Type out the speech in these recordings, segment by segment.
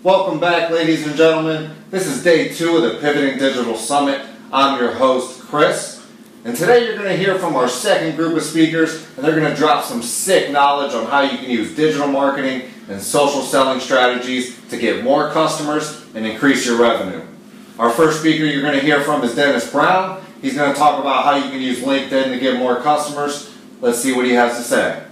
Welcome back, ladies and gentlemen. This is day 2 of the Pivoting Digital Summit. I'm your host, Chris. And today you're going to hear from our second group of speakers, and they're going to drop some sick knowledge on how you can use digital marketing and social selling strategies to get more customers and increase your revenue. Our first speaker you're going to hear from is Dennis Brown. He's going to talk about how you can use LinkedIn to get more customers. Let's see what he has to say.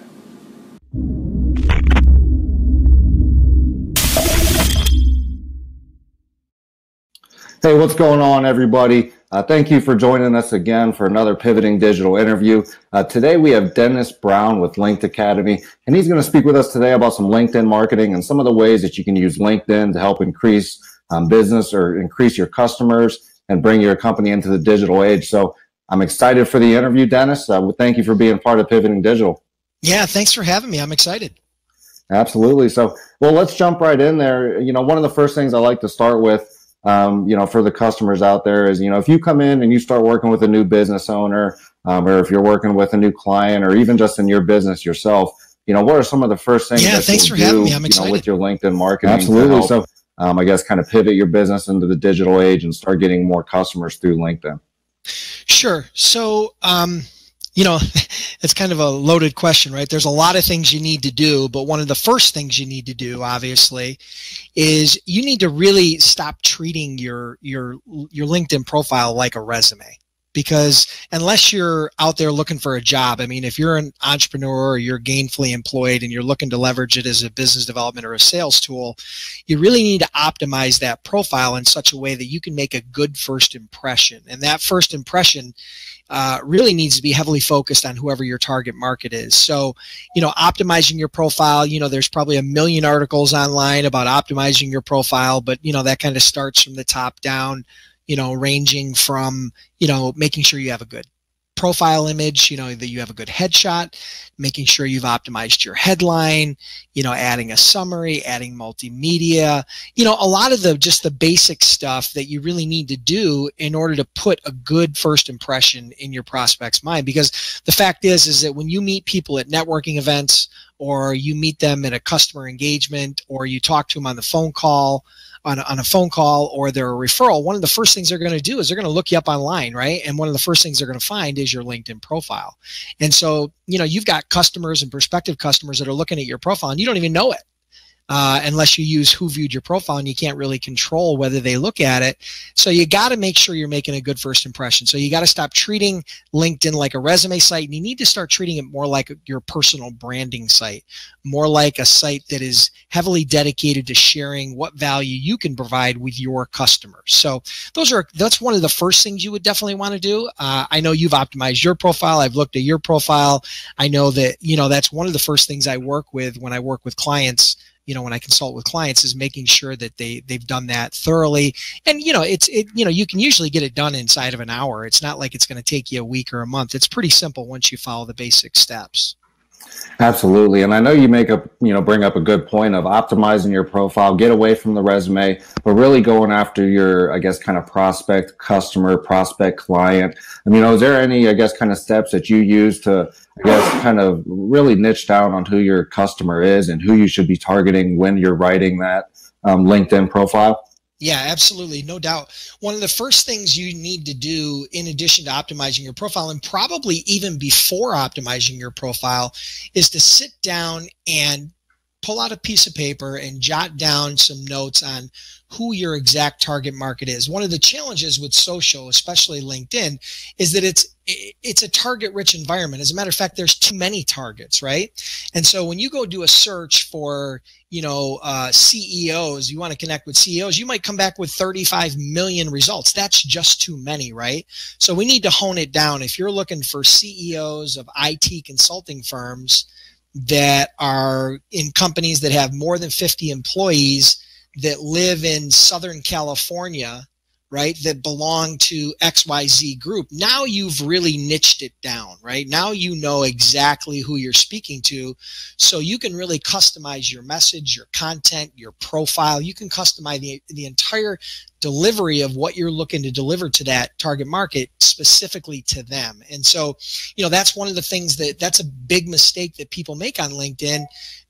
Hey, what's going on, everybody? Thank you for joining us again for another Pivoting Digital interview. Today we have Dennis Brown with Linked Academy, and he's going to speak with us today about some LinkedIn marketing and some of the ways that you can use LinkedIn to help increase business or increase your customers and bring your company into the digital age. So I'm excited for the interview, Dennis. Thank you for being part of Pivoting Digital. Yeah, thanks for having me. I'm excited. Absolutely. So, well, let's jump right in there. You know, one of the first things I like to start with, for the customers out there is, if you come in and you start working with a new business owner, or if you're working with a new client, or even just in your business yourself, what are some of the first things that thanks you for having me. I'm excited. with your LinkedIn marketing? Absolutely. So, I guess kind of pivot your business into the digital age and start getting more customers through LinkedIn. Sure. So, it's kind of a loaded question, right? There's a lot of things you need to do, but one of the first things you need to do, obviously, is you need to really stop treating your LinkedIn profile like a resume. Because unless you're out there looking for a job, I mean, if you're an entrepreneur or you're gainfully employed and you're looking to leverage it as a business development or a sales tool, you really need to optimize that profile in such a way that you can make a good first impression. And that first impression really needs to be heavily focused on whoever your target market is. So, optimizing your profile, there's probably a million articles online about optimizing your profile, but, that kind of starts from the top down, ranging from, making sure you have a good profile image, that you have a good headshot, making sure you've optimized your headline, adding a summary, adding multimedia, a lot of just the basic stuff that you really need to do in order to put a good first impression in your prospect's mind. Because the fact is that when you meet people at networking events, or you meet them at a customer engagement, or you talk to them on the phone call, on a phone call, or they're a referral, one of the first things they're going to do is they're going to look you up online, right? And one of the first things they're going to find is your LinkedIn profile. And so, you've got customers and prospective customers that are looking at your profile and you don't even know it. Unless you use who viewed your profile, and you can't really control whether they look at it. So you got to make sure you're making a good first impression. So you got to stop treating LinkedIn like a resume site, and you need to start treating it more like your personal branding site, more like a site that is heavily dedicated to sharing what value you can provide with your customers. So that's one of the first things you would definitely want to do. I know you've optimized your profile. I've looked at your profile. I know that, that's one of the first things I work with when I work with clients. When I consult with clients, is making sure that they've done that thoroughly. And, you can usually get it done inside of an hour. It's not like it's going to take you a week or a month. It's pretty simple once you follow the basic steps. Absolutely. And I know you bring up a good point of optimizing your profile, get away from the resume, but really going after your, kind of prospect customer, prospect client. Is there any, kind of steps that you use to, kind of really niche down on who your customer is and who you should be targeting when you're writing that LinkedIn profile? Yeah, absolutely. No doubt. One of the first things you need to do, in addition to optimizing your profile, and probably even before optimizing your profile, is to sit down and pull out a piece of paper and jot down some notes on who your exact target market is. One of the challenges with social, especially LinkedIn, is that it's a target-rich environment. As a matter of fact, there's too many targets, right? And so when you go do a search for, CEOs, you want to connect with CEOs, you might come back with 35 million results. That's just too many, right? So we need to hone it down. If you're looking for CEOs of IT consulting firms that are in companies that have more than 50 employees that live in Southern California, right, that belong to XYZ group, now you've really niched it down, right? Now you know exactly who you're speaking to, so you can really customize your message, your content, your profile. You can customize the entire delivery of what you're looking to deliver to that target market specifically to them. And so, that's one of the things that's a big mistake that people make on LinkedIn,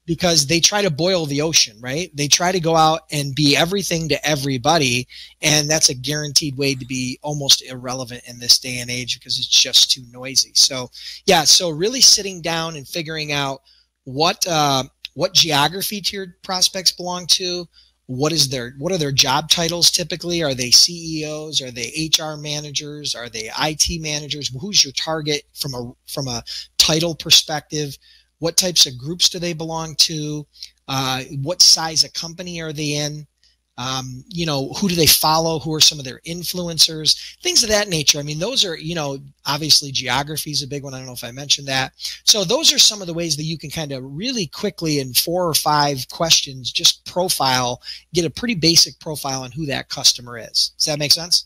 because they try to boil the ocean, right? They try to go out and be everything to everybody, and that's a guaranteed way to be almost irrelevant in this day and age because it's just too noisy. So yeah, so really sitting down and figuring out what geography to your prospects belong to. What are their job titles typically? Are they CEOs? Are they HR managers? Are they IT managers? Who's your target from a title perspective? What types of groups do they belong to? What size of company are they in? Who do they follow? Who are some of their influencers? Things of that nature. I mean, those are, obviously geography is a big one. I don't know if I mentioned that. So those are some of the ways that you can kind of really quickly in 4 or 5 questions, just get a pretty basic profile on who that customer is. Does that make sense?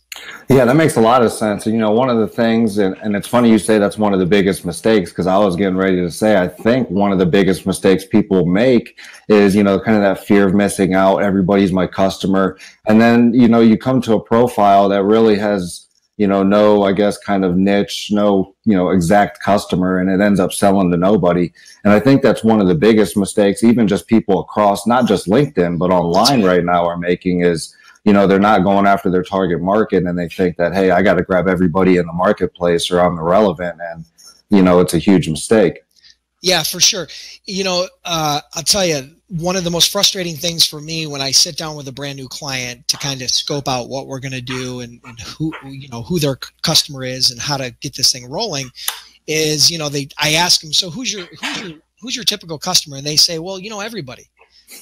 Yeah, that makes a lot of sense. One of the things, and it's funny you say that's one of the biggest mistakes, because I was getting ready to say, I think one of the biggest mistakes people make is, kind of that fear of missing out. Everybody's my customer. And then, you come to a profile that really has, no, I guess, kind of niche, no, exact customer, and it ends up selling to nobody. And I think that's one of the biggest mistakes, even just people across, not just LinkedIn, but online right now are making is, they're not going after their target market, and they think that, hey, I got to grab everybody in the marketplace or I'm irrelevant. And, it's a huge mistake. Yeah, for sure. I'll tell you, one of the most frustrating things for me when I sit down with a brand new client to kind of scope out what we're going to do and who their customer is and how to get this thing rolling is, I ask them, so who's your typical customer? And they say, well, everybody,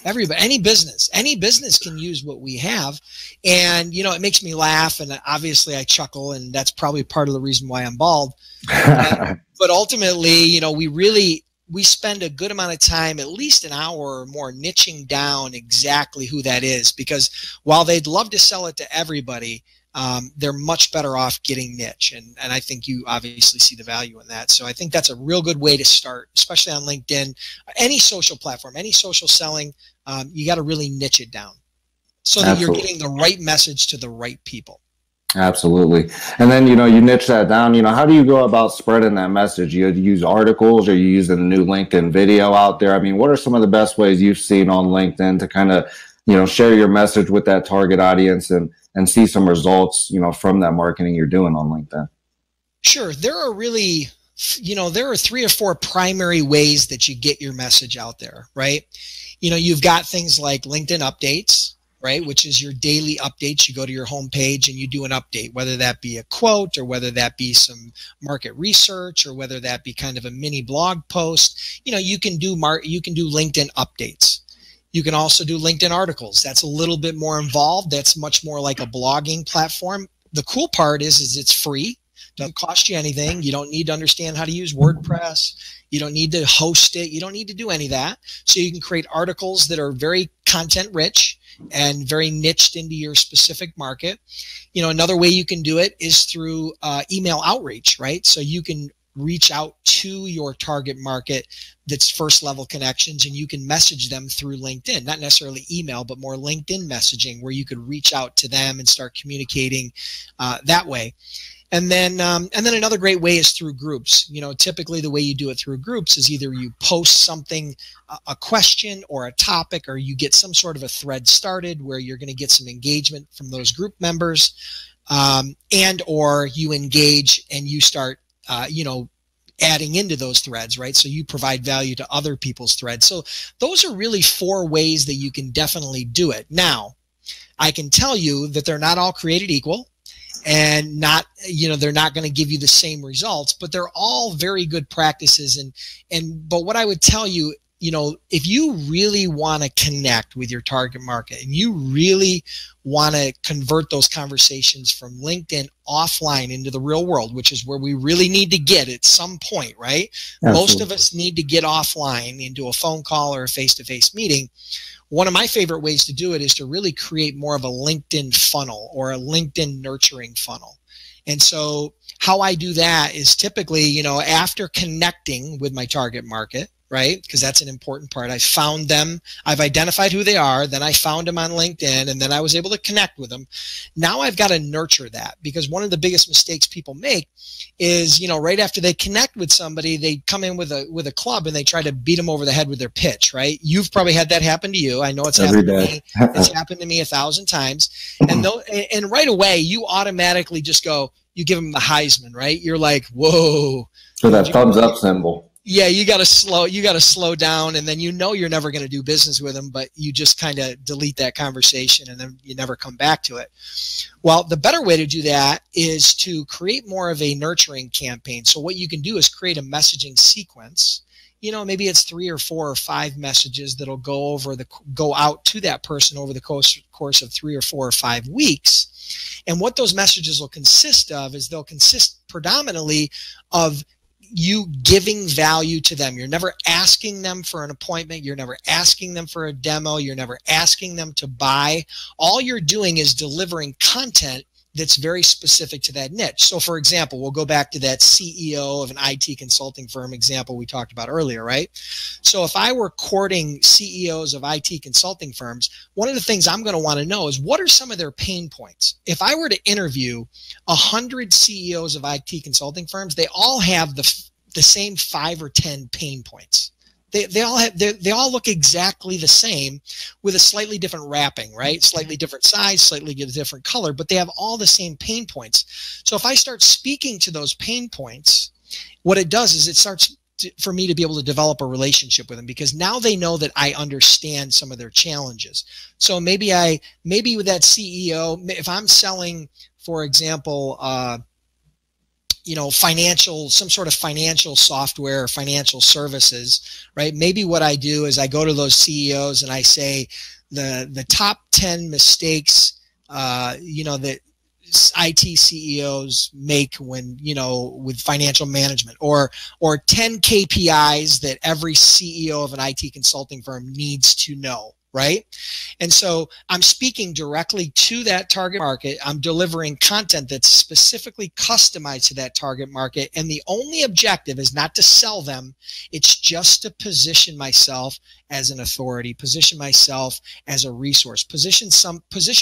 any business can use what we have. And, it makes me laugh, and obviously I chuckle, and that's probably part of the reason why I'm bald. But ultimately, we spend a good amount of time, at least an hour or more, niching down exactly who that is, because while they'd love to sell it to everybody, they're much better off getting niche. And I think you obviously see the value in that. So I think that's a real good way to start, especially on LinkedIn, any social platform, any social selling. You got to really niche it down so that you're getting the right message to the right people. Absolutely. And then, you niche that down, how do you go about spreading that message? You use articles, or you using the new LinkedIn video out there? I mean, what are some of the best ways you've seen on LinkedIn to kind of, share your message with that target audience and see some results, from that marketing you're doing on LinkedIn? Sure. There are really, there are 3 or 4 primary ways that you get your message out there, right? You've got things like LinkedIn updates, right? Which is your daily updates. You go to your homepage and you do an update, whether that be a quote or whether that be some market research or whether that be kind of a mini blog post. You can do LinkedIn updates. You can also do LinkedIn articles. That's a little bit more involved. That's much more like a blogging platform. The cool part is it's free. Doesn't cost you anything. You don't need to understand how to use WordPress. You don't need to host it. You don't need to do any of that. So you can create articles that are very content rich and very niched into your specific market. Another way you can do it is through email outreach, right? So you can reach out to your target market that's first level connections, and you can message them through LinkedIn, not necessarily email, but more LinkedIn messaging, where you could reach out to them and start communicating that way. And then another great way is through groups. Typically the way you do it through groups is either you post something, a question or a topic, or you get some sort of a thread started where you're going to get some engagement from those group members, and or you engage and you start, adding into those threads, right? So you provide value to other people's threads. So those are really 4 ways that you can definitely do it. Now, I can tell you that they're not all created equal. And they're not going to give you the same results, but they're all very good practices. But what I would tell you, if you really want to connect with your target market and you really want to convert those conversations from LinkedIn offline into the real world, which is where we really need to get at some point, right? Absolutely. Most of us need to get offline into a phone call or a face-to-face meeting. One of my favorite ways to do it is to really create more of a LinkedIn funnel or a LinkedIn nurturing funnel. And so how I do that is typically, after connecting with my target market, right? Because that's an important part. I found them. I've identified who they are. Then I found them on LinkedIn, and then I was able to connect with them. Now I've got to nurture that, because one of the biggest mistakes people make is, you know, right after they connect with somebody, they come in with a club and they try to beat them over the head with their pitch, right? You've probably had that happen to you. I know it's happened to me. It's happened to me 1,000 times. And right away, you automatically just go, you give them the Heisman, right? You're like, whoa. So that thumbs up symbol. Yeah, you got to slow down, and then you know you're never going to do business with them, but you just kind of delete that conversation and then you never come back to it. Well, the better way to do that is to create more of a nurturing campaign. So what you can do is create a messaging sequence. You know, maybe it's 3 or 4 or 5 messages that'll go out to that person over the course of 3 or 4 or 5 weeks. And what those messages will consist of is they'll consist predominantly of you giving value to them. You're never asking them for an appointment. You're never asking them for a demo. You're never asking them to buy. All you're doing is delivering content that's very specific to that niche. So for example, we'll go back to that CEO of an IT consulting firm example we talked about earlier, right? So if I were courting CEOs of IT consulting firms, one of the things I'm going to want to know is, what are some of their pain points? If I were to interview 100 CEOs of IT consulting firms, they all have the same 5 or 10 pain points. They all look exactly the same with a slightly different wrapping, right? Slightly different size, slightly different color, but they have all the same pain points. So if I start speaking to those pain points, what it does is it starts for me to be able to develop a relationship with them, because now they know that I understand some of their challenges. So maybe with that CEO, if I'm selling, for example, you know, some sort of financial software or financial services, right? Maybe what I do is I go to those CEOs and I say the top 10 mistakes, you know, that IT CEOs make when, you know, with financial management, or 10 KPIs that every CEO of an IT consulting firm needs to know. Right? And so I'm speaking directly to that target market. I'm delivering content that's specifically customized to that target market. And the only objective is not to sell them. It's just to position myself as an authority, position myself as a resource, position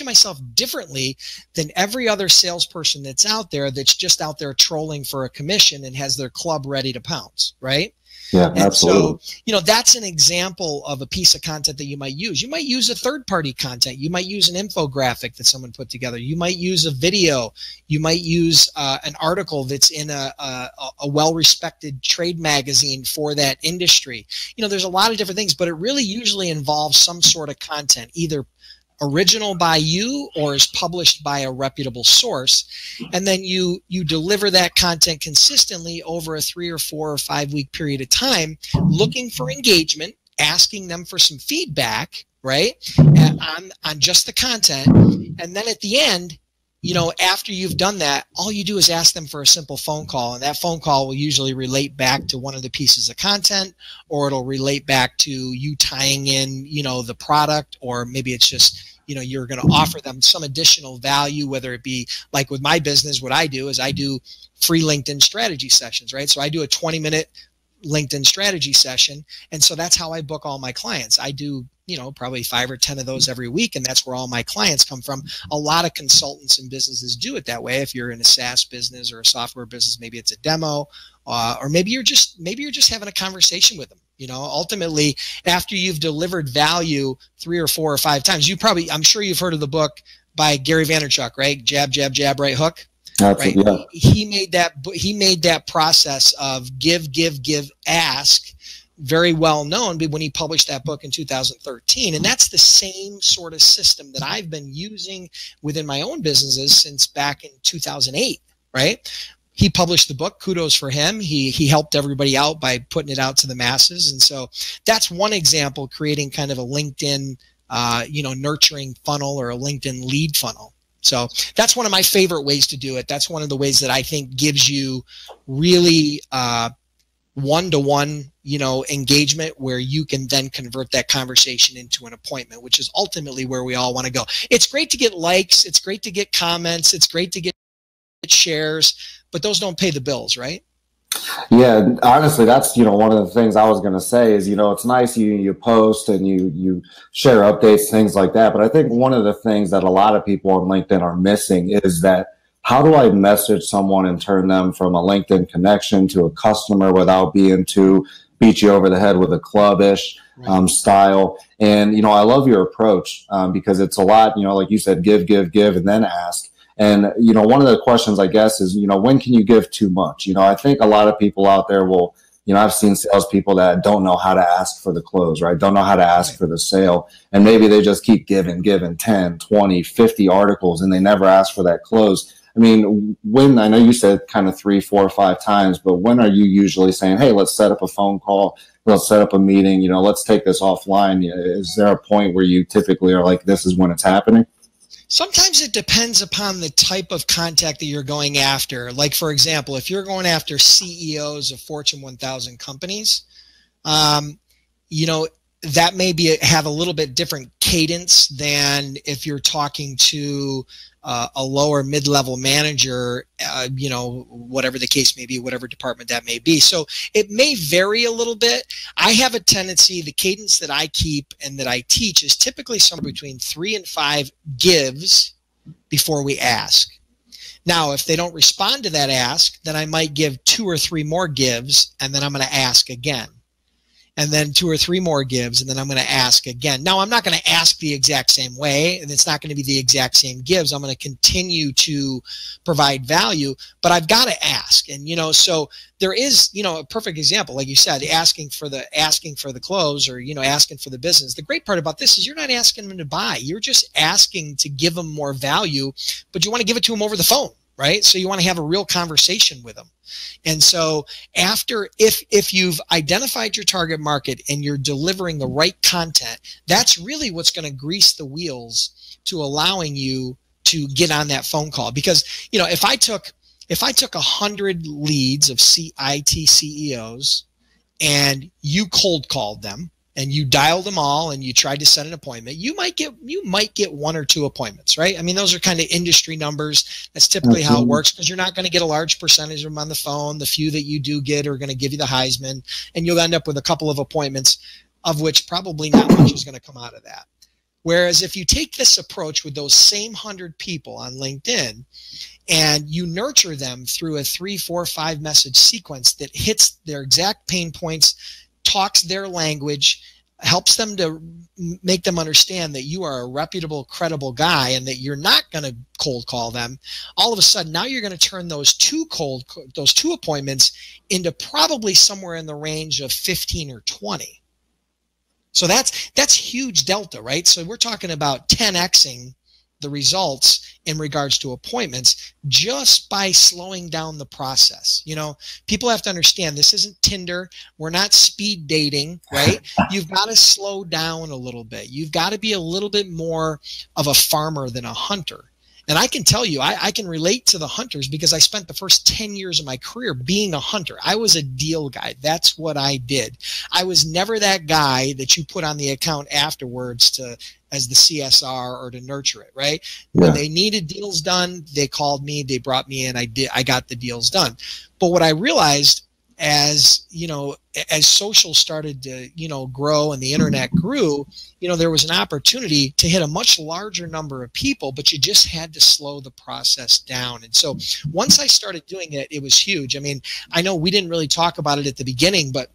myself differently than every other salesperson that's out there, that's just out there trolling for a commission and has their club ready to pounce. Right? Yeah, absolutely. So, you know, that's an example of a piece of content that you might use. You might use a third-party content. You might use an infographic that someone put together. You might use a video. You might use an article that's in a well-respected trade magazine for that industry. You know, there's a lot of different things, but it really usually involves some sort of content, either original by you or is published by a reputable source. And then you deliver that content consistently over a 3 or 4 or 5 week period of time, looking for engagement, asking them for some feedback, right, on just the content. And then at the end, you know, after you've done that, all you do is ask them for a simple phone call, and that phone call will usually relate back to one of the pieces of content, or it'll relate back to you tying in, you know, the product, or maybe it's just, you know, you're going to offer them some additional value, whether it be like with my business, what I do is I do free LinkedIn strategy sessions, right? So I do a 20-minute LinkedIn strategy session. And so that's how I book all my clients. I do, you know, probably 5 or 10 of those every week. And that's where all my clients come from. A lot of consultants and businesses do it that way. If you're in a SaaS business or a software business, maybe it's a demo, or maybe you're just having a conversation with them. You know, ultimately, after you've delivered value 3 or 4 or 5 times, I'm sure you've heard of the book by Gary Vaynerchuk, right? Jab, jab, jab, right hook. Right? Yeah. He made that process of give, ask very well known when he published that book in 2013. And that's the same sort of system that I've been using within my own businesses since back in 2008, right? He published the book. Kudos for him. He helped everybody out by putting it out to the masses. And so that's one example, creating kind of a LinkedIn, you know, nurturing funnel, or a LinkedIn lead funnel. So that's one of my favorite ways to do it. That's one of the ways that I think gives you really one-to-one, you know, engagement, where you can then convert that conversation into an appointment, which is ultimately where we all want to go. It's great to get likes. It's great to get comments. It's great to get shares, but those don't pay the bills, right? Yeah, honestly, that's, one of the things I was going to say is, it's nice you post and you share updates, things like that. But I think one of the things that a lot of people on LinkedIn are missing is that how do I message someone and turn them from a LinkedIn connection to a customer without being too beat you over the head with a clubbish style? And, I love your approach because it's a lot, like you said, give, and then ask. And, one of the questions, I guess, is, when can you give too much? I think a lot of people out there will, I've seen salespeople that don't know how to ask for the close, right? Don't know how to ask for the sale. And maybe they just keep giving 10, 20, 50 articles, and they never ask for that close. I mean, when, I know you said kind of 3, 4, 5 times, but when are you usually saying, hey, let's set up a phone call, let's set up a meeting, let's take this offline? Is there a point where you typically are like, this is when it's happening? Sometimes it depends upon the type of contact that you're going after. Like, for example, if you're going after CEOs of Fortune 1000 companies, that may have a little bit different cadence than if you're talking to a lower mid-level manager, whatever the case may be, whatever department that may be. So it may vary a little bit. I have a tendency, the cadence that I keep and that I teach is typically somewhere between 3 and 5 gives before we ask. Now, if they don't respond to that ask, then I might give 2 or 3 more gives, and then I'm going to ask again. And then 2 or 3 more gives, and then I'm going to ask again. Now, I'm not going to ask the exact same way, and it's not going to be the exact same gives. I'm going to continue to provide value, but I've got to ask. And, so there is, a perfect example, like you said, asking for the close, or, asking for the business. The great part about this is you're not asking them to buy. You're just asking to give them more value, but you want to give it to them over the phone, right? So you want to have a real conversation with them. And so if you've identified your target market and you're delivering the right content, that's really what's going to grease the wheels to allowing you to get on that phone call. Because, if I took 100 leads of IT CEOs and you cold called them, and you dialed them all and you tried to set an appointment, you might get 1 or 2 appointments, right? I mean, those are kind of industry numbers. That's typically how it works, because you're not going to get a large percentage of them on the phone. The few that you do get are going to give you the Heisman, and you'll end up with a couple of appointments, of which probably not much is going to come out of that. Whereas if you take this approach with those same 100 people on LinkedIn and you nurture them through a 3, 4, 5 message sequence that hits their exact pain points, talks their language, helps them to make them understand that you are a reputable, credible guy and that you're not going to cold call them, all of a sudden now you're going to turn those 2 appointments into probably somewhere in the range of 15 or 20. So that's huge delta, right? So we're talking about 10xing the results in regards to appointments just by slowing down the process. People have to understand this isn't Tinder. We're not speed dating, right? You've got to slow down a little bit. You've got to be a little bit more of a farmer than a hunter. And I can tell you, I can relate to the hunters because I spent the first 10 years of my career being a hunter. I was a deal guy. That's what I did. I was never that guy that you put on the account afterwards as the CSR or to nurture it, right? Yeah. When they needed deals done, they called me, they brought me in, I got the deals done. But what I realized as social started to, grow and the internet grew, there was an opportunity to hit a much larger number of people, but you just had to slow the process down. And so once I started doing it, it was huge. I mean, I know we didn't really talk about it at the beginning, but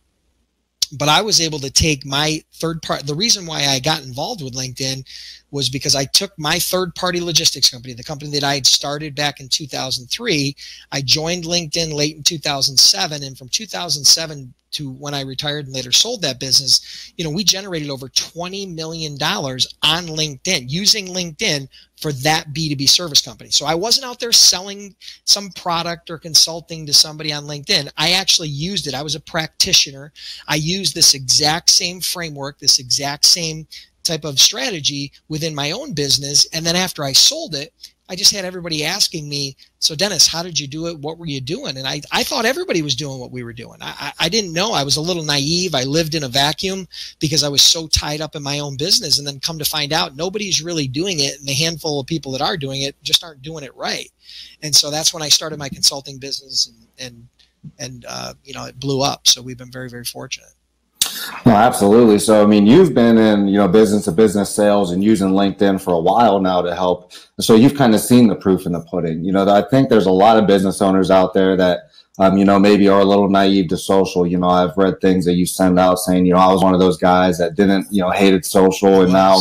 I was able to take my third part. The reason why I got involved with LinkedIn was because I took my third-party logistics company, the company that I had started back in 2003. I joined LinkedIn late in 2007, and from 2007 to when I retired and later sold that business, we generated over $20 million on LinkedIn, using LinkedIn for that B2B service company. So I wasn't out there selling some product or consulting to somebody on LinkedIn. I actually used it. I was a practitioner. I used this exact same framework, this exact same type of strategy within my own business. And then after I sold it, I just had everybody asking me, so Dennis, how did you do it? What were you doing? And I thought everybody was doing what we were doing. I didn't know. I was a little naive. I lived in a vacuum because I was so tied up in my own business. And then come to find out, nobody's really doing it. And the handful of people that are doing it just aren't doing it right. And so that's when I started my consulting business and it blew up. So we've been very, very fortunate. No, absolutely. So, I mean, you've been in, business to business sales and using LinkedIn for a while now to help. So you've kind of seen the proof in the pudding. I think there's a lot of business owners out there that, maybe are a little naive to social. I've read things that you send out saying, I was one of those guys that didn't, hated social. And now,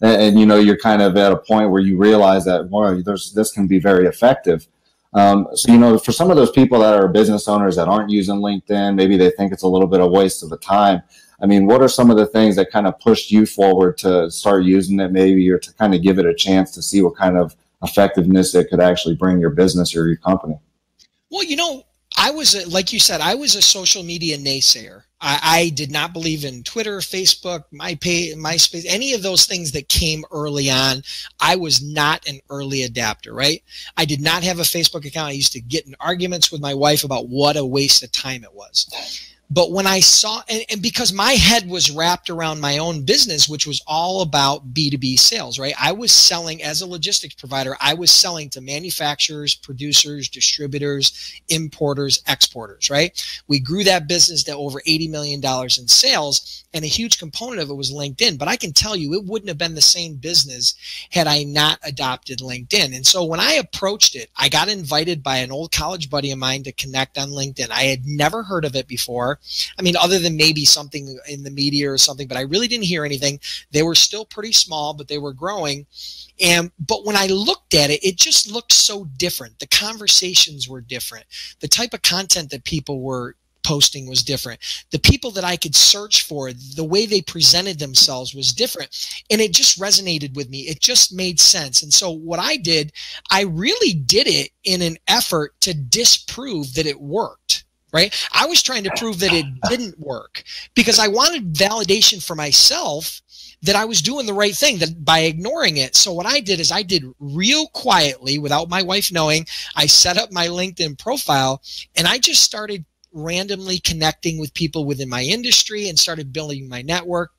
you're kind of at a point where you realize that, well, this can be very effective. So, for some of those people that are business owners that aren't using LinkedIn, maybe they think it's a little bit of a waste of the time. I mean, what are some of the things that kind of pushed you forward to start using it maybe, or to kind of give it a chance to see what kind of effectiveness it could actually bring your business or your company? Well, I was, like you said, I was a social media naysayer. I did not believe in Twitter, Facebook, MySpace, any of those things that came early on. I was not an early adapter, right? I did not have a Facebook account. I used to get in arguments with my wife about what a waste of time it was. But when I saw, and because my head was wrapped around my own business, which was all about B2B sales, right? I was selling, as a logistics provider, I was selling to manufacturers, producers, distributors, importers, exporters, right? We grew that business to over $80 million in sales, and a huge component of it was LinkedIn. But I can tell you, it wouldn't have been the same business had I not adopted LinkedIn. And so when I approached it, I got invited by an old college buddy of mine to connect on LinkedIn. I had never heard of it before. I mean, other than maybe something in the media or something, but I really didn't hear anything. They were still pretty small, but they were growing. But when I looked at it, it just looked so different. The conversations were different. The type of content that people were posting was different. The people that I could search for, the way they presented themselves was different. And it just resonated with me. It just made sense. And so what I did, I really did it in an effort to disprove that it worked. Right? I was trying to prove that it didn't work because I wanted validation for myself that I was doing the right thing, that by ignoring it. So what I did is I did real quietly, without my wife knowing, I set up my LinkedIn profile and I just started randomly connecting with people within my industry and started building my network.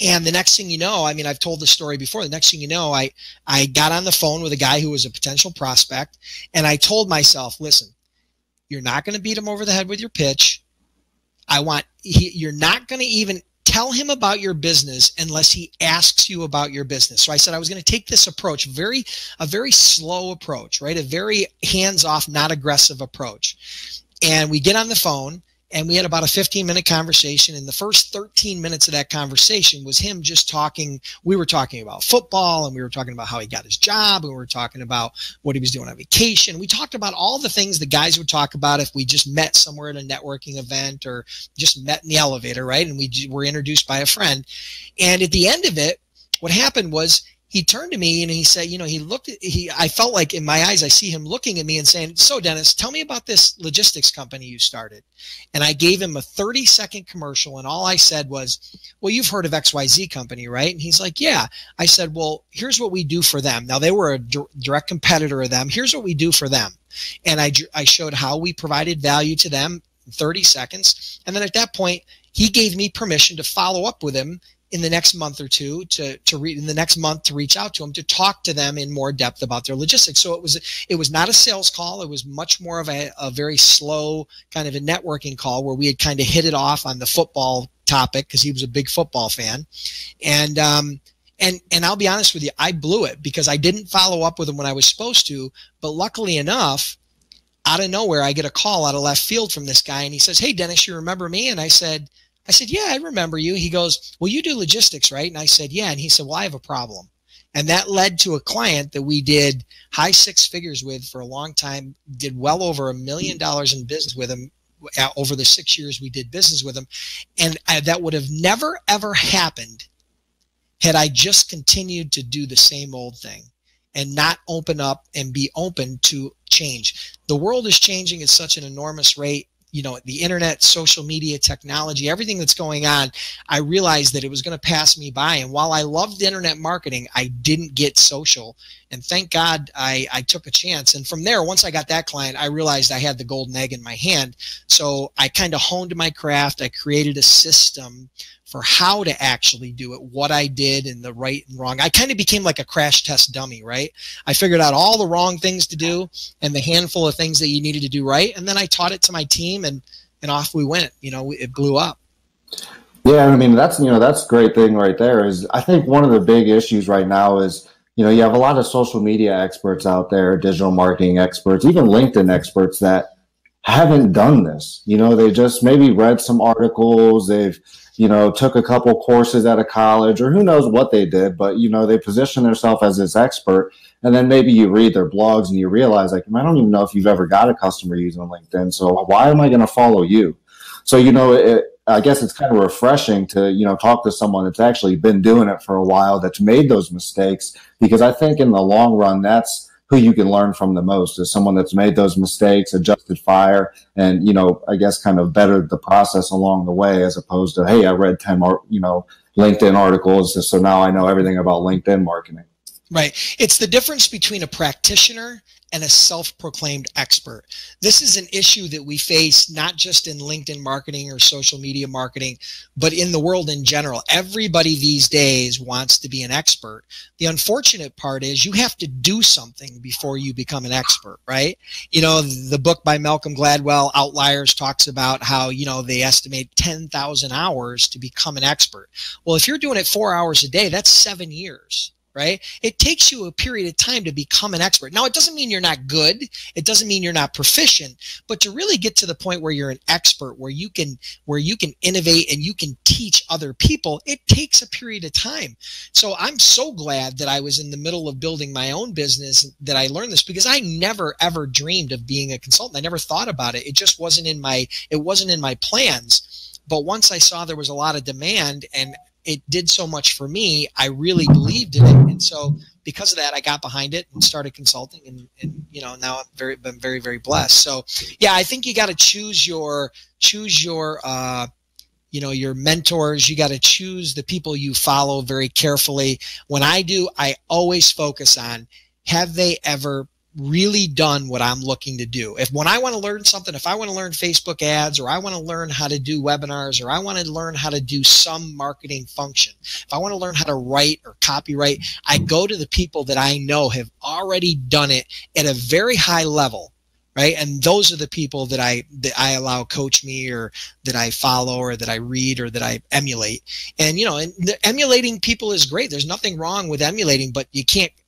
And the next thing you know, I mean, I've told the story before. The next thing you know, I got on the phone with a guy who was a potential prospect, and I told myself, listen, you're not going to beat him over the head with your pitch. You're not going to even tell him about your business unless he asks you about your business. So I said I was going to take this approach, a very slow approach, right? A very hands-off, not aggressive approach. And we get on the phone and we had about a 15-minute conversation. And the first 13 minutes of that conversation was him just talking. We were talking about football, and we were talking about how he got his job, and we were talking about what he was doing on vacation. We talked about all the things the guys would talk about if we just met somewhere at a networking event or just met in the elevator, right? And we were introduced by a friend. And at the end of it, what happened was he turned to me and he said, I felt like in my eyes, I see him looking at me and saying, so Dennis, tell me about this logistics company you started. And I gave him a 30-second commercial. And all I said was, well, you've heard of XYZ company, right? And he's like, yeah. I said, well, here's what we do for them. Now they were a direct competitor of them. Here's what we do for them. And I showed how we provided value to them in 30 seconds. And then at that point, he gave me permission to follow up with him in the next month or two to reach out to them, to talk to them in more depth about their logistics. So it was not a sales call. It was much more of a very slow kind of a networking call where we had kind of hit it off on the football topic because he was a big football fan. And I'll be honest with you, I blew it because I didn't follow up with him when I was supposed to. But luckily enough, out of nowhere, I get a call out of left field from this guy. And he says, hey, Dennis, you remember me? And I said, yeah, I remember you. He goes, well, you do logistics, right? And I said, yeah. And he said, well, I have a problem. And that led to a client that we did high six figures with for a long time, did well over $1 million in business with him over the 6 years we did business with him. And that would have never, ever happened had I just continued to do the same old thing and not open up and be open to change. The world is changing at such an enormous rate. The internet, social media, technology, everything that's going on, I realized that it was going to pass me by. And while I loved internet marketing, I didn't get social. And thank God I took a chance. And from there, once I got that client, I realized I had the golden egg in my hand. So I kind of honed my craft. I created a system for how to actually do it, what I did and the right and wrong. I kind of became like a crash test dummy, right? I figured out all the wrong things to do and the handful of things that you needed to do right. And then I taught it to my team, and off we went. It blew up. Yeah, I mean, that's a great thing right there. Is I think one of the big issues right now is, you have a lot of social media experts out there, digital marketing experts, even LinkedIn experts that haven't done this. They just maybe read some articles, they've, took a couple courses at a college, or who knows what they did, but, they position themselves as this expert. And then maybe you read their blogs and you realize, like, I don't even know if you've ever got a customer using LinkedIn. So why am I going to follow you? So, I guess it's kind of refreshing to, talk to someone that's actually been doing it for a while, that's made those mistakes, because I think in the long run, that's who you can learn from the most, is someone that's made those mistakes, adjusted fire, and, I guess kind of bettered the process along the way, as opposed to, hey, I read 10, LinkedIn articles, so now I know everything about LinkedIn marketing. Right. It's the difference between a practitioner and a self-proclaimed expert. This is an issue that we face not just in LinkedIn marketing or social media marketing, but in the world in general. Everybody these days wants to be an expert. The unfortunate part is you have to do something before you become an expert, right? The book by Malcolm Gladwell, Outliers, talks about how, they estimate 10,000 hours to become an expert. Well, if you're doing it 4 hours a day, that's 7 years. Right? It takes you a period of time to become an expert. Now, it doesn't mean you're not good. It doesn't mean you're not proficient, but to really get to the point where you're an expert, where you can innovate and you can teach other people, it takes a period of time. So I'm so glad that I was in the middle of building my own business, that I learned this, because I never ever dreamed of being a consultant. I never thought about it. It just wasn't in my plans. But once I saw there was a lot of demand and it did so much for me, I really believed in it. And so because of that, I got behind it and started consulting, and now been very, very blessed. So yeah, I think you got to choose your your mentors. You got to choose the people you follow very carefully. When I do, I always focus on, have they ever really done what I'm looking to do? When I want to learn something, if I want to learn Facebook ads, or I want to learn how to do webinars, or I want to learn how to do some marketing function, if I want to learn how to write or copyright, I go to the people that I know have already done it at a very high level. Right. And those are the people that I allow coach me, or that I follow, or that I read, or that I emulate. And, emulating people is great. There's nothing wrong with emulating, but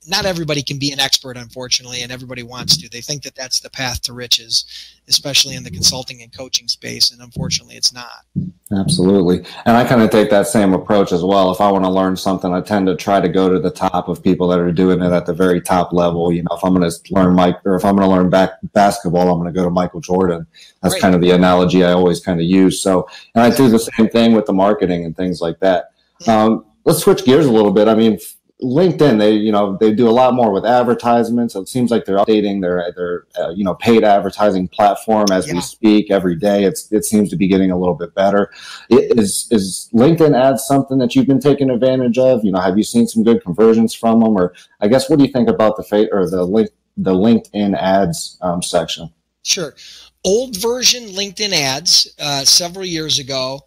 not everybody can be an expert, unfortunately, and everybody wants to. They think that that's the path to riches, especially in the consulting and coaching space. And unfortunately, it's not. Absolutely. And I kind of take that same approach as well. If I want to learn something, I tend to try to go to the top of people that are doing it at the very top level. If I'm going to learn if I'm going to learn basketball, I'm going to go to Michael Jordan. That's right. Kind of the analogy I always kind of use. So, and I do the same thing with the marketing and things like that. Let's switch gears a little bit. I mean, LinkedIn, they do a lot more with advertisements. It seems like they're updating their paid advertising platform as we speak every day. It seems to be getting a little bit better. Is LinkedIn ads something that you've been taking advantage of? Have you seen some good conversions from them? Or I guess, what do you think about the LinkedIn ads section? Sure. Old version LinkedIn ads several years ago,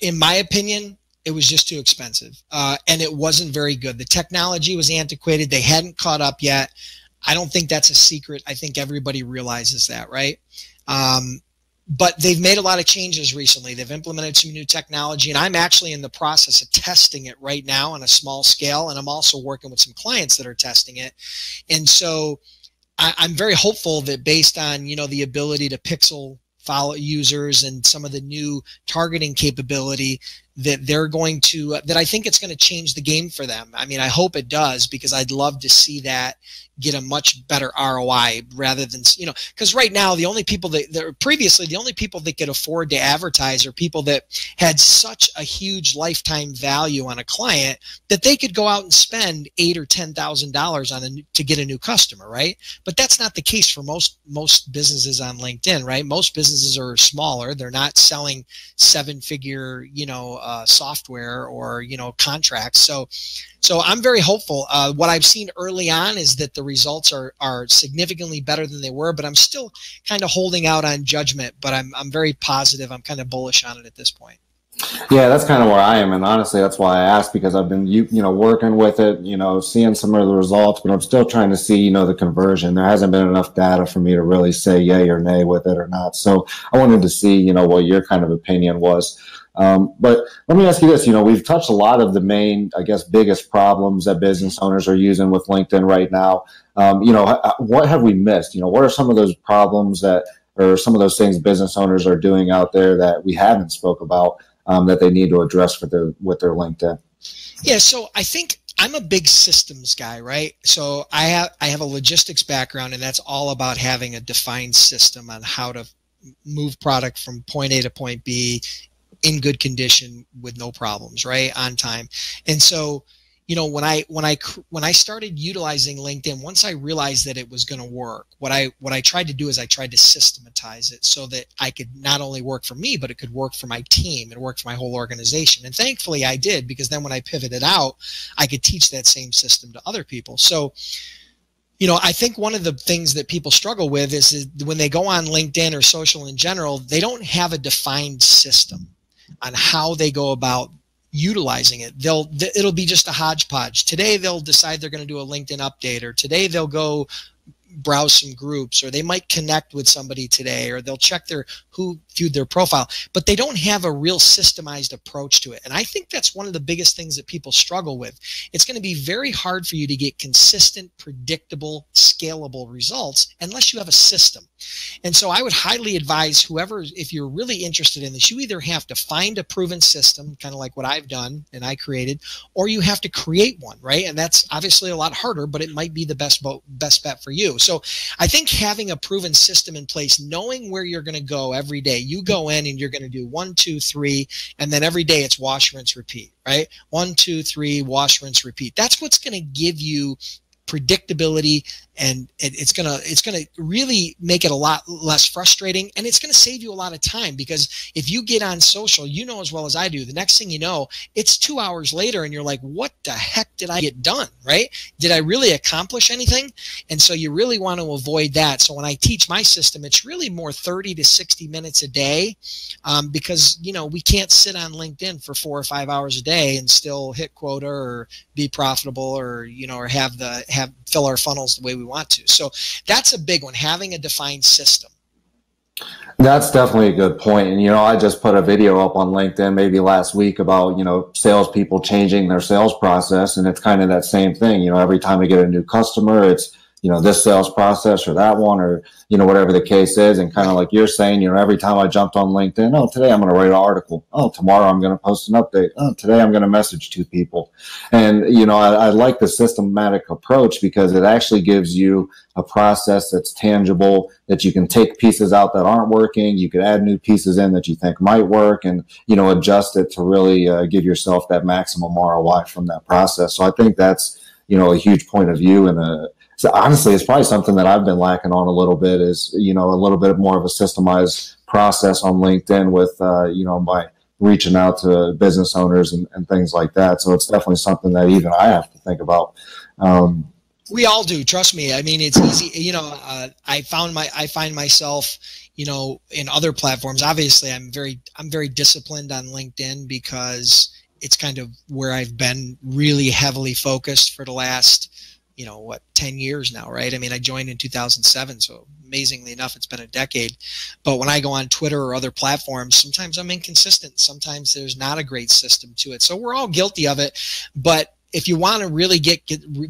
in my opinion, it was just too expensive, and it wasn't very good. The technology was antiquated. They hadn't caught up yet. I don't think that's a secret. I think everybody realizes that, right? But they've made a lot of changes recently. They've implemented some new technology, and I'm actually in the process of testing it right now on a small scale, and I'm also working with some clients that are testing it. And so I'm very hopeful that, based on, the ability to pixel follow users and some of the new targeting capability, that they're going to, that I think it's going to change the game for them. I mean, I hope it does, because I'd love to see that get a much better ROI, rather than, because right now the only people the only people that could afford to advertise are people that had such a huge lifetime value on a client that they could go out and spend $8,000 or $10,000 to get a new customer, right? But that's not the case for most businesses on LinkedIn, right? Most businesses are smaller. They're not selling seven-figure, software or, contracts. So I'm very hopeful. What I've seen early on is that the results are significantly better than they were, but I'm still kind of holding out on judgment, but I'm very positive. I'm kind of bullish on it at this point. Yeah, that's kind of where I am, and honestly, that's why I asked, because I've been working with it, seeing some of the results, but I'm still trying to see the conversion. There hasn't been enough data for me to really say yay or nay with it or not. So I wanted to see what your kind of opinion was. But let me ask you this: we've touched a lot of the main, I guess, biggest problems that business owners are using with LinkedIn right now. What have we missed? What are some of those problems or some of those things business owners are doing out there that we haven't spoke about? That they need to address with their LinkedIn? Yeah, so I think I'm a big systems guy, right? So I have a logistics background, and that's all about having a defined system on how to move product from point A to point B in good condition with no problems, right? On time. And so, when I started utilizing LinkedIn, once I realized that it was going to work, what I tried to do is I tried to systematize it so that I could not only work for me, but it could work for my team and work for my whole organization. And thankfully I did, because then when I pivoted out, I could teach that same system to other people. So, I think one of the things that people struggle with is when they go on LinkedIn or social in general, they don't have a defined system on how they go about utilizing it. It'll be just a hodgepodge. Today they'll decide they're going to do a LinkedIn update, or today they'll go browse some groups, or they might connect with somebody today, or they'll check who viewed their profile, but they don't have a real systemized approach to it. And I think that's one of the biggest things that people struggle with. It's going to be very hard for you to get consistent, predictable, scalable results unless you have a system. And so I would highly advise whoever, if you're really interested in this, you either have to find a proven system, kind of like what I've done and I created, or you have to create one, right? And that's obviously a lot harder, but it might be the best bet for you. So I think having a proven system in place, knowing where you're going to go every day, you go in and you're going to do 1, 2, 3, and then every day it's wash, rinse, repeat, right? 1, 2, 3, wash, rinse, repeat. That's what's going to give you predictability, and it's gonna really make it a lot less frustrating, and it's gonna save you a lot of time, because if you get on social, as well as I do, the next thing you know, it's 2 hours later and you're like, what the heck did I get done, right? Did I really accomplish anything? And so you really want to avoid that. So when I teach my system, it's really more 30 to 60 minutes a day, because we can't sit on LinkedIn for 4 or 5 hours a day and still hit quota or be profitable, or or fill our funnels the way we want to. So that's a big one, having a defined system. That's definitely a good point. And, I just put a video up on LinkedIn maybe last week about, salespeople changing their sales process. And it's kind of that same thing. Every time we get a new customer, it's, this sales process or that one, or, whatever the case is. And kind of like you're saying, every time I jumped on LinkedIn, oh, today I'm going to write an article. Oh, tomorrow I'm going to post an update. Oh, today I'm going to message 2 people. And, I like the systematic approach, because it actually gives you a process that's tangible, that you can take pieces out that aren't working. You could add new pieces in that you think might work, and, adjust it to really give yourself that maximum ROI from that process. So I think that's, a huge point of view, and so honestly, it's probably something that I've been lacking on a little bit, is, a little bit more of a systemized process on LinkedIn with, by reaching out to business owners and things like that. So it's definitely something that even I have to think about. We all do. Trust me. I mean, it's easy. I find myself, in other platforms. Obviously, I'm very disciplined on LinkedIn, because it's kind of where I've been really heavily focused for the last 10 years now, right? I mean, I joined in 2007, so amazingly enough, it's been a decade. But when I go on Twitter or other platforms, sometimes I'm inconsistent. Sometimes there's not a great system to it. So we're all guilty of it. But if you want to really get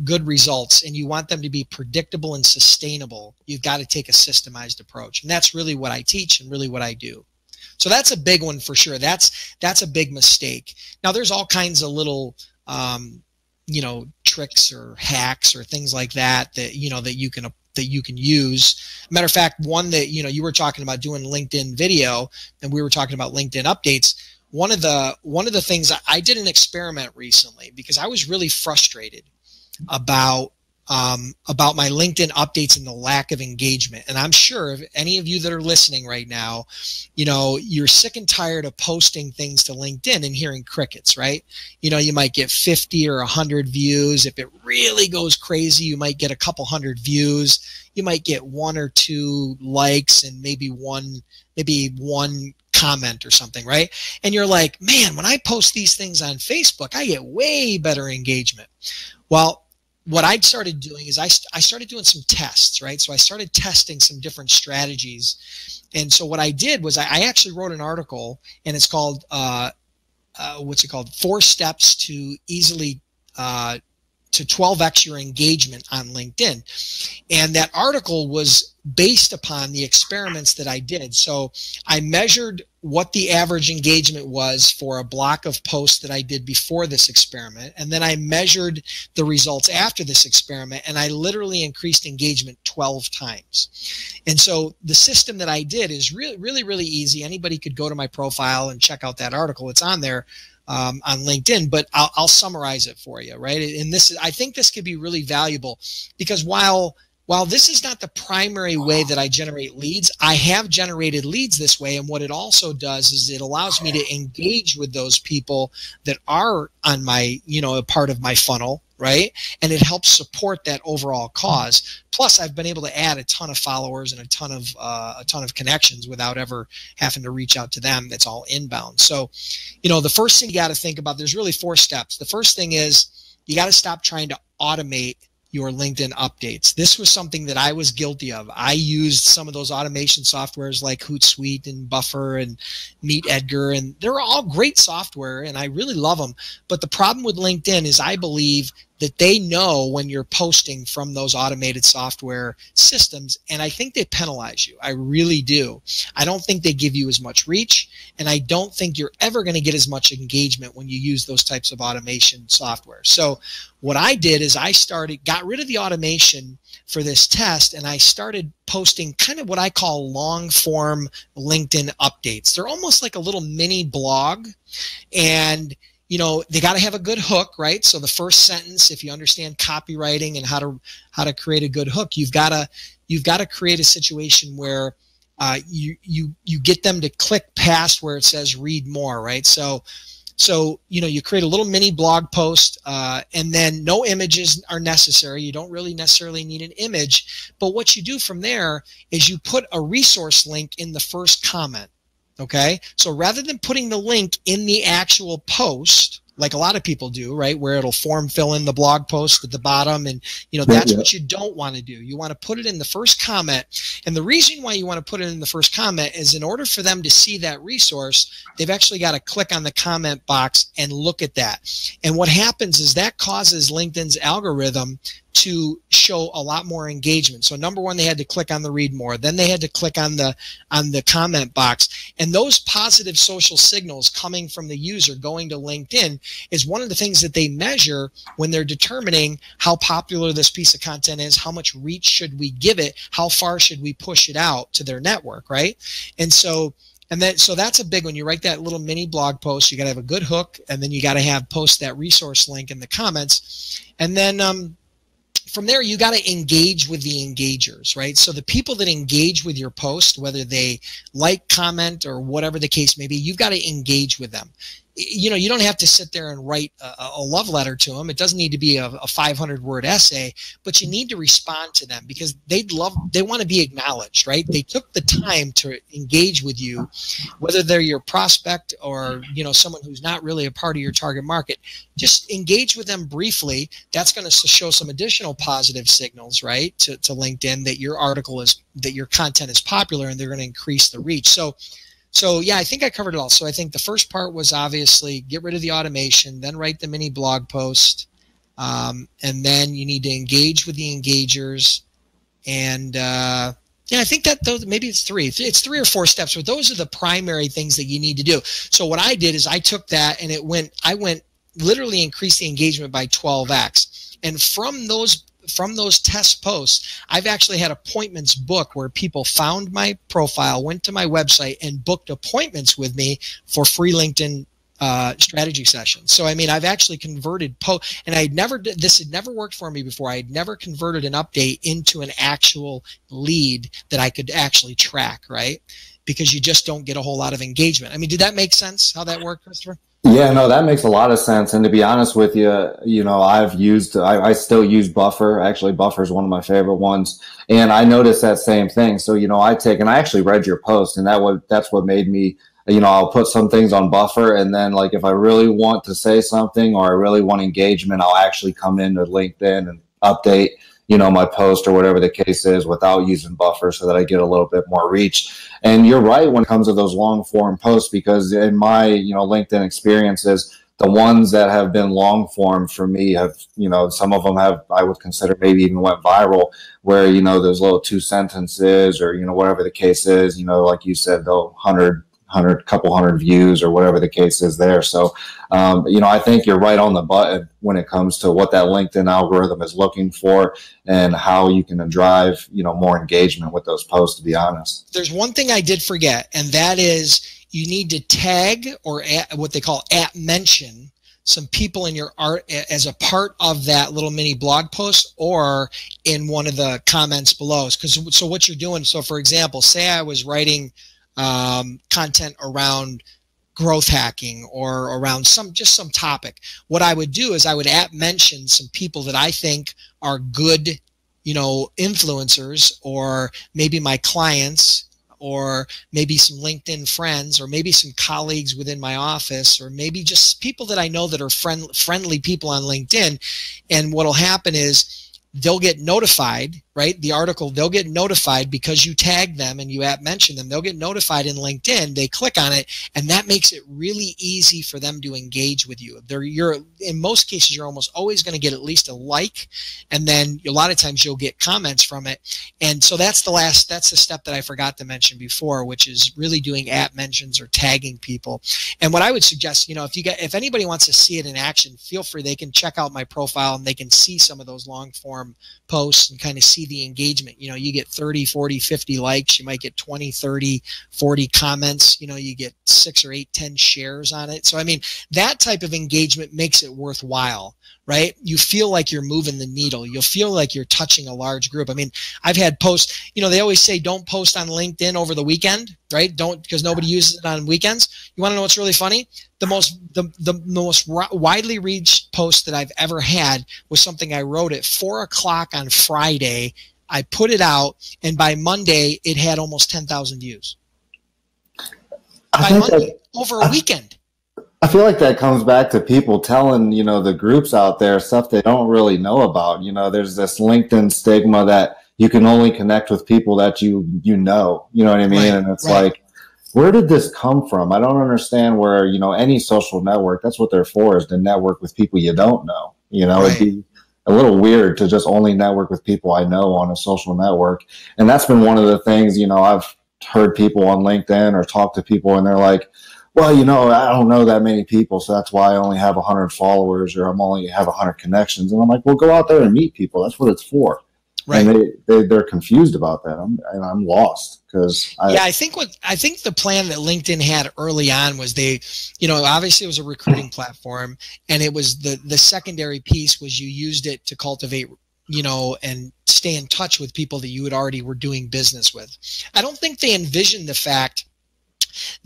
good results, and you want them to be predictable and sustainable, you've got to take a systemized approach. And that's really what I teach and really what I do. So that's a big one for sure. That's a big mistake. Now, there's all kinds of little tricks or hacks or things like that that you can use. Matter of fact, one that you were talking about doing LinkedIn video, and we were talking about LinkedIn updates. One of the things I did an experiment recently, because I was really frustrated about about my LinkedIn updates and the lack of engagement. And I'm sure if any of you that are listening right now, you know, you're sick and tired of posting things to LinkedIn and hearing crickets, right? You know, you might get 50 or 100 views. If it really goes crazy, you might get a couple hundred views. You might get 1 or 2 likes and maybe one comment or something, right? And you're like, man, when I post these things on Facebook, I get way better engagement. Well, what I started doing is I started doing some tests, right? So I started testing some different strategies. And so what I did was I actually wrote an article, and it's called, what's it called? 4 Steps to Easily to 12x your engagement on LinkedIn. And that article was based upon the experiments that I did. So I measured what the average engagement was for a block of posts that I did before this experiment. And then I measured the results after this experiment, and I literally increased engagement 12 times. And so the system that I did is really easy. Anybody could go to my profile and check out that article. It's on there. On LinkedIn, but I'll summarize it for you, right? And I think this could be really valuable, because while this is not the primary way that I generate leads, I have generated leads this way. And what it also does is it allows me to engage with those people that are on my, you know, a part of my funnel, right? And it helps support that overall cause. Plus, I've been able to add a ton of followers and a ton of connections without ever having to reach out to them. That's all inbound. So, you know, the first thing you got to think about, there's really 4 steps. The first thing is you got to stop trying to automate your LinkedIn updates. This was something that I was guilty of. I used some of those automation softwares like Hootsuite and Buffer and MeetEdgar, and they're all great software, and I really love them. But the problem with LinkedIn is I believe that they know when you're posting from those automated software systems, and I think they penalize you. I really do. I don't think they give you as much reach, and I don't think you're ever going to get as much engagement when you use those types of automation software. So what I did is I got rid of the automation for this test, and I started posting kind of what I call long form LinkedIn updates. They're almost like a little mini blog, and you know, they got to have a good hook, right? So the first sentence, if you understand copywriting and how to create a good hook, you've got to create a situation where you get them to click past where it says read more, right? So you know, you create a little mini blog post, and then no images are necessary. You don't really necessarily need an image, but what you do from there is you put a resource link in the first comment. Okay, so rather than putting the link in the actual post, like a lot of people do, right, where it'll form fill in the blog post at the bottom, and you know that's what you don't want to do. You want to put it in the first comment, and the reason why you want to put it in the first comment is in order for them to see that resource, they've actually got to click on the comment box and look at that. And what happens is that causes LinkedIn's algorithm to show a lot more engagement. So number one, they had to click on the read more. Then they had to click on the comment box. And those positive social signals coming from the user going to LinkedIn is one of the things that they measure when they're determining how popular this piece of content is, how much reach should we give it, how far should we push it out to their network, right? And so that's a big one. You write that little mini blog post, you got to have a good hook, and then you got to post that resource link in the comments. And then from there, you got to engage with the engagers, right? So the people that engage with your post, whether they like, comment, or whatever the case may be, you've got to engage with them. You know, you don't have to sit there and write a love letter to them. It doesn't need to be a 500-word essay, but you need to respond to them because they want to be acknowledged, right? They took the time to engage with you, whether they're your prospect or, you know, someone who's not really a part of your target market. Just engage with them briefly. That's going to show some additional positive signals, right, to LinkedIn that your content is popular, and they're going to increase the reach. So yeah, I think I covered it all. So I think the first part was obviously get rid of the automation, then write the mini blog post, and then you need to engage with the engagers. And yeah, I think that those, maybe it's 3 or 4 steps, but those are the primary things that you need to do. So what I did is I took that and I went literally increased the engagement by 12x. And from those test posts, I've actually had appointments booked where people found my profile, went to my website, and booked appointments with me for free LinkedIn strategy sessions. So, I mean, I've actually converted and this had never worked for me before. I had never converted an update into an actual lead that I could actually track, right? Because you just don't get a whole lot of engagement. I mean, did that make sense how that worked, Christopher? Yeah, no, that makes a lot of sense. And to be honest with you, you know, I still use Buffer. Actually, Buffer is one of my favorite ones. And I noticed that same thing. So, you know, I actually read your post, and that's what made me, you know, I'll put some things on Buffer. And then, like, if I really want to say something or I really want engagement, I'll actually come into LinkedIn and update, you know, my post or whatever the case is without using Buffer, so that I get a little bit more reach. And you're right when it comes to those long form posts, because in my, you know, LinkedIn experiences, the ones that have been long form for me have, you know, some of them have, I would consider maybe even went viral, where, you know, there's little 2 sentences or, you know, whatever the case is, you know, like you said, though, couple hundred views or whatever the case is there. So, you know, I think you're right on the button when it comes to what that LinkedIn algorithm is looking for and how you can drive, you know, more engagement with those posts, to be honest. There's one thing I did forget, and that is you need to tag or what they call @mention some people in your art as a part of that little mini blog post or in one of the comments below. So what you're doing, so for example, say I was writing content around growth hacking or around some topic. What I would do is I would mention some people that I think are good, you know, influencers, or maybe my clients, or maybe some LinkedIn friends, or maybe some colleagues within my office, or maybe just people that I know that are friendly people on LinkedIn. And what'll happen is they'll get notified, right? The article, they'll get notified because you tag them and you mention them. They'll get notified in LinkedIn. They click on it, and that makes it really easy for them to engage with you. In most cases, you're almost always going to get at least a like, and then a lot of times you'll get comments from it. And so that's the step that I forgot to mention before, which is really doing @mentions or tagging people. And what I would suggest, you know, if anybody wants to see it in action, feel free. They can check out my profile and they can see some of those long form posts and kind of see the engagement. You know, you get 30, 40, 50 likes, you might get 20, 30, 40 comments, you know, you get 6 or 8, 10 shares on it. So, I mean, that type of engagement makes it worthwhile, right? You feel like you're moving the needle. You'll feel like you're touching a large group. I mean, I've had posts, you know, they always say don't post on LinkedIn over the weekend, right? Don't, because nobody uses it on weekends. You want to know what's really funny? The most widely reached post that I've ever had was something I wrote at 4 o'clock on Friday. I put it out, and by Monday, it had almost 10,000 views. By Monday, over a weekend. I feel like that comes back to people telling, you know, the groups out there stuff they don't really know about. You know, there's this LinkedIn stigma that you can only connect with people that you know what I mean? Right, and it's like, where did this come from? I don't understand where, you know, any social network, that's what they're for, is to network with people you don't know. You know, right. It'd be a little weird to just only network with people I know on a social network. And that's been one of the things, you know, I've heard people on LinkedIn or talk to people and they're like, well, you know, I don't know that many people, so that's why I only have 100 followers or I'm only have 100 connections. And I'm like, well, go out there and meet people. That's what it's for. Right. And they're confused about that. I'm lost because I think the plan that LinkedIn had early on was they, you know, obviously it was a recruiting platform, and it was the secondary piece was you used it to cultivate, you know, and stay in touch with people that you had already were doing business with. I don't think they envisioned the fact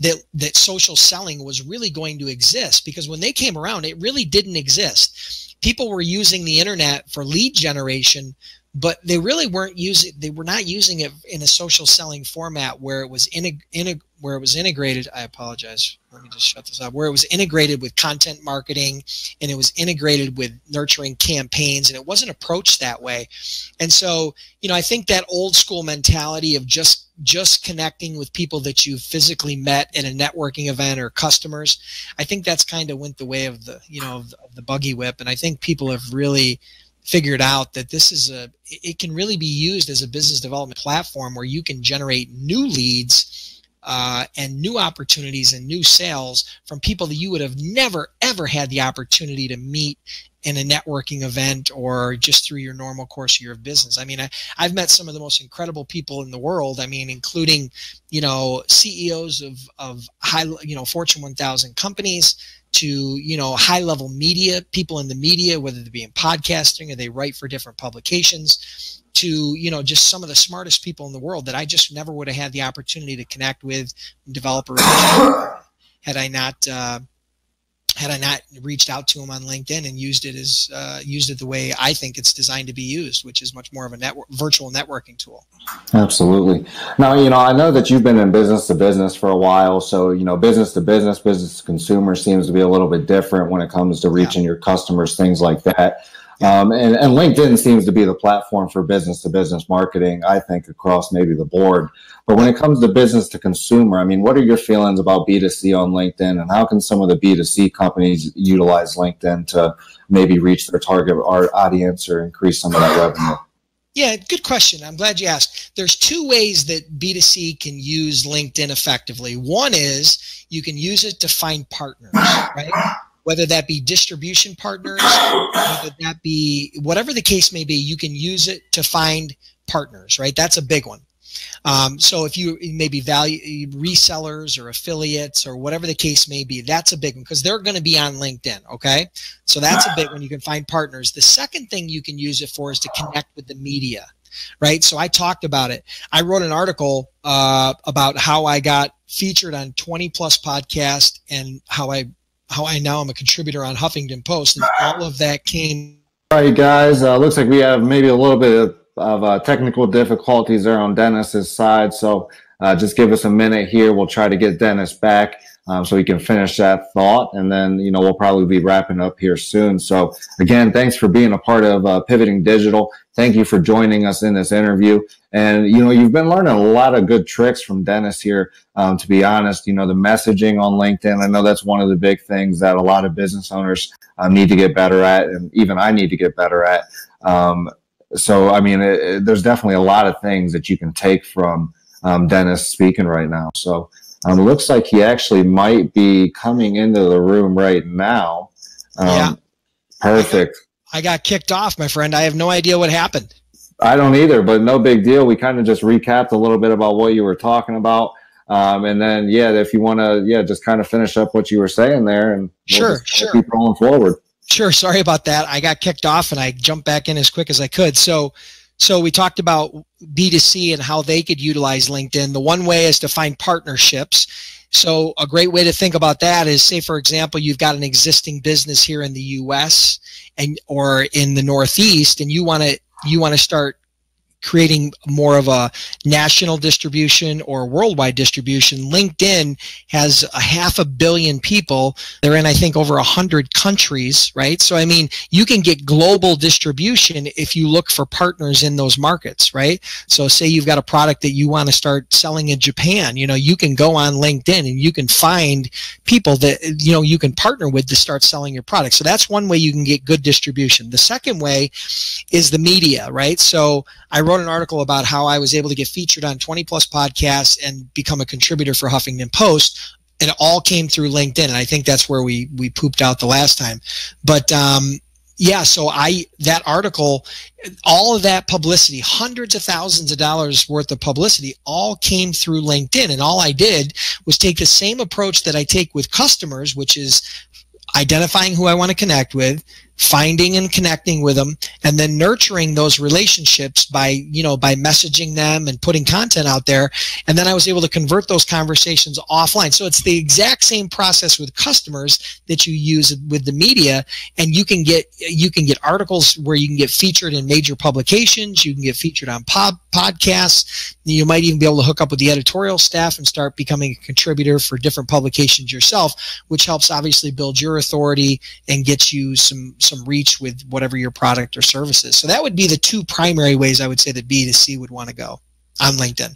that social selling was really going to exist, because when they came around, it really didn't exist. People were using the internet for lead generation, but they really weren't not using it in a social selling format where it was integrated. I apologize. Let me just shut this up. Where it was integrated with content marketing, and it was integrated with nurturing campaigns, and it wasn't approached that way. And so, you know, I think that old school mentality of just connecting with people that you physically met at a networking event or customers, I think that's kind of went the way of the, you know, of the buggy whip. And I think people have really figured out that it can really be used as a business development platform where you can generate new leads and new opportunities and new sales from people that you would have never, ever had the opportunity to meet in a networking event or just through your normal course of your business. I mean, I've met some of the most incredible people in the world. I mean, including, you know, CEOs of high, you know, Fortune 1000 companies, to, you know, high level media, people in the media, whether they be in podcasting or they write for different publications, to, you know, just some of the smartest people in the world that I just never would have had the opportunity to connect with and develop a relationship had I not reached out to them on LinkedIn and used it the way I think it's designed to be used, which is much more of a virtual networking tool. Absolutely. Now, you know, I know that you've been in business to business for a while. So, you know, business to business, business to consumer seems to be a little bit different when it comes to reaching your customers, things like that. And LinkedIn seems to be the platform for business to business marketing, I think, across maybe the board. But when it comes to business to consumer, I mean, what are your feelings about B2C on LinkedIn, and how can some of the B2C companies utilize LinkedIn to maybe reach their target audience or increase some of that revenue? Yeah, good question. I'm glad you asked. There's two ways that B2C can use LinkedIn effectively. One is you can use it to find partners, right? Whether that be distribution partners, whether that be whatever the case may be, you can use it to find partners, right? That's a big one. So if you maybe value resellers or affiliates or whatever the case may be, that's a big one because they're going to be on LinkedIn. Okay. So that's a big one. You can find partners. The second thing you can use it for is to connect with the media, right? So I talked about it. I wrote an article about how I got featured on 20 plus podcasts and how I now am a contributor on Huffington Post, and all of that came. All right, guys, looks like we have maybe a little bit of technical difficulties there on Dennis's side. So just give us a minute here. We'll try to get Dennis back so we can finish that thought. And then, you know, we'll probably be wrapping up here soon. So again, thanks for being a part of Pivoting Digital. Thank you for joining us in this interview. And, you know, you've been learning a lot of good tricks from Dennis here. To be honest, you know, the messaging on LinkedIn, I know that's one of the big things that a lot of business owners need to get better at, and even I need to get better at. So, I mean, there's definitely a lot of things that you can take from Dennis speaking right now. So it looks like he actually might be coming into the room right now. Yeah. Perfect. I got kicked off, my friend. I have no idea what happened. I don't either, but no big deal. We kind of just recapped a little bit about what you were talking about. And then, yeah, if you want to, just kind of finish up what you were saying there, and we'll sure. keep rolling forward. Sure. Sorry about that. I got kicked off and I jumped back in as quick as I could. So we talked about B2C and how they could utilize LinkedIn. The one way is to find partnerships. So a great way to think about that is, say, for example, you've got an existing business here in the US or in the Northeast, and you want to start creating more of a national distribution or worldwide distribution. LinkedIn has 500 million people. They're in, I think, over 100 countries, right? So, I mean, you can get global distribution if you look for partners in those markets, right? So say you've got a product that you want to start selling in Japan, you know, you can go on LinkedIn and you can find people that, you know, you can partner with to start selling your product. So that's one way you can get good distribution. The second way is the media, right? So I wrote an article about how I was able to get featured on 20 plus podcasts and become a contributor for Huffington Post. It all came through LinkedIn. And I think that's where we pooped out the last time. But yeah, so that article, all of that publicity, hundreds of thousands of dollars worth of publicity, all came through LinkedIn. And all I did was take the same approach that I take with customers, which is identifying who I want to connect with, finding and connecting with them, and then nurturing those relationships by messaging them and putting content out there. And then I was able to convert those conversations offline. So it's the exact same process with customers that you use with the media. And you can get articles where you can get featured in major publications. You can get featured on podcasts. You might even be able to hook up with the editorial staff and start becoming a contributor for different publications yourself, which helps obviously build your authority and gets you some reach with whatever your product or service is. So that would be the two primary ways I would say that B2C would want to go on LinkedIn.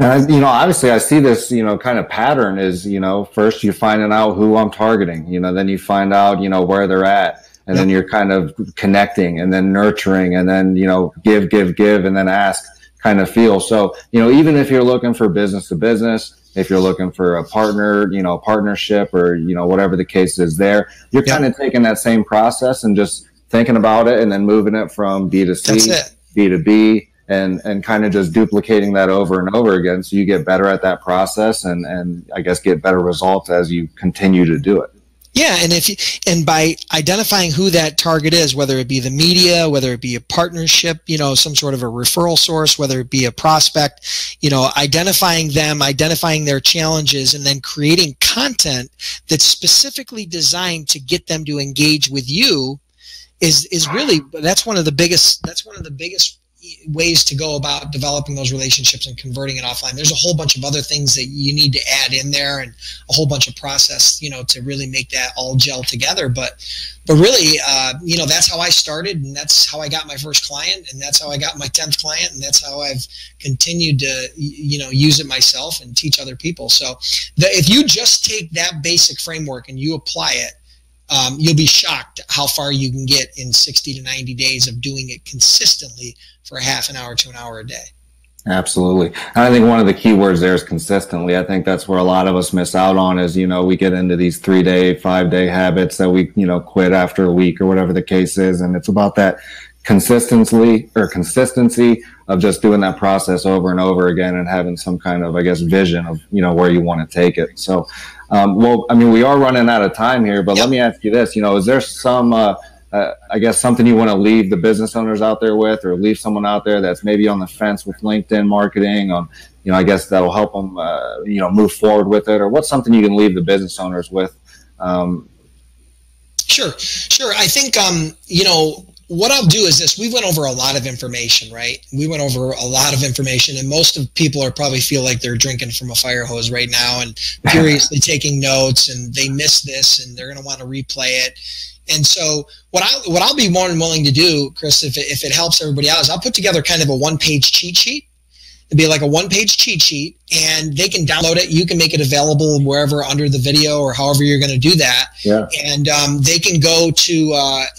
And, you know, obviously I see this, you know, kind of pattern is, you know, first you're finding out who I'm targeting, you know, then you find out, you know, where they're at, and then you're kind of connecting and then nurturing and then, you know, give, and then ask kind of feel. So, you know, even if you're looking for business to business, if you're looking for a partner, you know, partnership or, you know, whatever the case is there, you're kind of taking that same process and just thinking about it and then moving it from B2C, B2B, and kind of just duplicating that over and over again. So you get better at that process and I guess get better results as you continue to do it. Yeah, and by identifying who that target is, whether it be the media, whether it be a partnership, some sort of a referral source, whether it be a prospect, identifying them, identifying their challenges, and then creating content that's specifically designed to get them to engage with you is really, that's one of the biggest ways to go about developing those relationships and converting it offline. There's a whole bunch of other things that you need to add in there, and a whole bunch of process, to really make that all gel together. But really, that's how I started, and that's how I got my first client, and that's how I got my 10th client, and that's how I've continued to, use it myself and teach other people. So if you just take that basic framework and you apply it, you'll be shocked how far you can get in 60 to 90 days of doing it consistently for a half an hour to an hour a day. Absolutely. And I think one of the key words there is consistently. I think that's where a lot of us miss out on is, we get into these 3-day, 5-day habits that we, quit after a week or whatever the case is. And it's about that consistency of just doing that process over and over again and having some kind of, vision of, where you want to take it. So, we are running out of time here, but Let me ask you this, is there some, something you want to leave the business owners out there with, or leave someone out there that's maybe on the fence with LinkedIn marketing, that'll help them, move forward with it, or what's something you can leave the business owners with? Sure. I think, what I'll do is this. We went over a lot of information, right? We went over a lot of information, and most of people are probably feel like they're drinking from a fire hose right now and furiously taking notes, and they missed this and they're going to want to replay it. And so what I'll be more than willing to do, Chris, if it helps everybody out, is I'll put together kind of a one-page cheat sheet. It'd be like a one-page cheat sheet, and they can download it. You can make it available wherever under the video or however you're going to do that. Yeah. And they can go to,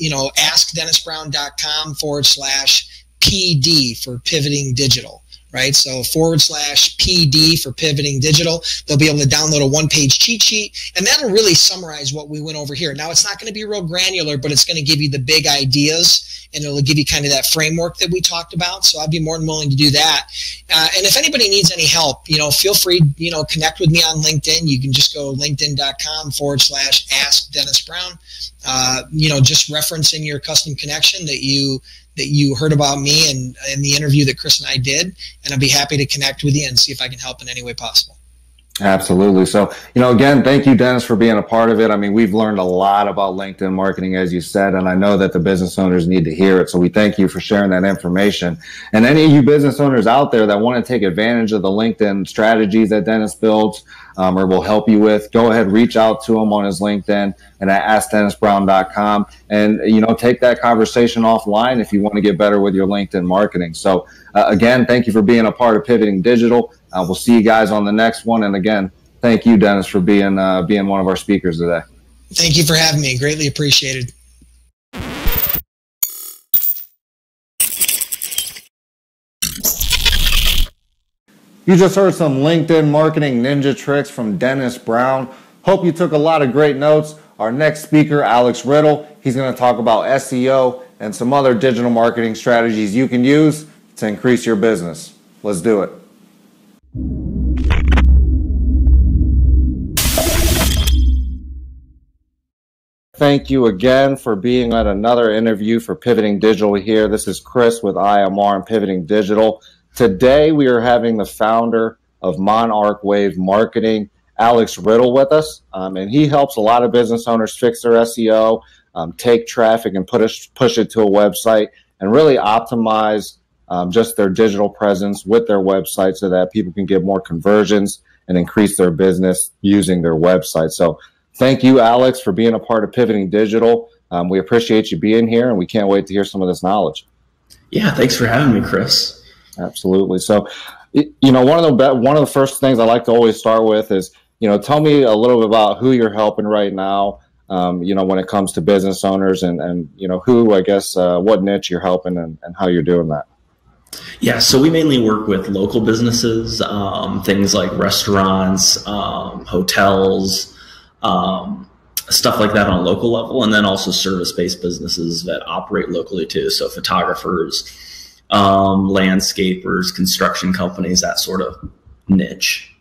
askdennisbrown.com/PD for Pivoting Digital. Right? So /PD for Pivoting Digital. They'll be able to download a one-page cheat sheet, and that'll really summarize what we went over here. Now, it's not going to be real granular, but it's going to give you the big ideas, and it'll give you kind of that framework that we talked about. So I'd be more than willing to do that. And if anybody needs any help, feel free, connect with me on LinkedIn. You can just go linkedin.com/askdennisbrown. Just reference in your custom connection that you heard about me and in the interview that Chris and I did, and I'd be happy to connect with you and see if I can help in any way possible. Absolutely. So, again, thank you, Dennis, for being a part of it. We've learned a lot about LinkedIn marketing, as you said, and I know that the business owners need to hear it. So we thank you for sharing that information. And any of you business owners out there that want to take advantage of the LinkedIn strategies that Dennis builds or will help you with, go ahead, reach out to him on his LinkedIn and at askdennisbrown.com, and, take that conversation offline if you want to get better with your LinkedIn marketing. So again, thank you for being a part of Pivoting Digital. We'll see you guys on the next one. And again, thank you, Dennis, for being one of our speakers today. Thank you for having me. Greatly appreciated. You just heard some LinkedIn marketing ninja tricks from Dennis Brown. Hope you took a lot of great notes. Our next speaker, Alex Riddell, he's going to talk about SEO and some other digital marketing strategies you can use to increase your business. Let's do it. Thank you again for being at another interview for Pivoting Digital here. This is Chris with IMR and Pivoting Digital. Today we are having the founder of Monarch Wave Marketing, Alex Riddell, with us, and he helps a lot of business owners fix their SEO, take traffic and push it to a website, and really optimize just their digital presence with their website so that people can get more conversions and increase their business using their website. So thank you, Alex, for being a part of Pivoting Digital. We appreciate you being here, and we can't wait to hear some of this knowledge. Yeah, thanks for having me, Chris. Absolutely. So, one of the first things I like to always start with is, tell me a little bit about who you're helping right now, when it comes to business owners and who, what niche you're helping and how you're doing that. Yeah, so we mainly work with local businesses, things like restaurants, hotels, stuff like that on a local level, and then also service-based businesses that operate locally too. So photographers, landscapers, construction companies, that sort of niche.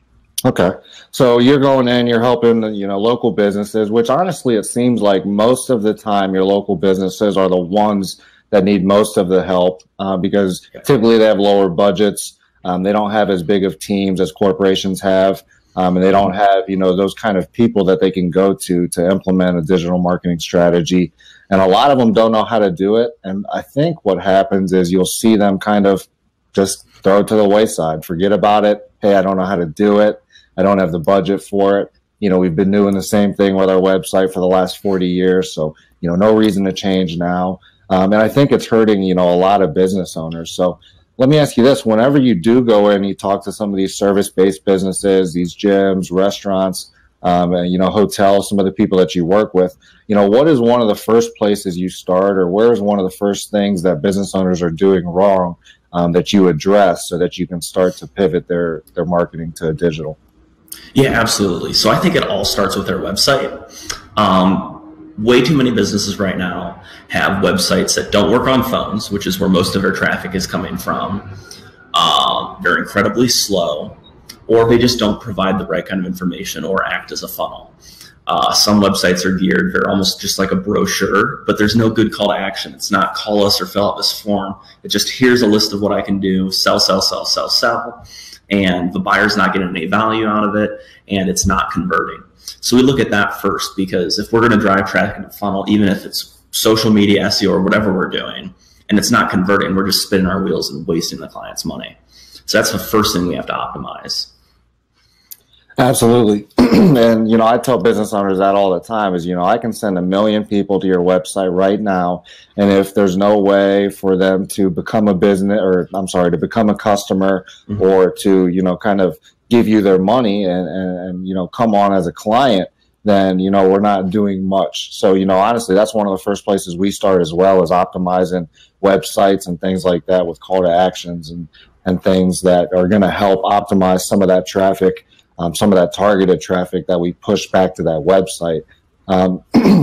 Okay. So you're going in, you're helping, local businesses, which honestly, it seems like most of the time your local businesses are the ones that need most of the help because typically they have lower budgets. They don't have as big of teams as corporations have. And they don't have, those kind of people that they can go to implement a digital marketing strategy. And a lot of them don't know how to do it. And I think what happens is you'll see them kind of just throw it to the wayside, forget about it. Hey, I don't know how to do it. I don't have the budget for it. We've been doing the same thing with our website for the last 40 years. So, no reason to change now. And I think it's hurting, a lot of business owners. So let me ask you this. Whenever you do go in and you talk to some of these service-based businesses, these gyms, restaurants, and, hotels, some of the people that you work with, what is one of the first places you start, or where is one of the first things that business owners are doing wrong that you address so that you can start to pivot their marketing to digital? Yeah, absolutely. So I think it all starts with their website. Way too many businesses right now have websites that don't work on phones, which is where most of their traffic is coming from. They're incredibly slow, or they just don't provide the right kind of information or act as a funnel. Some websites are geared, they're almost just like a brochure, but there's no good call to action. It's not call us or fill out this form. It just, here's a list of what I can do, sell, sell, sell, sell, sell. And the buyer's not getting any value out of it, and it's not converting. So we look at that first, because if we're going to drive traffic in the funnel, even if it's social media, SEO, or whatever we're doing, and it's not converting, we're just spinning our wheels and wasting the client's money. So that's the first thing we have to optimize. Absolutely. And, I tell business owners that all the time is, I can send 1 million people to your website right now. And if there's no way for them to become a business, or to become a customer, or to, kind of give you their money and come on as a client, then, we're not doing much. So, honestly, that's one of the first places we start as well, is optimizing websites and things like that with call to actions and things that are going to help optimize some of that traffic. Some of that targeted traffic that we push back to that website.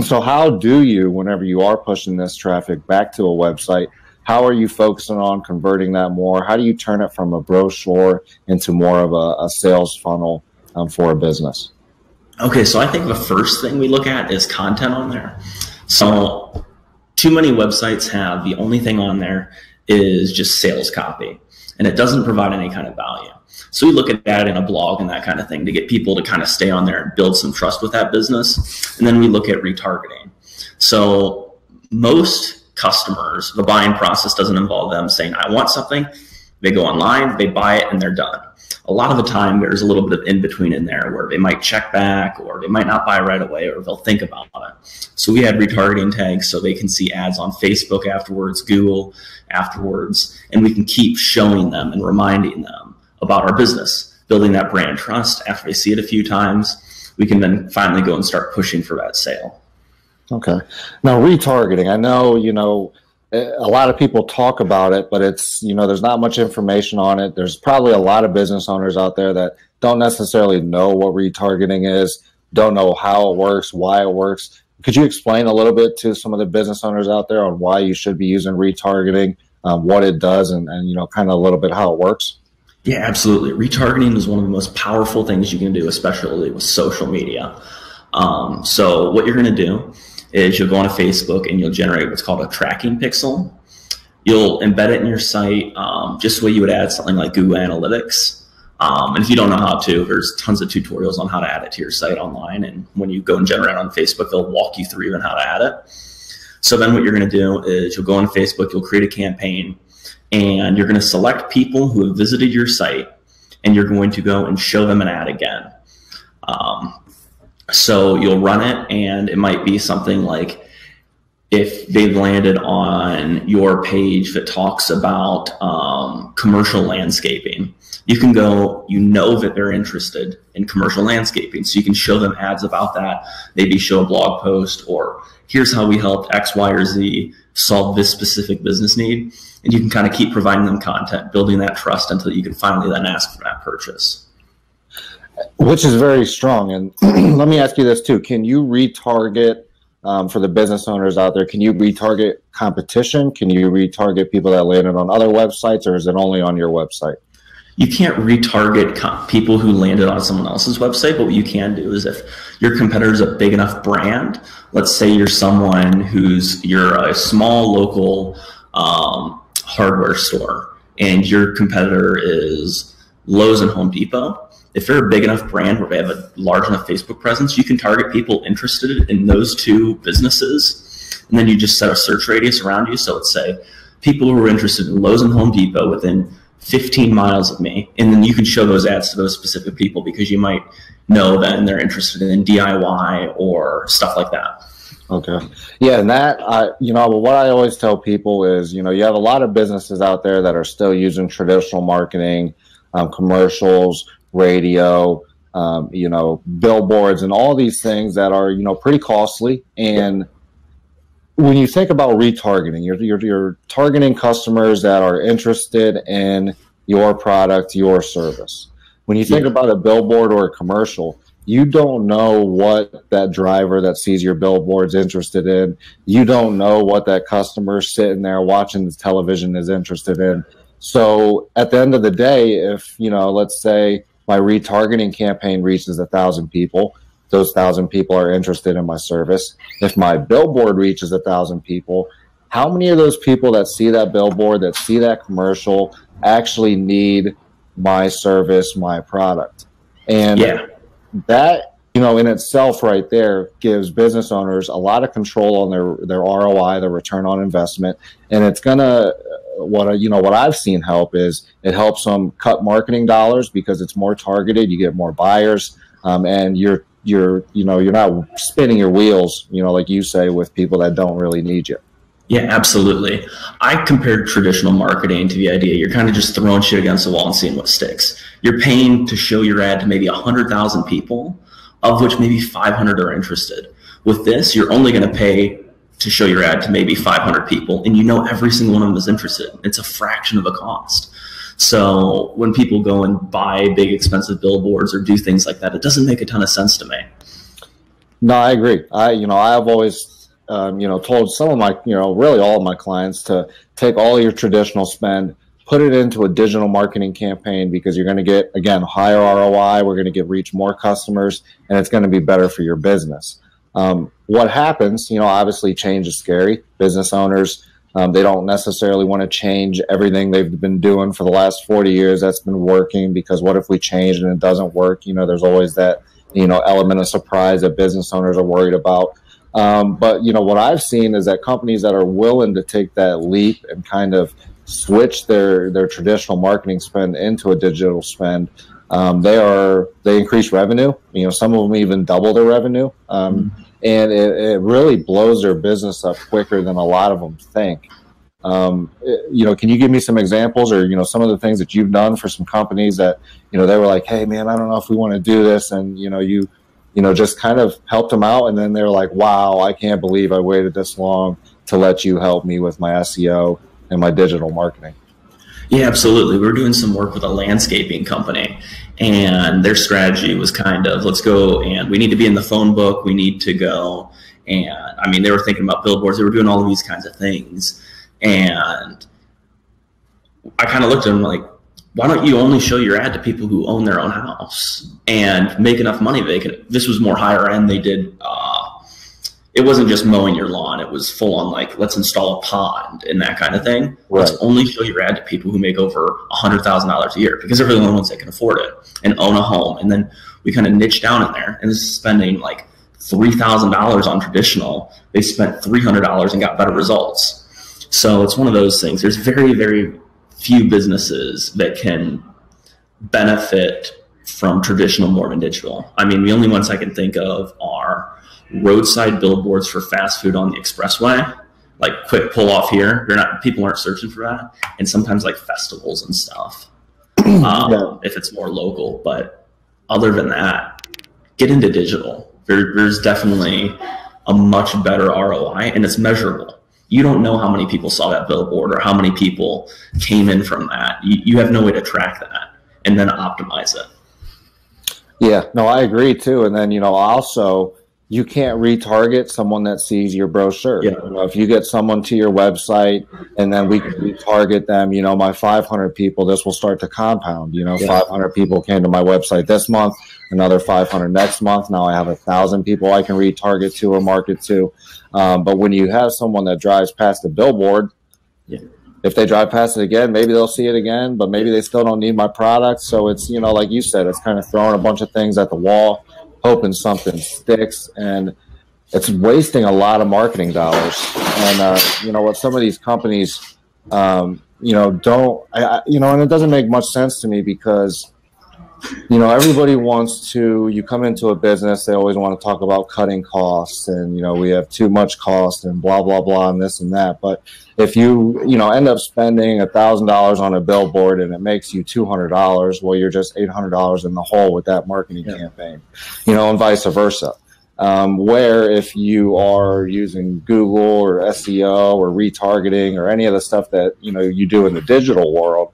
So how do you, whenever you are pushing this traffic back to a website, how are you focusing on converting that more? How do you turn it from a brochure into more of a sales funnel for a business? Okay, so I think the first thing we look at is content on there. So too many websites have, the only thing on there is just sales copy, and it doesn't provide any kind of value. So we look at that in a blog and that kind of thing to get people to kind of stay on there and build some trust with that business. And then we look at retargeting. So most customers, the buying process doesn't involve them saying, I want something. They go online, they buy it, and they're done. A lot of the time, there's a little bit of in between in there where they might check back, or they might not buy right away, or they'll think about it. So we had retargeting tags so they can see ads on Facebook afterwards, Google afterwards, and we can keep showing them and reminding them about our business, building that brand trust. After they see it a few times, we can then finally go and start pushing for that sale. Okay. Now, retargeting, I know, a lot of people talk about it, but it's, there's not much information on it. There's probably a lot of business owners out there that don't necessarily know what retargeting is, don't know how it works, why it works. Could you explain a little bit to some of the business owners out there on why you should be using retargeting, what it does, and kind of a little bit how it works? Yeah, absolutely. Retargeting is one of the most powerful things you can do, especially with social media. So what you're going to do is you'll go on Facebook and you'll generate what's called a tracking pixel. You'll embed it in your site just the way you would add something like Google Analytics. And if you don't know how to, there's tons of tutorials on how to add it to your site online. And when you go and generate it on Facebook, they'll walk you through even how to add it. So then what you're going to do is you'll go on Facebook, you'll create a campaign, and you're going to select people who have visited your site, and you're going to go and show them an ad again. So you'll run it, and it might be something like, if they've landed on your page that talks about commercial landscaping, you can go, that they're interested in commercial landscaping, so you can show them ads about that, maybe show a blog post, or here's how we helped X, Y, or Z solve this specific business need. And you can kind of keep providing them content, building that trust until you can finally then ask for that purchase. Which is very strong. And let me ask you this too. Can you retarget, for the business owners out there, can you retarget competition? Can you retarget people that landed on other websites, or is it only on your website? You can't retarget people who landed on someone else's website, but what you can do is if your competitor is a big enough brand, let's say you're a small local hardware store and your competitor is Lowe's and Home Depot. If you're a big enough brand where they have a large enough Facebook presence, you can target people interested in those two businesses. And then you just set a search radius around you. So let's say people who are interested in Lowe's and Home Depot within 15 miles of me. And then you can show those ads to those specific people because you might know then they're interested in DIY or stuff like that. Okay. Yeah. And that, what I always tell people is, you have a lot of businesses out there that are still using traditional marketing, commercials, radio, billboards, and all these things that are, pretty costly. And when you think about retargeting, you're targeting customers that are interested in your product, your service. When you think about a billboard or a commercial, you don't know what that driver that sees your billboard's interested in. You don't know what that customer sitting there watching the television is interested in. So at the end of the day, if, let's say my retargeting campaign reaches 1,000 people, those 1,000 people are interested in my service. If my billboard reaches 1,000 people, how many of those people that see that billboard, that see that commercial, actually need my service, my product? And that, in itself right there gives business owners a lot of control on their ROI, their return on investment. And it's going to, what I've seen help is it helps them cut marketing dollars because it's more targeted. You get more buyers, and you're not spinning your wheels, like you say, with people that don't really need you. Yeah, absolutely. I compared traditional marketing to the idea you're kind of just throwing shit against the wall and seeing what sticks. You're paying to show your ad to maybe 100,000 people, of which maybe 500 are interested. With this, you're only going to pay to show your ad to maybe 500 people, and every single one of them is interested. It's a fraction of the cost. So when people go and buy big expensive billboards or do things like that, it doesn't make a ton of sense to me. No, I agree. I've always, told some of my, really all of my clients to take all your traditional spend, put it into a digital marketing campaign because you're going to get, again, higher ROI. We're going to reach more customers, and it's going to be better for your business. What happens, obviously change is scary. Business owners, they don't necessarily want to change everything they've been doing for the last 40 years that's been working, because what if we change and it doesn't work? There's always that, element of surprise that business owners are worried about. But, what I've seen is that companies that are willing to take that leap and kind of switch their traditional marketing spend into a digital spend, they increase revenue. Some of them even double their revenue. And it really blows their business up quicker than a lot of them think. Can you give me some examples or, some of the things that you've done for some companies that, they were like, hey man, I don't know if we want to do this. And, you just kind of helped them out. And then they're like, wow, I can't believe I waited this long to let you help me with my SEO and my digital marketing. Yeah, absolutely. We were doing some work with a landscaping company, and their strategy was kind of, let's go and we need to be in the phone book. We need to go. And they were thinking about billboards. They were doing all of these kinds of things. And I kind of looked at them like, why don't you only show your ad to people who own their own house and make enough money? This was more higher end. They did, it wasn't just mowing your lawn. It was full on like, let's install a pond and that kind of thing. Right. Let's only show your ad to people who make over $100,000 a year, because they're the only ones that can afford it and own a home. And then we kind of niched down in there, and this is spending like $3,000 on traditional. They spent $300 and got better results. So it's one of those things. There's very, very few businesses that can benefit from traditional more than digital. The only ones I can think of are roadside billboards for fast food on the expressway, like quick pull off here. People aren't searching for that. And sometimes like festivals and stuff, if it's more local. But other than that, get into digital. There's definitely a much better ROI, and it's measurable. You don't know how many people saw that billboard or how many people came in from that. You have no way to track that and then optimize it. Yeah, no, I agree too. And then, also, you can't retarget someone that sees your brochure. Yeah. You know, if you get someone to your website and then we retarget them, you know, my 500 people, this will start to compound. You know, 500 people came to my website this month, another 500 next month. Now I have 1,000 people I can retarget to or market to. But when you have someone that drives past the billboard, if they drive past it again, maybe they'll see it again, but maybe they still don't need my product. So it's, you know, like you said, it's kind of throwing a bunch of things at the wall, hoping something sticks, and it's wasting a lot of marketing dollars. And you know what, some of these companies, you know, don't, you know, and it doesn't make much sense to me because, you know, everybody wants to, you come into a business, they always want to talk about cutting costs and, you know, we have too much cost and blah, blah, blah, and this and that. But if you, you know, end up spending $1,000 on a billboard and it makes you $200, well, you're just $800 in the hole with that marketing campaign, you know, and vice versa. Where if you are using Google or SEO or retargeting or any of the stuff that, you know, you do in the digital world,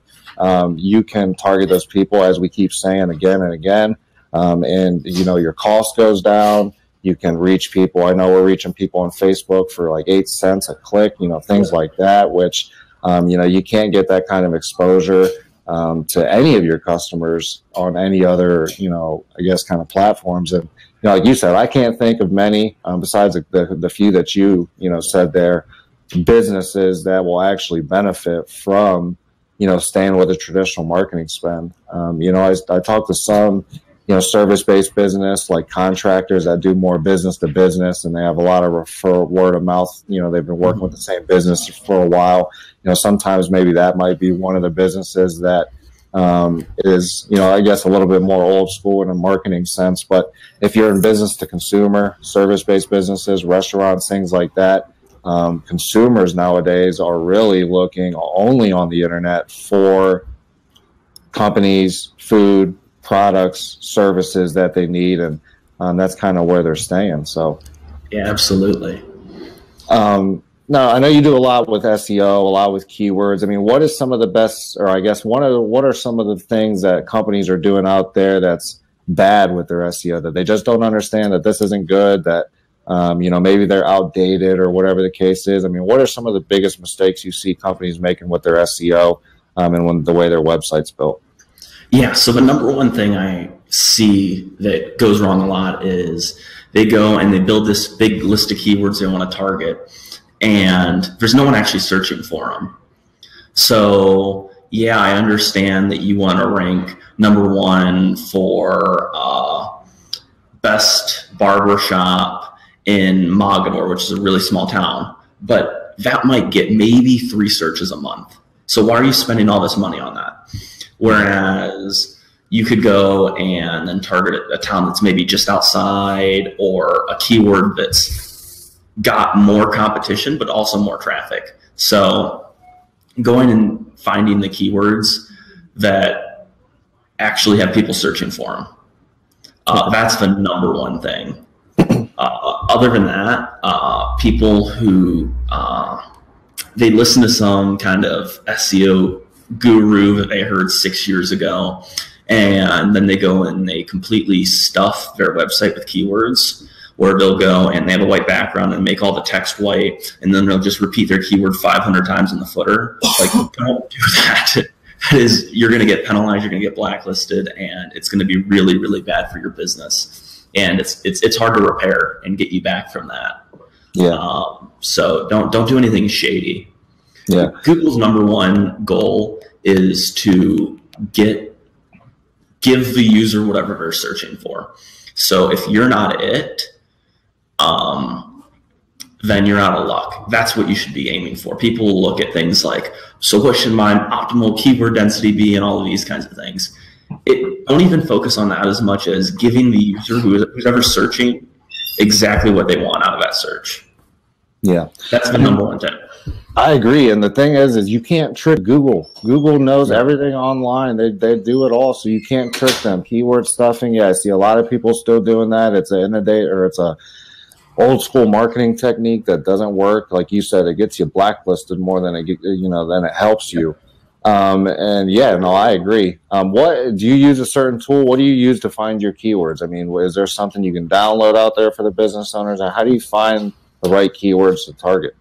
you can target those people, as we keep saying again and again, and you know, your cost goes down. You can reach people. I know we're reaching people on Facebook for like 8 cents a click, you know, things like that, which you know, you can't get that kind of exposure to any of your customers on any other, you know, I guess kind of platforms. And you know, like you said, I can't think of many besides the few that you know said there, businesses that will actually benefit from, you know, staying with a traditional marketing spend. You know, I talked to some, you know, service-based business, like contractors that do more business to business, and they have a lot of word of mouth. You know, they've been working with the same business for a while. You know, sometimes maybe that might be one of the businesses that is, you know, I guess a little bit more old school in a marketing sense. But if you're in business to consumer, service-based businesses, restaurants, things like that, consumers nowadays are really looking only on the internet for companies, food, products, services that they need, and that's kind of where they're staying. So yeah, absolutely. Now, I know you do a lot with SEO, a lot with keywords. I mean, what is some of the best, or I guess what are some of the things that companies are doing out there that's bad with their SEO, that they just don't understand, that this isn't good, that you know, maybe they're outdated or whatever the case is? I mean, what are some of the biggest mistakes you see companies making with their SEO and the way their website's built? Yeah, so the number one thing I see that goes wrong a lot is they go and they build this big list of keywords they want to target, and there's no one actually searching for them. So yeah, I understand that you want to rank #1 for best barbershop in Mogador, which is a really small town, but that might get maybe 3 searches a month. So why are you spending all this money on that? Whereas you could go and then target a town that's maybe just outside, or a keyword that's got more competition but also more traffic. So going and finding the keywords that actually have people searching for them, that's the #1 thing. Other than that, people who they listen to some kind of SEO guru that they heard 6 years ago, and then they go and they completely stuff their website with keywords, where they'll go and they have a white background and make all the text white, and then they'll just repeat their keyword 500 times in the footer. Like, don't do that. That is, you're going to get penalized, you're going to get blacklisted, and it's going to be really, really bad for your business. And it's hard to repair and get you back from that. Yeah. So don't do anything shady. Yeah. Google's #1 goal is to give the user whatever they're searching for. So if you're not it, then you're out of luck. That's what you should be aiming for. People will look at things like, so what should my optimal keyword density be, and all of these kinds of things. Don't even focus on that as much as giving the user who's ever searching exactly what they want out of that search. Yeah. That's the #1 thing. I agree. And the thing is you can't trick Google. Google knows everything online. They do it all, so you can't trick them. Keyword stuffing, yeah, I see a lot of people still doing that. It's it's a old school marketing technique that doesn't work. Like you said, it gets you blacklisted more than it helps you. And yeah, no, I agree. What do you use a certain tool? What do you use to find your keywords? I mean, is there something you can download out there for the business owners? And how do you find the right keywords to target?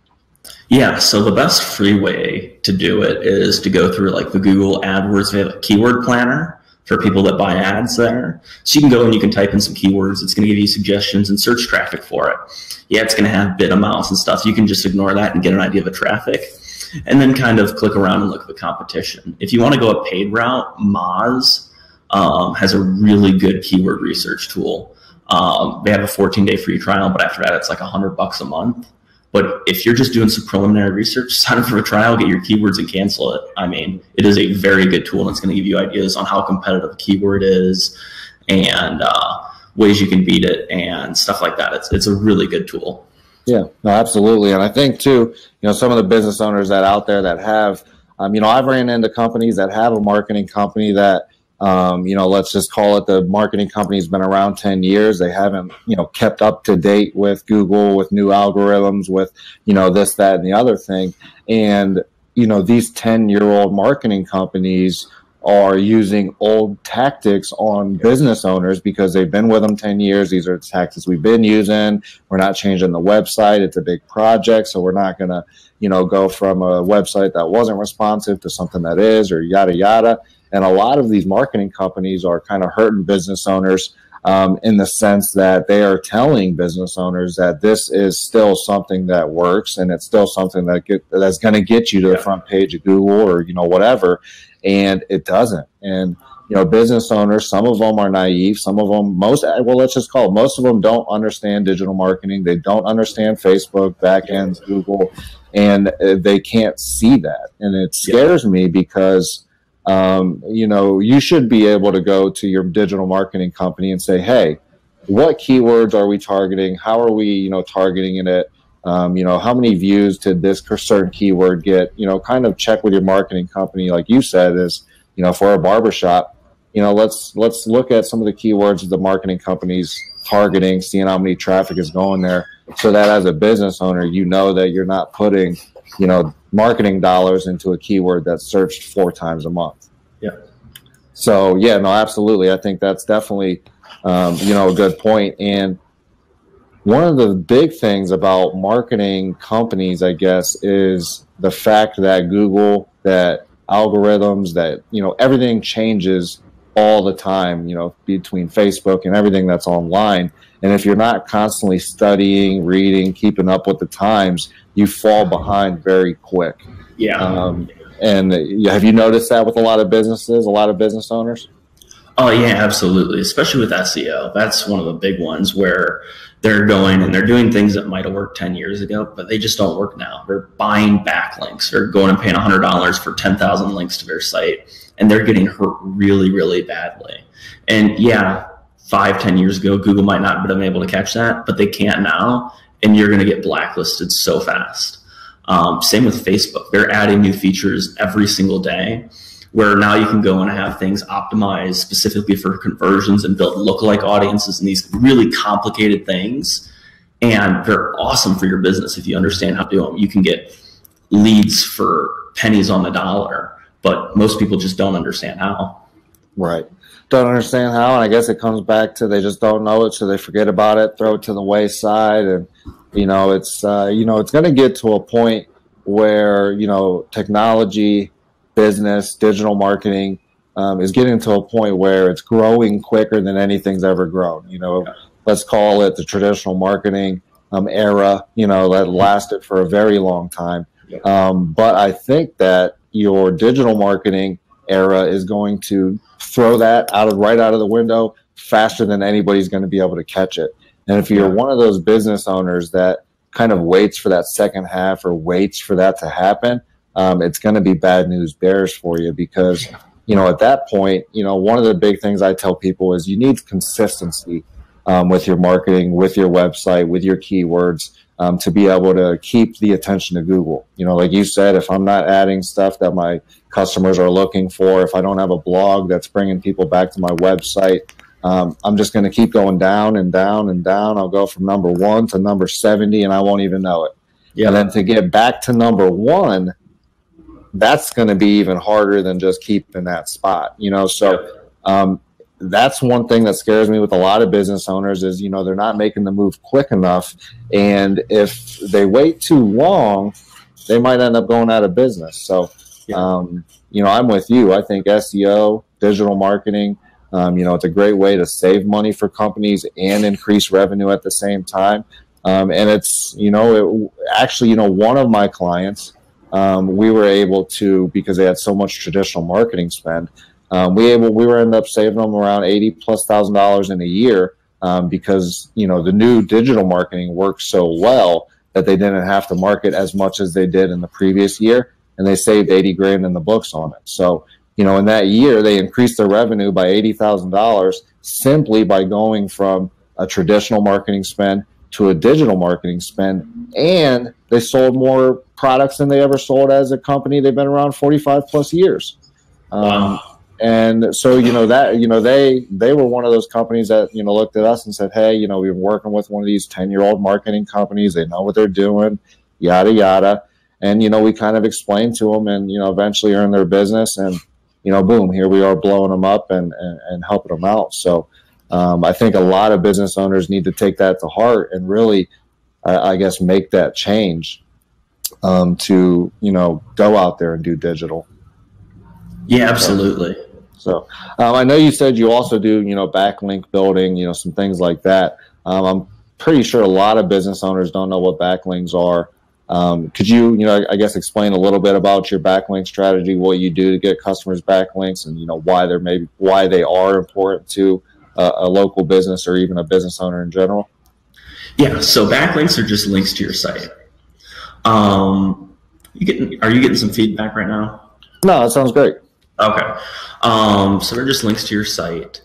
Yeah, so the best free way to do it is to go through like the Google AdWords. They have a keyword planner for people that buy ads there. So you can go and you can type in some keywords. It's going to give you suggestions and search traffic for it. Yeah, it's going to have bid amounts and stuff. You can just ignore that and get an idea of the traffic. And then kind of click around and look at the competition. If you want to go a paid route, Moz has a really good keyword research tool. They have a 14-day free trial, but after that, it's like $100 a month. But if you're just doing some preliminary research, sign up for a trial, get your keywords, and cancel it. I mean, it is a very good tool, and it's going to give you ideas on how competitive a keyword is and ways you can beat it and stuff like that. It's a really good tool. Yeah, no, absolutely. And I think too, some of the business owners that out there that have, I've ran into companies that have a marketing company that, let's just call it the marketing company's been around 10 years. They haven't, kept up to date with Google, with new algorithms, with, this, that, and the other thing. And, these 10-year-old marketing companies are using old tactics on business owners because they've been with them 10 years. These are the tactics we've been using. We're not changing the website. It's a big project, so we're not going to, go from a website that wasn't responsive to something that is, or yada, yada. And a lot of these marketing companies are kind of hurting business owners in the sense that they are telling business owners that this is still something that works and it's still something that's going to get you to the front page of Google or, whatever. And it doesn't. And, business owners, some of them are naive. Some of them, most of them don't understand digital marketing. They don't understand Facebook, backends, Google, and they can't see that. And it scares me because, you should be able to go to your digital marketing company and say, hey, what keywords are we targeting? How are we, targeting it? How many views did this certain keyword get? Kind of check with your marketing company, like you said, is, for a barbershop, let's look at some of the keywords the marketing company's targeting, seeing how many traffic is going there, so that as a business owner, that you're not putting, marketing dollars into a keyword that's searched 4 times a month. Yeah. So yeah, no, absolutely. I think that's definitely, a good point. And one of the big things about marketing companies, I guess, is the fact that Google, that algorithms, that, everything changes all the time, between Facebook and everything that's online. And if you're not constantly studying, reading, keeping up with the times, you fall behind very quick. Yeah. And have you noticed that with a lot of businesses, a lot of business owners? Oh, yeah, absolutely. Especially with SEO. That's one of the big ones where they're going and they're doing things that might have worked 10 years ago, but they just don't work now. They're buying backlinks. They're going and paying $100 for 10,000 links to their site, and they're getting hurt really, really badly. And yeah, 5-10 years ago, Google might not have been able to catch that, but they can't now, and you're going to get blacklisted so fast. Same with Facebook. They're adding new features every single day, where now you can go and have things optimized specifically for conversions and build lookalike audiences and these really complicated things. And they're awesome for your business if you understand how to do them. You can get leads for pennies on the dollar, but most people just don't understand how. Right. Don't understand how, and I guess it comes back to they just don't know it, so they forget about it, throw it to the wayside, and it's it's going to get to a point where technology, business, digital marketing is getting to a point where it's growing quicker than anything's ever grown. Let's call it the traditional marketing era. That lasted for a very long time. But I think that your digital marketing era is going to throw that right out of the window faster than anybody's going to be able to catch it. And if you're one of those business owners that kind of waits for that second half or waits for that to happen, it's going to be bad news bears for you, because at that point, one of the big things I tell people is you need consistency with your marketing, with your website, with your keywords, to be able to keep the attention of Google. Like you said, if I'm not adding stuff that my customers are looking for, if I don't have a blog that's bringing people back to my website, I'm just going to keep going down and down and down. I'll go from number 1 to number 70 and I won't even know it. And then to get back to number 1, that's going to be even harder than just keeping that spot, you know. So that's one thing that scares me with a lot of business owners is, you know, they're not making the move quick enough. And if they wait too long, they might end up going out of business. So, you know, I'm with you. I think SEO, digital marketing, you know, it's a great way to save money for companies and increase revenue at the same time. And it's, you know, actually, you know, one of my clients, we were able to, because they had so much traditional marketing spend, we were end up saving them around $80,000+ in a year, because, you know, the new digital marketing works so well that they didn't have to market as much as they did in the previous year, and they saved 80 grand in the books on it. So, you know, in that year, they increased their revenue by $80,000 simply by going from a traditional marketing spend to a digital marketing spend, and they sold more products than they ever sold as a company. They've been around 45+ years. Wow. And so, you know, that, you know, they were one of those companies that, you know, looked at us and said, hey, you know, we've been working with one of these 10-year-old marketing companies. They know what they're doing, yada, yada. And, you know, we kind of explained to them and, you know, eventually earned their business, and, you know, boom, here we are blowing them up and helping them out. So I think a lot of business owners need to take that to heart and really, I guess, make that change to, you know, go out there and do digital. Yeah, absolutely. So I know you said you also do, you know, backlink building, you know, some things like that. I'm pretty sure a lot of business owners don't know what backlinks are. Could you, you know, I guess explain a little bit about your backlink strategy, what you do to get customers backlinks, and, you know, why they are important to a local business or even a business owner in general? Yeah, so backlinks are just links to your site. Are you getting some feedback right now? No, that sounds great. Okay. So they're just links to your site.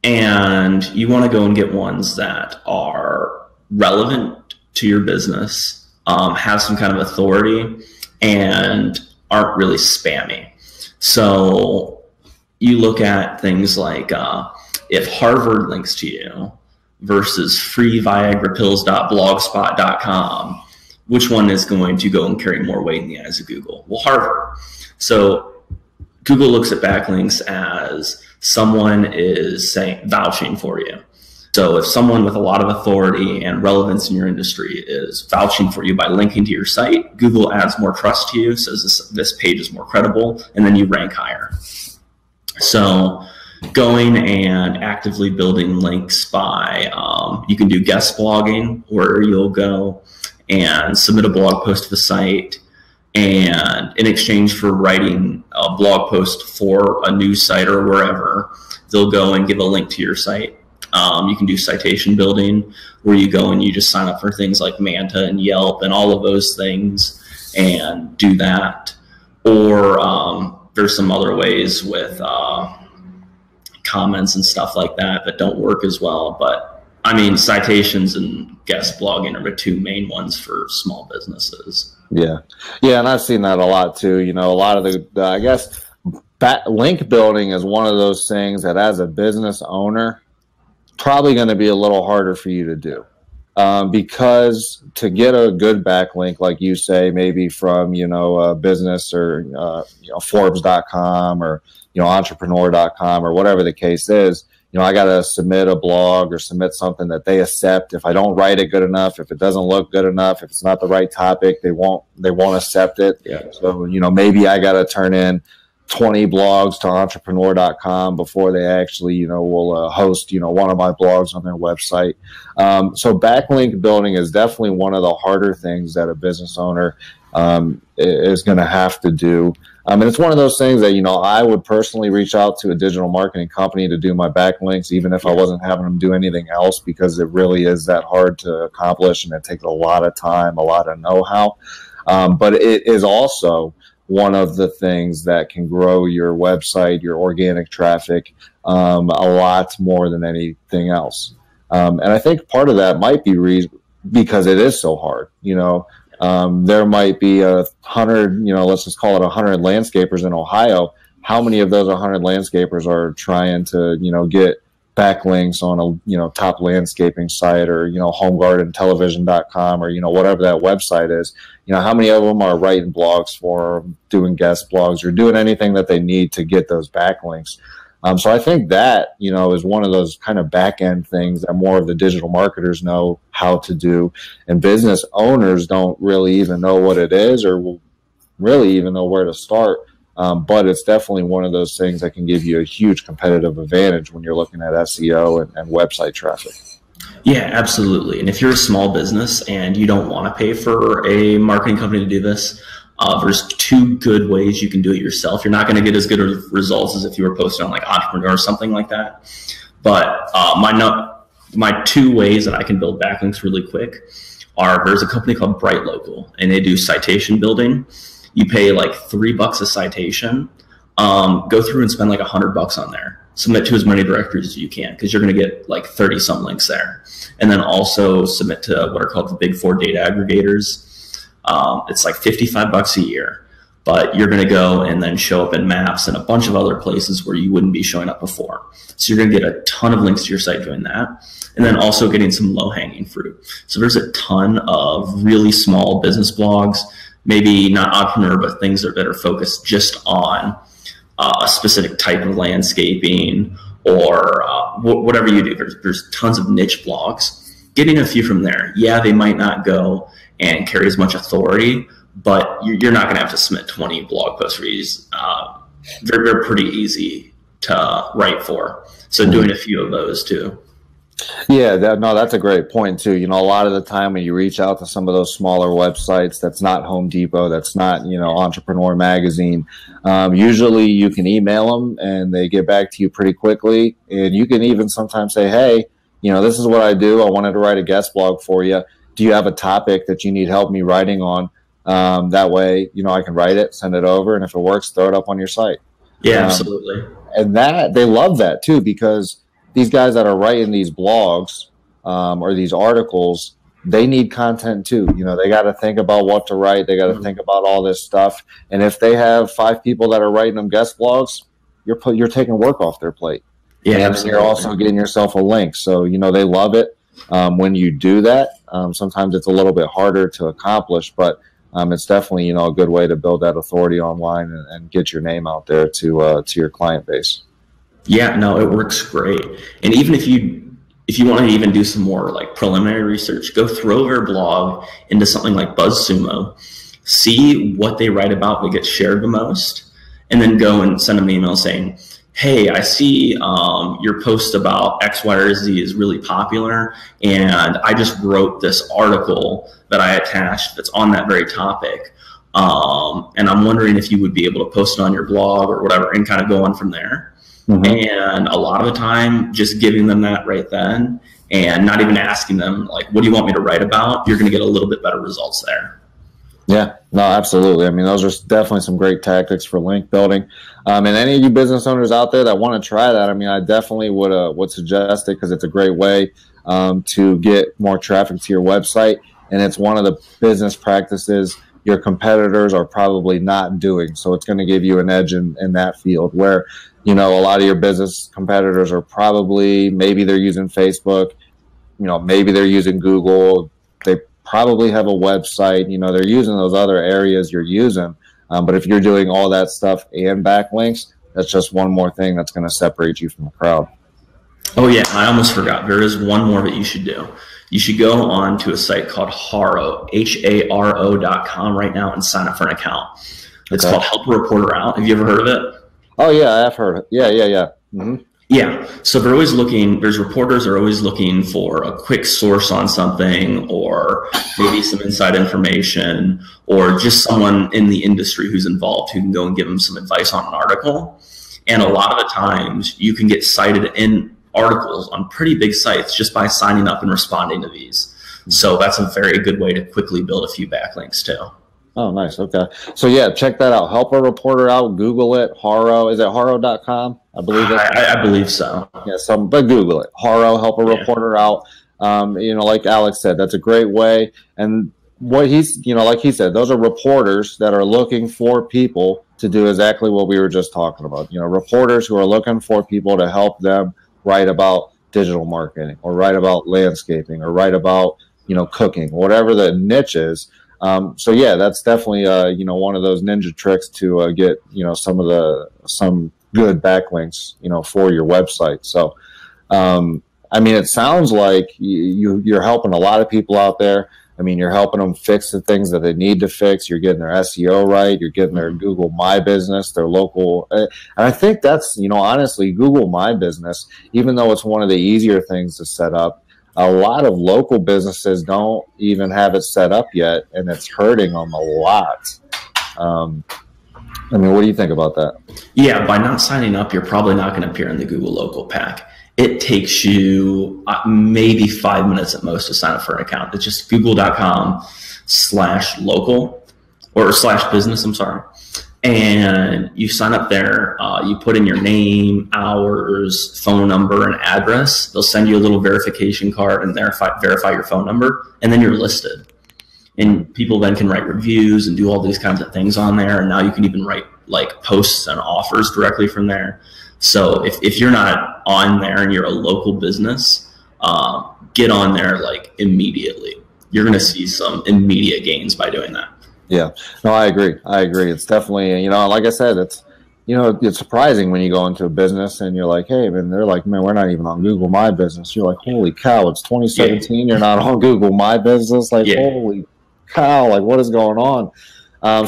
And you want to go and get ones that are relevant to your business, have some kind of authority, and aren't really spammy. So you look at things like if Harvard links to you versus freeviagrapills.blogspot.com, which one is going to go and carry more weight in the eyes of Google? Well, Harvard. So Google looks at backlinks as someone is vouching for you. So if someone with a lot of authority and relevance in your industry is vouching for you by linking to your site, Google adds more trust to you, says this page is more credible, and then you rank higher. So going and actively building links by, you can do guest blogging, where you'll go and submit a blog post to the site, and in exchange for writing a blog post for a news site or wherever, they'll go and give a link to your site. You can do citation building, where you go and you just sign up for things like Manta and Yelp and all of those things and do that. Or there's some other ways with comments and stuff like that that don't work as well. But I mean, citations and guest blogging are the two main ones for small businesses. Yeah. Yeah. And I've seen that a lot too. You know, a lot of the I guess link building is one of those things that as a business owner, probably going to be a little harder for you to do. Because to get a good backlink, like you say, maybe from, you know, a business or, you know, Forbes.com or, you know, entrepreneur.com or whatever the case is, you know, I got to submit a blog or submit something that they accept. If I don't write it good enough, if it doesn't look good enough, if it's not the right topic, they won't accept it. Yeah. So, you know, maybe I got to turn in 20 blogs to entrepreneur.com before they actually, you know, will host, you know, one of my blogs on their website. So backlink building is definitely one of the harder things that a business owner is going to have to do. And it's one of those things that, you know, I would personally reach out to a digital marketing company to do my backlinks, even if I wasn't having them do anything else, because it really is that hard to accomplish and it takes a lot of time, a lot of know-how. But it is also one of the things that can grow your website, your organic traffic, a lot more than anything else. And I think part of that might be because it is so hard. You know, there might be 100, you know, let's just call it 100 landscapers in Ohio. How many of those 100 landscapers are trying to, you know, get backlinks on a top landscaping site, or homegarden-television.com, or whatever that website is. How many of them are writing blogs for them, doing guest blogs, or doing anything that they need to get those backlinks? So I think that is one of those kind of back end things that more of the digital marketers know how to do, and business owners don't really even know what it is, or will really even know where to start. But it's definitely one of those things that can give you a huge competitive advantage when you're looking at SEO and website traffic. Yeah, absolutely. And if you're a small business and you don't want to pay for a marketing company to do this, there's two good ways you can do it yourself. You're not going to get as good of results as if you were posting on like Entrepreneur or something like that. But my two ways that I can build backlinks really quick are, there's a company called Bright Local, and they do citation building. You pay like $3 a citation, go through and spend like $100 on there. Submit to as many directories as you can, because you're going to get like 30 some links there. And then also submit to what are called the big 4 data aggregators. It's like $55 a year, but you're going to go and then show up in Maps and a bunch of other places where you wouldn't be showing up before. So you're going to get a ton of links to your site doing that. And then also getting some low hanging fruit. So there's a ton of really small business blogs, maybe not entrepreneur, but things that are focused just on a specific type of landscaping, or whatever you do. There's tons of niche blogs. Getting a few from there, yeah, they might not go and carry as much authority, but you're not going to have to submit 20 blog posts for these. They're pretty easy to write for. So doing a few of those too. Yeah, that's a great point too. A lot of the time when you reach out to some of those smaller websites, that's not Home Depot, that's not, Entrepreneur Magazine. Usually you can email them and they get back to you pretty quickly. And you can even sometimes say, hey, this is what I do. I wanted to write a guest blog for you. Do you have a topic that you need help me writing on? That way, I can write it, send it over, and if it works, throw it up on your site. Yeah, absolutely. And they love that too, because these guys that are writing these blogs or these articles, they need content too. They got to think about what to write. They got to think about all this stuff. And if they have 5 people that are writing them guest blogs, you're taking work off their plate. Yeah, and you're also getting yourself a link. So, they love it when you do that. Sometimes it's a little bit harder to accomplish, but it's definitely, a good way to build that authority online and get your name out there to your client base. Yeah, no, it works great. And even if you want to even do some more like preliminary research, go throw their blog into something like BuzzSumo, see what they write about that gets shared the most, and then go and send them an email saying, hey, I see your post about X, Y, or Z is really popular, and I just wrote this article that I attached that's on that very topic. And I'm wondering if you would be able to post it on your blog or whatever, and kind of go on from there. And a lot of the time, just giving them that right then and not even asking them, like, what do you want me to write about? You're going to get a little bit better results there. Yeah, no, absolutely. I mean, those are definitely some great tactics for link building. And any of you business owners out there that want to try that, I mean, I definitely would suggest it, because it's a great way to get more traffic to your website. And it's one of the business practices your competitors are probably not doing. So it's going to give you an edge in that field, where a lot of your business competitors are probably, maybe they're using Facebook, maybe they're using Google, they probably have a website, they're using those other areas you're using. But if you're doing all that stuff and backlinks, that's just one more thing that's going to separate you from the crowd. Oh yeah, I almost forgot. There is one more that you should do. You should go on to a site called Haro, HARO.com right now, and sign up for an account. It's called Help a Reporter Out. Have you ever heard of it? Oh yeah, I've heard it. Yeah. Mm-hmm. Yeah, so they're always looking, reporters are always looking for a quick source on something, or maybe some inside information, or just someone in the industry who's involved who can go and give them some advice on an article. And a lot of the times you can get cited in articles on pretty big sites just by signing up and responding to these. So that's a very good way to quickly build a few backlinks too. Oh, nice. Okay. So yeah, check that out. Help a Reporter Out. Google it. Haro. Is it Haro.com? I believe it. I believe so. Yeah. But Google it. Haro. Help a Reporter Out. Like Alex said, that's a great way. And what he's, like he said, those are reporters that are looking for people to do exactly what we were just talking about. Reporters who are looking for people to help them write about digital marketing, or write about landscaping, or write about, cooking, whatever the niche is. So yeah, that's definitely, one of those ninja tricks to get, some good backlinks, for your website. So, I mean, it sounds like you're helping a lot of people out there. I mean, you're helping them fix the things that they need to fix. You're getting their SEO right. You're getting their Google My Business, their local. And I think that's, honestly, Google My Business, even though it's one of the easier things to set up, a lot of local businesses don't even have it set up yet, and it's hurting them a lot. I mean, what do you think about that? Yeah, by not signing up, you're probably not going to appear in the Google Local Pack. It takes you maybe 5 minutes at most to sign up for an account. It's just google.com/local or /business, I'm sorry. And you sign up there, you put in your name, hours, phone number, and address. They'll send you a little verification card and verify your phone number, and then you're listed. And people then can write reviews and do all these kinds of things on there. And now you can even write like posts and offers directly from there. So if you're not on there and you're a local business, get on there like immediately. You're going to see some immediate gains by doing that. Yeah, no, I agree. It's definitely, like I said, it's, it's surprising when you go into a business and you're like, hey, man, they're like, man, we're not even on Google My Business. You're like, holy cow, it's 2017. Yeah. You're not on Google My Business. Like, yeah. Holy cow, like what is going on?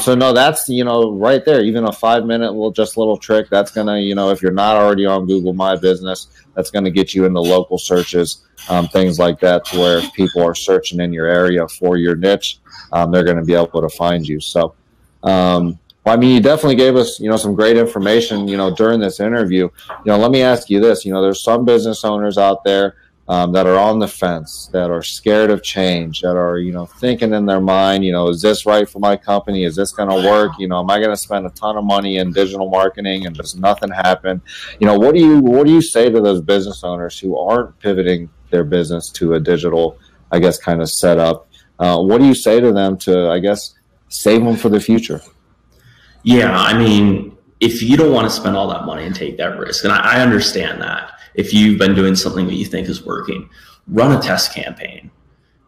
So no, that's, right there, even a 5-minute little trick, that's going to, if you're not already on Google My Business, that's going to get you into local searches, things like that, to where if people are searching in your area for your niche, they're going to be able to find you. So, well, I mean, you definitely gave us, some great information, during this interview. Let me ask you this, there's some business owners out there that are on the fence, that are scared of change, that are, thinking in their mind, is this right for my company? Is this going to work? Am I going to spend a ton of money in digital marketing and just nothing happen? What do you say to those business owners who aren't pivoting their business to a digital, I guess, kind of setup? What do you say to them to, I guess, save them for the future? Yeah, I mean, if you don't want to spend all that money and take that risk, and I understand that, if you've been doing something that you think is working, run a test campaign.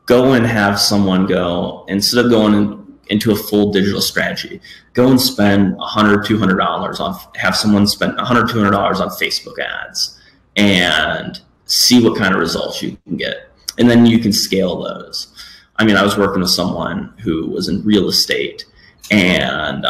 Go and have someone go, instead of going into a full digital strategy, go and spend $100, $200 on, have someone spend $100, $200 on Facebook ads and see what kind of results you can get. And then you can scale those. I mean, I was working with someone who was in real estate, and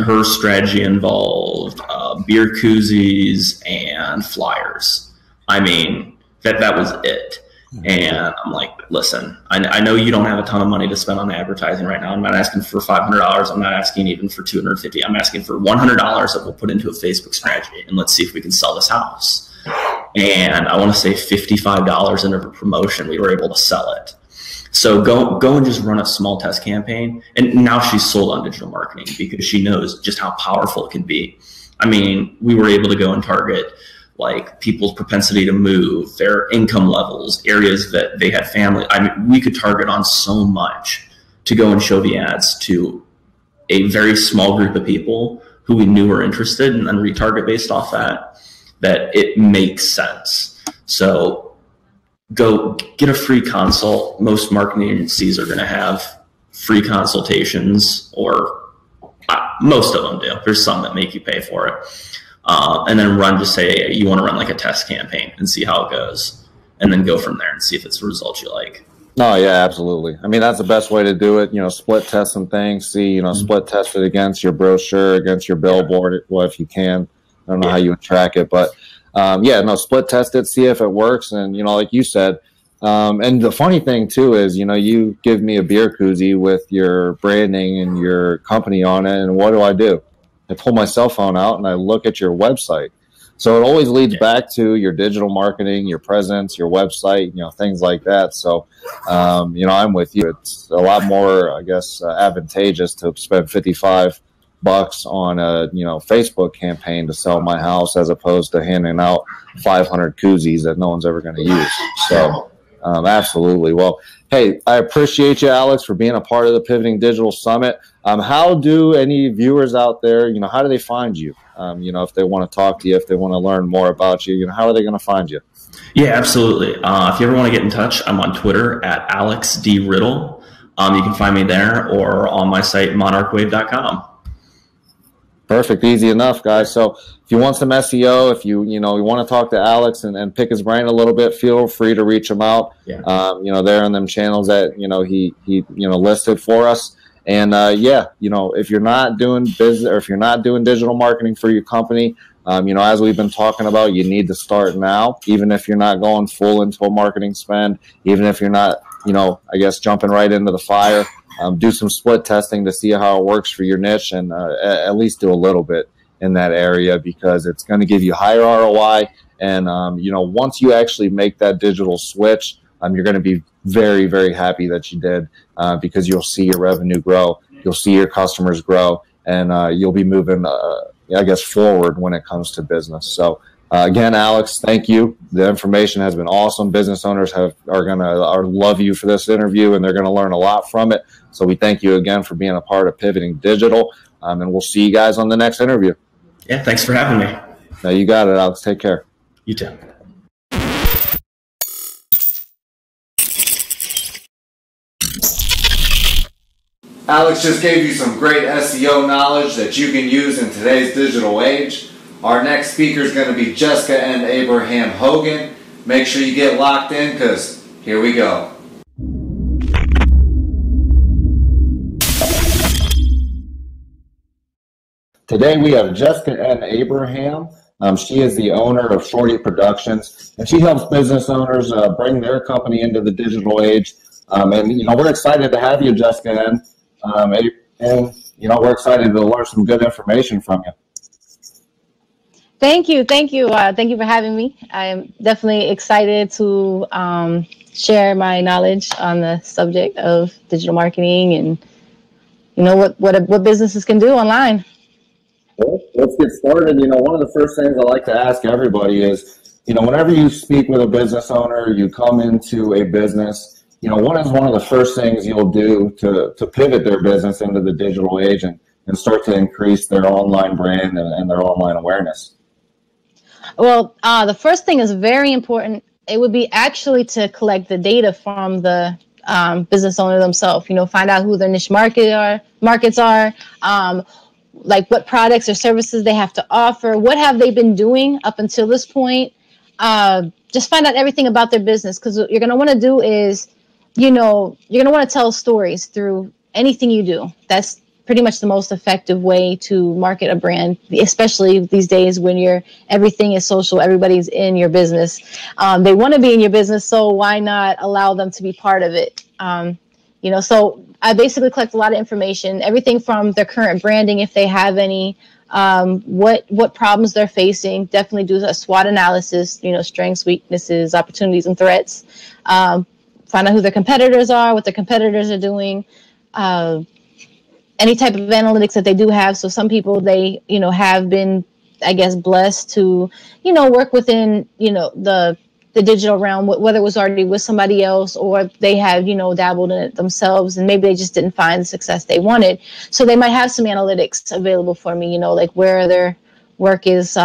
her strategy involved beer koozies and flyers. I mean, that was it. And I'm like, listen, I know you don't have a ton of money to spend on advertising right now. I'm not asking for $500. I'm not asking even for $250. I'm asking for $100 that we'll put into a Facebook strategy, and let's see if we can sell this house. And I want to say $55 into a promotion, we were able to sell it. So go and just run a small test campaign. And now she's sold on digital marketing because she knows just how powerful it can be. I mean, we were able to go and target like people's propensity to move, their income levels, areas that they had family. I mean, we could target on so much to go and show the ads to a very small group of people who we knew were interested, and then retarget based off that it makes sense. So go get a free consult. Most marketing agencies are going to have free consultations, or most of them do. There's some that make you pay for it. And then just say you want to run like a test campaign and see how it goes, and then go from there and see if it's the results you like. Oh yeah, absolutely. I mean, that's the best way to do it. Split test some things, see, split test it against your brochure, against your billboard, well, if you can. I don't know how you would track it, but split test it, see if it works. And, like you said, and the funny thing too is, you give me a beer koozie with your branding and your company on it, and what do? I pull my cell phone out and I look at your website. So it always leads back to your digital marketing, your presence, your website, things like that. So, I'm with you. It's a lot more, I guess, advantageous to spend $55 on a Facebook campaign to sell my house, as opposed to handing out 500 koozies that no one's ever going to use. So absolutely. Well, hey, I appreciate you, Alex, for being a part of the Pivoting Digital Summit. How do any viewers out there, how do they find you? If they want to talk to you, if they want to learn more about you, how are they going to find you? Yeah, absolutely. If you ever want to get in touch, I'm on Twitter at Alex D. Riddell. You can find me there or on my site, monarchwave.com. Perfect. Easy enough, guys. So if you want some SEO, if you want to talk to Alex and pick his brain a little bit, feel free to reach him out. Yeah. There on them channels that, he listed for us. And if you're not doing business or if you're not doing digital marketing for your company, as we've been talking about, you need to start now, even if you're not going full into a marketing spend, even if you're not, jumping right into the fire. Do some split testing to see how it works for your niche, and at least do a little bit in that area, because it's going to give you higher ROI. And, once you actually make that digital switch, you're going to be very, very happy that you did, because you'll see your revenue grow. You'll see your customers grow, and you'll be moving, forward when it comes to business. So, again, Alex, thank you. The information has been awesome. Business owners are gonna love you for this interview, and they're gonna learn a lot from it. So we thank you again for being a part of Pivoting Digital, and we'll see you guys on the next interview. Yeah, thanks for having me. No, you got it, Alex. Take care. You too. Alex just gave you some great SEO knowledge that you can use in today's digital age. Our next speaker is going to be Jessica and Abraham-Hogan. Make sure you get locked in, because here we go. Today we have Jessica and Abraham. She is the owner of Shorty Productions, and she helps business owners bring their company into the digital age. We're excited to have you, Jessica, and we're excited to learn some good information from you. Thank you. Thank you for having me. I'm definitely excited to share my knowledge on the subject of digital marketing and, what businesses can do online. Well, let's get started. One of the first things I like to ask everybody is, whenever you speak with a business owner, you come into a business, what is one of the first things you'll do to pivot their business into the digital age and start to increase their online brand and their online awareness? Well, the first thing is very important. It would be actually to collect the data from the business owner themselves. Find out who their niche markets are, like what products or services they have to offer. What have they been doing up until this point? Just find out everything about their business, because what you're going to want to do is, you're going to want to tell stories through anything you do. That's pretty much the most effective way to market a brand, especially these days when everything is social, everybody's in your business. They want to be in your business, so why not allow them to be part of it? So I basically collect a lot of information, everything from their current branding, if they have any, what problems they're facing. Definitely do a SWOT analysis, strengths, weaknesses, opportunities, and threats. Find out who their competitors are, what their competitors are doing. Any type of analytics that they do have. So some people, they, have been, blessed to, work within, the digital realm, whether it was already with somebody else or they have, dabbled in it themselves, and maybe they just didn't find the success they wanted. So they might have some analytics available for me, like where their work is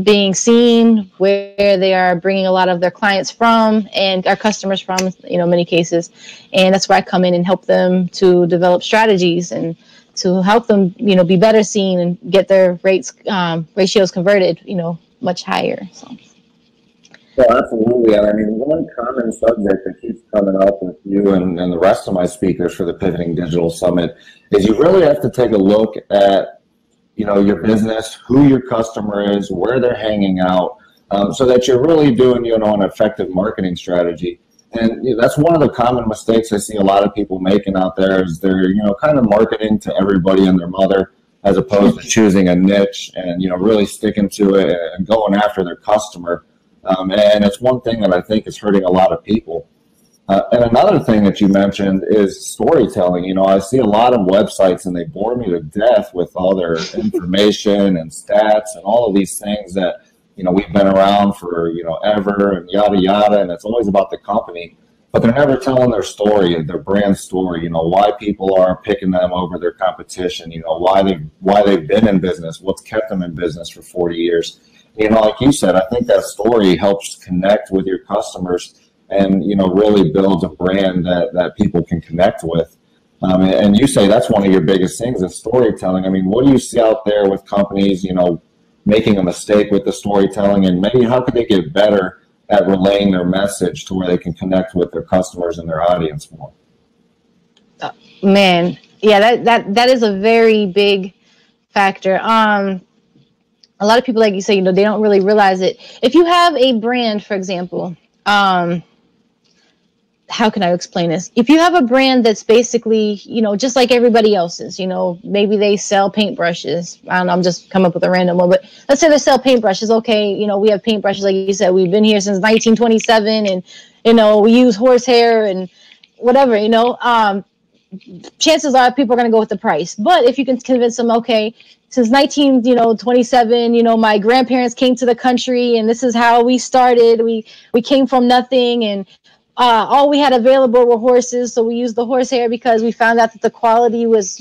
being seen, where they are bringing a lot of their clients from and our customers from, many cases. And that's where I come in and help them to develop strategies and to help them, be better seen and get their ratios converted, much higher. So. Well, absolutely. And one common subject that keeps coming up with you and the rest of my speakers for the Pivoting Digital Summit is you really have to take a look at your business, who your customer is, where they're hanging out, so that you're really doing, an effective marketing strategy. And that's one of the common mistakes I see a lot of people making out there is they're, kind of marketing to everybody and their mother, as opposed to choosing a niche and, really sticking to it and going after their customer. And it's one thing that I think is hurting a lot of people. And another thing that you mentioned is storytelling. I see a lot of websites and they bore me to death with all their information and stats and all of these things that, we've been around for, ever and yada, yada. And it's always about the company. but they're never telling their story, their brand story, why people are picking them over their competition, why they've been in business, what's kept them in business for 40 years. Like you said, I think that story helps connect with your customers and, really builds a brand that people can connect with. And you say that's one of your biggest things is storytelling. I mean, what do you see out there with companies, making a mistake with the storytelling, and maybe how could they get better at relaying their message to where they can connect with their customers and their audience more? Man, yeah, that is a very big factor. A lot of people, like you say, they don't really realize it. If you have a brand, for example, how can I explain this? If you have a brand that's basically, just like everybody else's, maybe they sell paintbrushes. I don't know, I'm just come up with a random one, but let's say they sell paintbrushes. Okay, we have paintbrushes, like you said, we've been here since 1927, and, we use horsehair and whatever, chances are people are going to go with the price. But if you can convince them, okay, since 1927, my grandparents came to the country and this is how we started. We came from nothing, and all we had available were horses. So we used the horsehair because we found out that the quality was,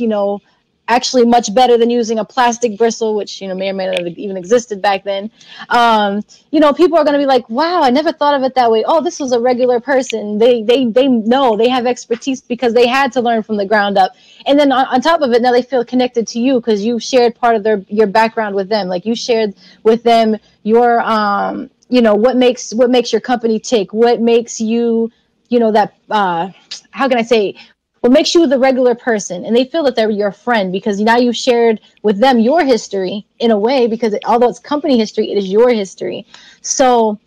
actually much better than using a plastic bristle, which, may or may not have even existed back then. People are going to be like, wow, I never thought of it that way. Oh, this was a regular person. They know, they have expertise because they had to learn from the ground up. And then on top of it, now they feel connected to you because you shared part of your background with them. Like you shared with them your, what makes your company tick, what makes you, that, how can I say, what makes you the regular person, and they feel that they're your friend because now you've shared with them your history in a way, because although it's company history, it is your history. So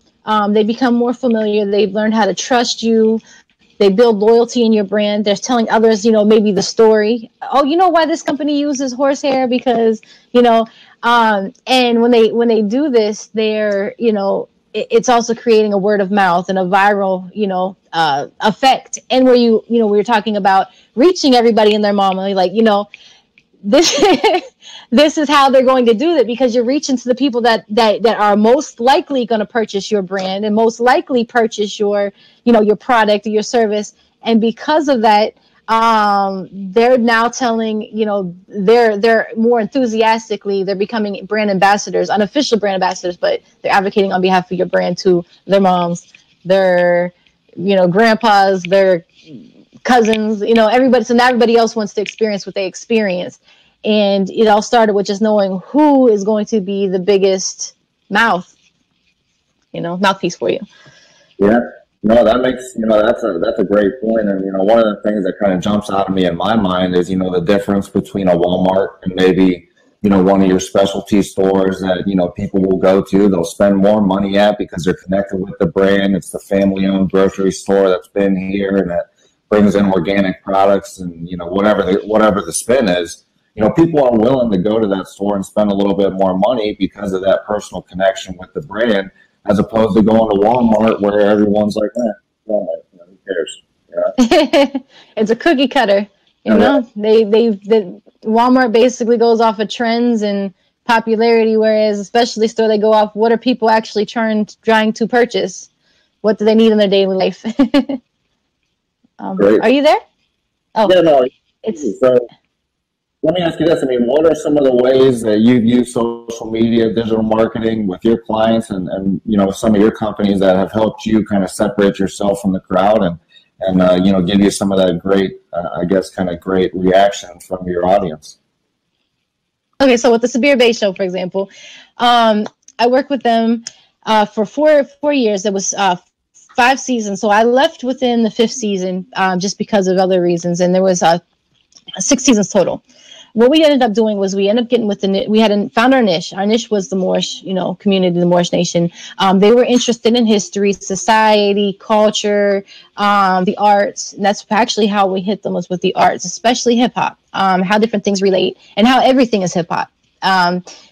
they become more familiar. They've learned how to trust you. They build loyalty in your brand. They're telling others, maybe the story. Oh, you know why this company uses horsehair? Because, and when they do this, they're, it's also creating a word of mouth and a viral, effect. And where we were talking about reaching everybody and their mom, like, this this is how they're going to do that, because you're reaching to the people that are most likely going to purchase your brand and most likely purchase your, your product or your service. And because of that, they're now telling, they're more enthusiastically, they're becoming brand ambassadors, unofficial brand ambassadors, but they're advocating on behalf of your brand to their moms, their, grandpas, their cousins, everybody. So now everybody else wants to experience what they experienced. And it all started with just knowing who is going to be the biggest mouthpiece for you. Yeah. No, that makes, that's a great point. And, one of the things that kind of jumps out of me in my mind is, the difference between a Walmart and maybe, one of your specialty stores that, people will go to, they'll spend more money at because they're connected with the brand. It's the family-owned grocery store that's been here and that brings in organic products and, whatever the spin is. People are willing to go to that store and spend a little bit more money because of that personal connection with the brand, as opposed to going to Walmart where everyone's like, Walmart, who cares? It's a cookie cutter. Walmart basically goes off of trends and popularity, whereas a specialty store, they go off what are people actually trying to purchase? What do they need in their daily life? Are you there? Oh, yeah, no. So let me ask you this. I mean, what are some of the ways that you've used social media, digital marketing with your clients and some of your companies that have helped you kind of separate yourself from the crowd and give you some of that great, great reaction from your audience? Okay, so with the Sabir Bay Show, for example, I worked with them for four years. It was 5 seasons. So I left within the 5th season just because of other reasons, and there was 6 seasons total. What we ended up doing was we ended up getting with we had found our niche. Our niche was the Moorish, community, the Moorish nation. They were interested in history, society, culture, the arts. And that's actually how we hit them, was with the arts, especially hip hop, how different things relate and how everything is hip hop.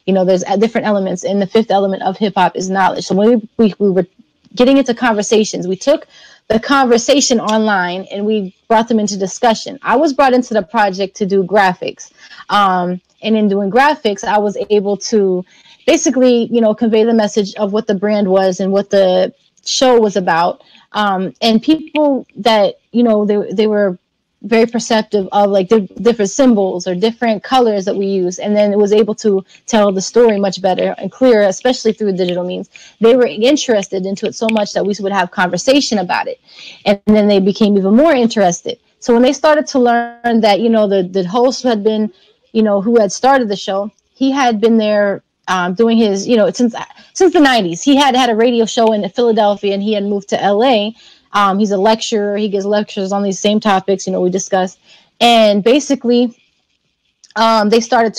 There's different elements, and the 5th element of hip hop is knowledge. So when we were getting into conversations, we took the conversation online and we brought them into discussion. I was brought into the project to do graphics. And in doing graphics, I was able to basically, convey the message of what the brand was and what the show was about. And people that, they were very perceptive of like different symbols or different colors that we use, and then it was able to tell the story much better and clearer, especially through digital means. They were interested into it so much that we would have conversation about it, and then they became even more interested. So when they started to learn that, the host had been, who had started the show, he had been there doing his, since the 90s. He had a radio show in Philadelphia, and he had moved to LA. He's a lecturer. He gives lectures on these same topics, we discussed. And basically, they started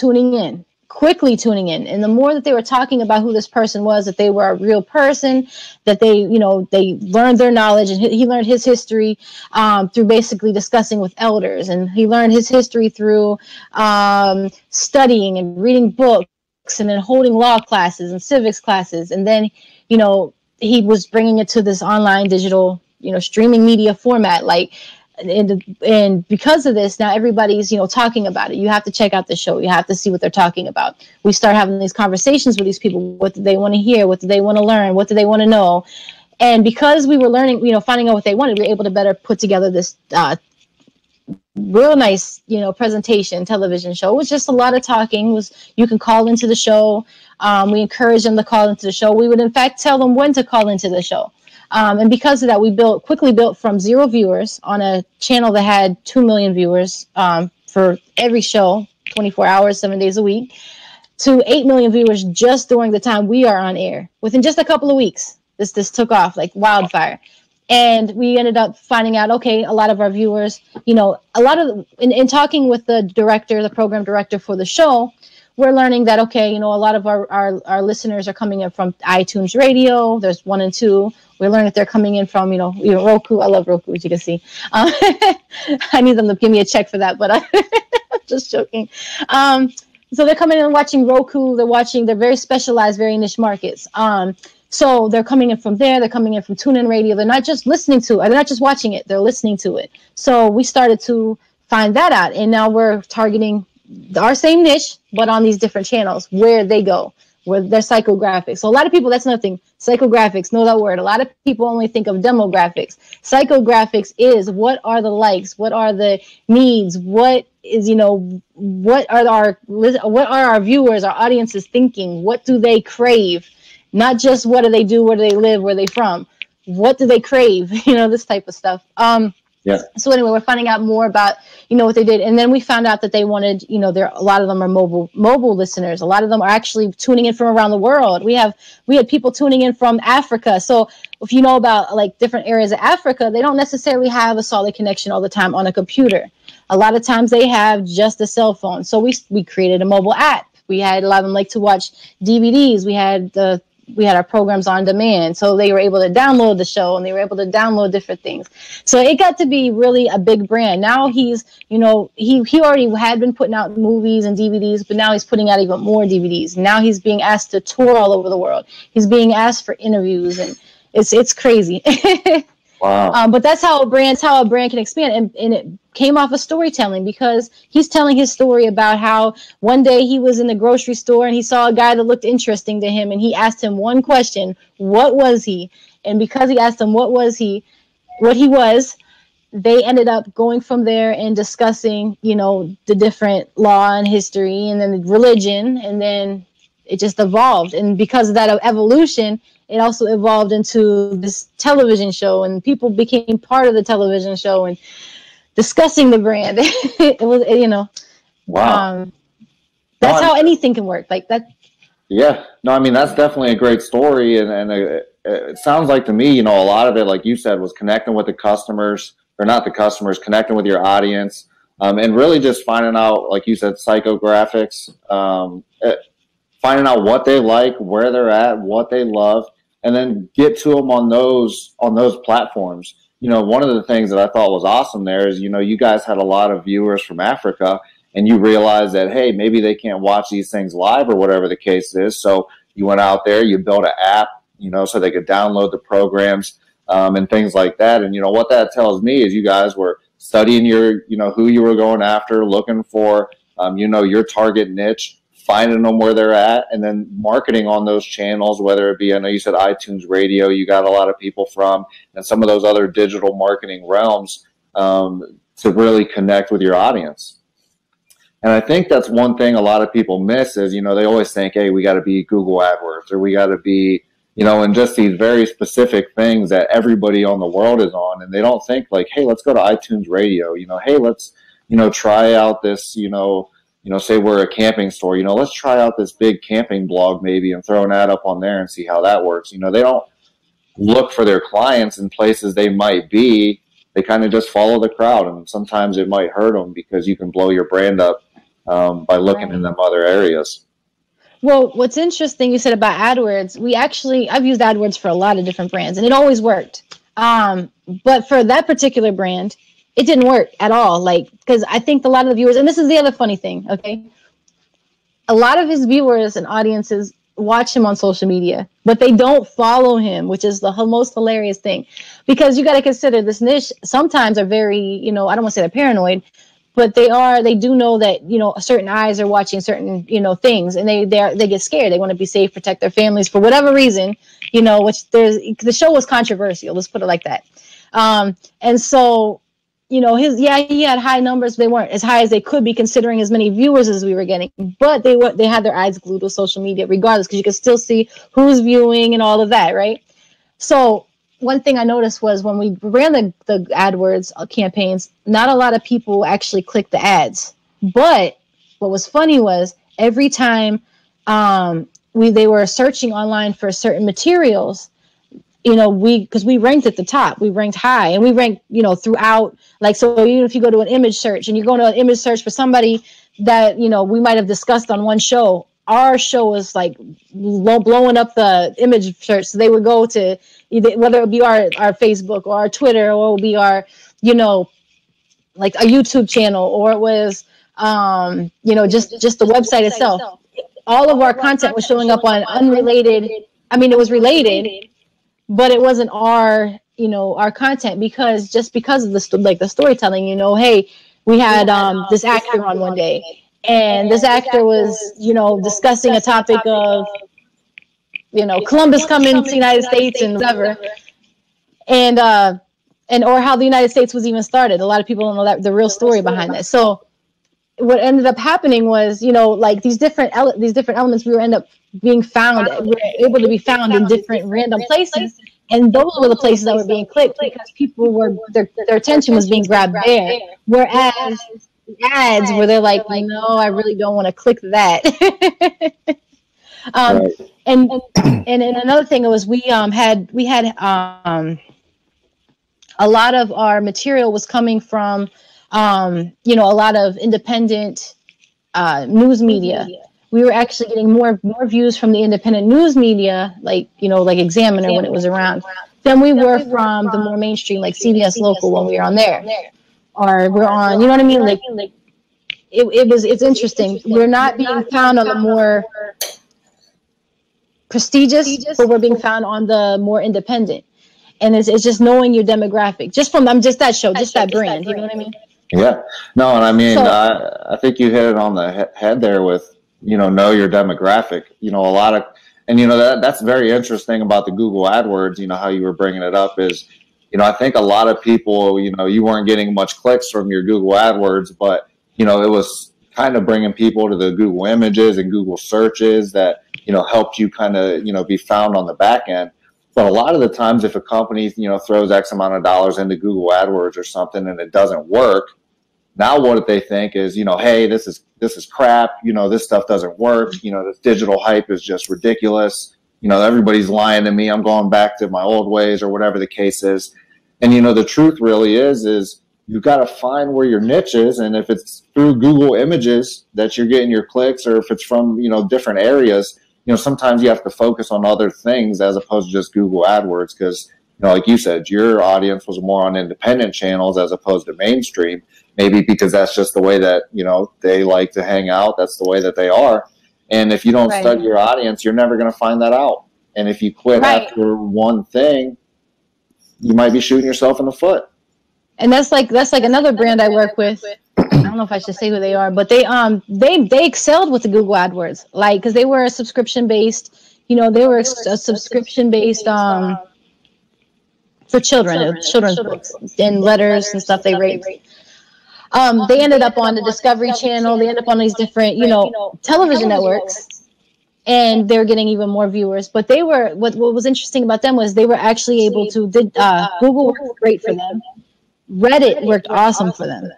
quickly tuning in. And the more that they were talking about who this person was, that they were a real person, that they learned their knowledge, and he learned his history through basically discussing with elders. And he learned his history through studying and reading books, and then holding law classes and civics classes. And then, he was bringing it to this online digital, streaming media format. And because of this, now everybody's, talking about it. You have to check out the show. You have to see what they're talking about. We start having these conversations with these people. What do they want to hear? What do they want to learn? What do they want to know? And because we were learning, finding out what they wanted, we were able to better put together this real nice, presentation television show. It was just a lot of talking. You can call into the show. We encourage them to call into the show. We would in fact tell them when to call into the show. And because of that, we quickly built from 0 viewers on a channel that had 2 million viewers for every show, 24 hours, 7 days a week, to 8 million viewers just during the time we are on air. Within just a couple of weeks, this took off like wildfire. And we ended up finding out, okay, a lot of our viewers, in talking with the program director for the show, we're learning that, okay, a lot of our listeners are coming in from iTunes Radio. There's 1 and 2. We learned that they're coming in from, Roku. I love Roku, as you can see. I need them to give me a check for that, but I'm just joking. So they're coming in and watching Roku. They're very specialized, very niche markets. So they're coming in from there. They're coming in from TuneIn Radio. They're not just listening to it. They're not just watching it. They're listening to it. So we started to find that out. And now we're targeting our same niche, but on these different channels where they go, where they're psychographics. So a lot of people, that's another thing. Psychographics, know that word. A lot of people only think of demographics. Psychographics is what are the likes? What are the needs? What is, what are our viewers, our audiences thinking? What do they crave? Not just what do they do, where do they live, where are they from? What do they crave? This type of stuff. Yeah. So anyway, we're finding out more about, what they did. And then we found out that they wanted, a lot of them are mobile listeners. A lot of them are actually tuning in from around the world. We had people tuning in from Africa. So if you know about like different areas of Africa, they don't necessarily have a solid connection all the time on a computer. A lot of times they have just a cell phone. So we created a mobile app. We had a lot of them like to watch DVDs. We had our programs on demand. So they were able to download the show, and they were able to download different things. So it got to be really a big brand. Now he's, he already had been putting out movies and DVDs, but now he's putting out even more DVDs. Now he's being asked to tour all over the world. He's being asked for interviews, and it's crazy. Wow. But that's how a brand can expand. And it came off of storytelling, because he's telling his story about how one day he was in the grocery store and he saw a guy that looked interesting to him, and he asked him one question: what was he? And because he asked him what he was, they ended up going from there and discussing, the different law and history, and then religion, and then it just evolved. And because of that evolution, it also evolved into this television show, and people became part of the television show and discussing the brand. It was, Wow. That's how anything can work like that. Yeah. No, I mean, that's definitely a great story. And it sounds like to me, a lot of it, like you said, was connecting with the customers, or not the customers, connecting with your audience, and really just finding out, like you said, psychographics, finding out what they like, where they're at, what they love, and then get to them on those platforms. One of the things that I thought was awesome there is, you guys had a lot of viewers from Africa, and you realized that, hey, maybe they can't watch these things live or whatever the case is. So you went out there, you built an app, so they could download the programs and things like that. And, what that tells me is you guys were studying who you were going after, looking for, your target niche, finding them where they're at, and then marketing on those channels, whether it be, I know you said iTunes Radio, you got a lot of people from, and some of those other digital marketing realms, to really connect with your audience. And I think that's one thing a lot of people miss is, you know, they always think, hey, we got to be Google AdWords, or we got to be, you know, and just these very specific things that everybody on the world is on. And they don't think like, hey, let's go to iTunes Radio, you know, hey, let's, you know, try out this, you know, say we're a camping store, you know, let's try out this big camping blog maybe and throw an ad up on there and see how that works. You know, they don't look for their clients in places they might be. They kind of just follow the crowd, and sometimes it might hurt them because you can blow your brand up by looking in them other areas. Well, what's interesting you said about AdWords, I've used AdWords for a lot of different brands, and it always worked. But for that particular brand, it didn't work at all. Like, because I think a lot of the viewers, and this is the other funny thing, okay? A lot of his viewers and audiences watch him on social media, but they don't follow him, which is the most hilarious thing. Because you got to consider this niche sometimes are very, you know, I don't want to say they're paranoid, but they do know that, you know, certain eyes are watching certain, you know, things, and they get scared. They want to be safe, protect their families for whatever reason, you know, the show was controversial. Let's put it like that. And so, you know, he had high numbers. They weren't as high as they could be considering as many viewers as we were getting, but they had their eyes glued to social media regardless, because you could still see who's viewing and all of that. Right. So one thing I noticed was when we ran the AdWords campaigns, not a lot of people actually clicked the ads. But what was funny was every time they were searching online for certain materials, you know, because we ranked at the top, we ranked high, and we ranked, you know, throughout. Like, so even if you go to an image search and you're going to an image search for somebody that, you know, we might have discussed on one show, our show was like blowing up the image search. So they would go to either, whether it be our Facebook or our Twitter, or it would be our, you know, like a YouTube channel, or it was, you know, just the website itself. All of our content was showing up on unrelated. I mean, it was related, but it wasn't our, you know, our content, because of the storytelling, you know, hey, we had this actor on one day, and this actor was, you know, discussing a topic of, you know, Columbus coming to the United States and whatever, and or how the United States was even started. A lot of people don't know that the real story behind that. So what ended up happening was, you know, like these different elements, we were end up being found, we were able to be found in different random places. And those were the places that were being clicked because people were, their attention was being grabbed there. Whereas the ads where they're like, no, I really don't want to click that. And another thing was we had a lot of our material was coming from, you know, a lot of independent news media. We were actually getting more views from the independent news media, like, you know, like Examiner when it was around, than we were from the more mainstream, like CBS Local when we were on there. Or we're on, you know what I mean? Like, it's interesting. We're not being found on the more prestigious, but we're being found on the more independent. And it's just knowing your demographic, just that show, just that brand, you know what I mean? Yeah. No, and I mean, I think you hit it on the head there with, you know your demographic. You know, a lot of, and you know, that's very interesting about the Google AdWords, you know, how you were bringing it up is, you know, I think a lot of people, you know, you weren't getting much clicks from your Google AdWords, but, you know, it was kind of bringing people to the Google images and Google searches that, you know, helped you kind of, you know, be found on the back end. But a lot of the times if a company, you know, throws X amount of dollars into Google AdWords or something and it doesn't work, now what they think is, you know, hey, this is crap. You know, this stuff doesn't work. You know, this digital hype is just ridiculous. You know, everybody's lying to me. I'm going back to my old ways or whatever the case is. And, you know, the truth really is you've got to find where your niche is. And if it's through Google images that you're getting your clicks, or if it's from, you know, different areas, you know, sometimes you have to focus on other things as opposed to just Google AdWords. Because, you know, like you said, your audience was more on independent channels as opposed to mainstream. Maybe because that's just the way that, you know, they like to hang out. That's the way that they are. And if you don't study your audience, you're never going to find that out. And if you quit after one thing, you might be shooting yourself in the foot. And that's like another brand I work with. I don't know if I should say who they are, but they excelled with the Google AdWords, like, because they were a subscription based, they were a subscription based for children's books and letters and stuff they rate. They ended up on the Discovery Channel. They ended up on these different, television networks, and they're getting even more viewers. But they were, what was interesting about them was they were actually able to, Google worked great for them. Reddit worked awesome for them.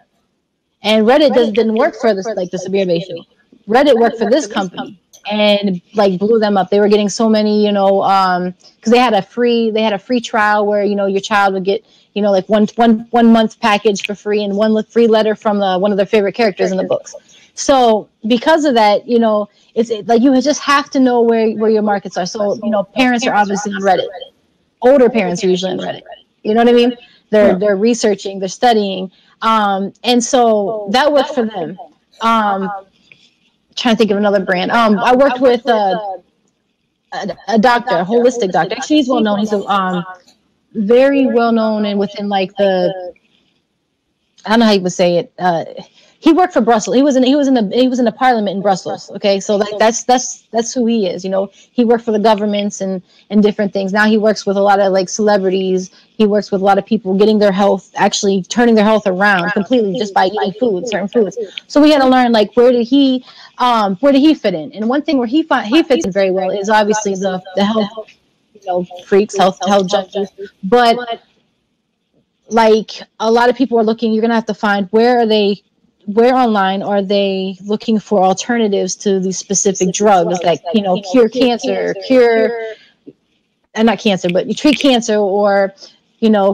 And Reddit didn't work for this, like the Severe Bay Show. Reddit worked for this company and like blew them up. They were getting so many, because they had a free trial where, your child would get, like one month package for free and one free letter from one of their favorite characters in the books. So because of that, it's like you just have to know where your markets are. So, parents are obviously on Reddit. Older parents are usually on Reddit. You know what I mean? They're researching, they're studying. And so that worked for them. Trying to think of another brand. I worked with a doctor, a holistic doctor. Actually, he's well known. He's very well known and within like I don't know how you would say it. He worked for Brussels. He was in the parliament in Brussels. Okay, so that's who he is. He worked for the governments and different things. Now he works with a lot of like celebrities. He works with a lot of people getting their health, actually turning their health around completely just by eating certain foods. So we had to learn like where did he fit in? And one thing where he fits in very well is obviously the health freaks, health junkies, but like a lot of people are looking. You're gonna have to find where online are they looking for alternatives to these specific drugs that cure cancer, not cancer, but you treat cancer or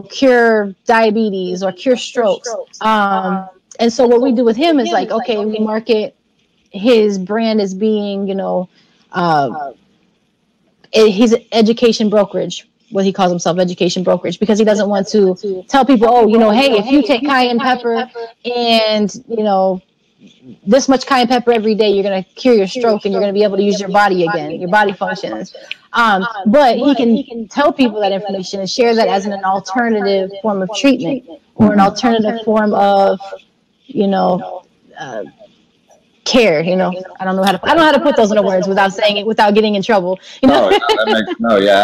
cure diabetes or cure strokes. And so what we do with him is like, okay, we market his brand as being he's an education brokerage. What he calls himself, education brokerage, because he doesn't want to tell people, hey, if you take cayenne pepper and, this much cayenne pepper every day, you're going to cure your stroke and you're going to be able to use your body again, your body functions. But he can tell people that information and share that as an alternative form of treatment or an alternative form of, care. I don't know how to put those into words without saying it, without getting in trouble. Yeah,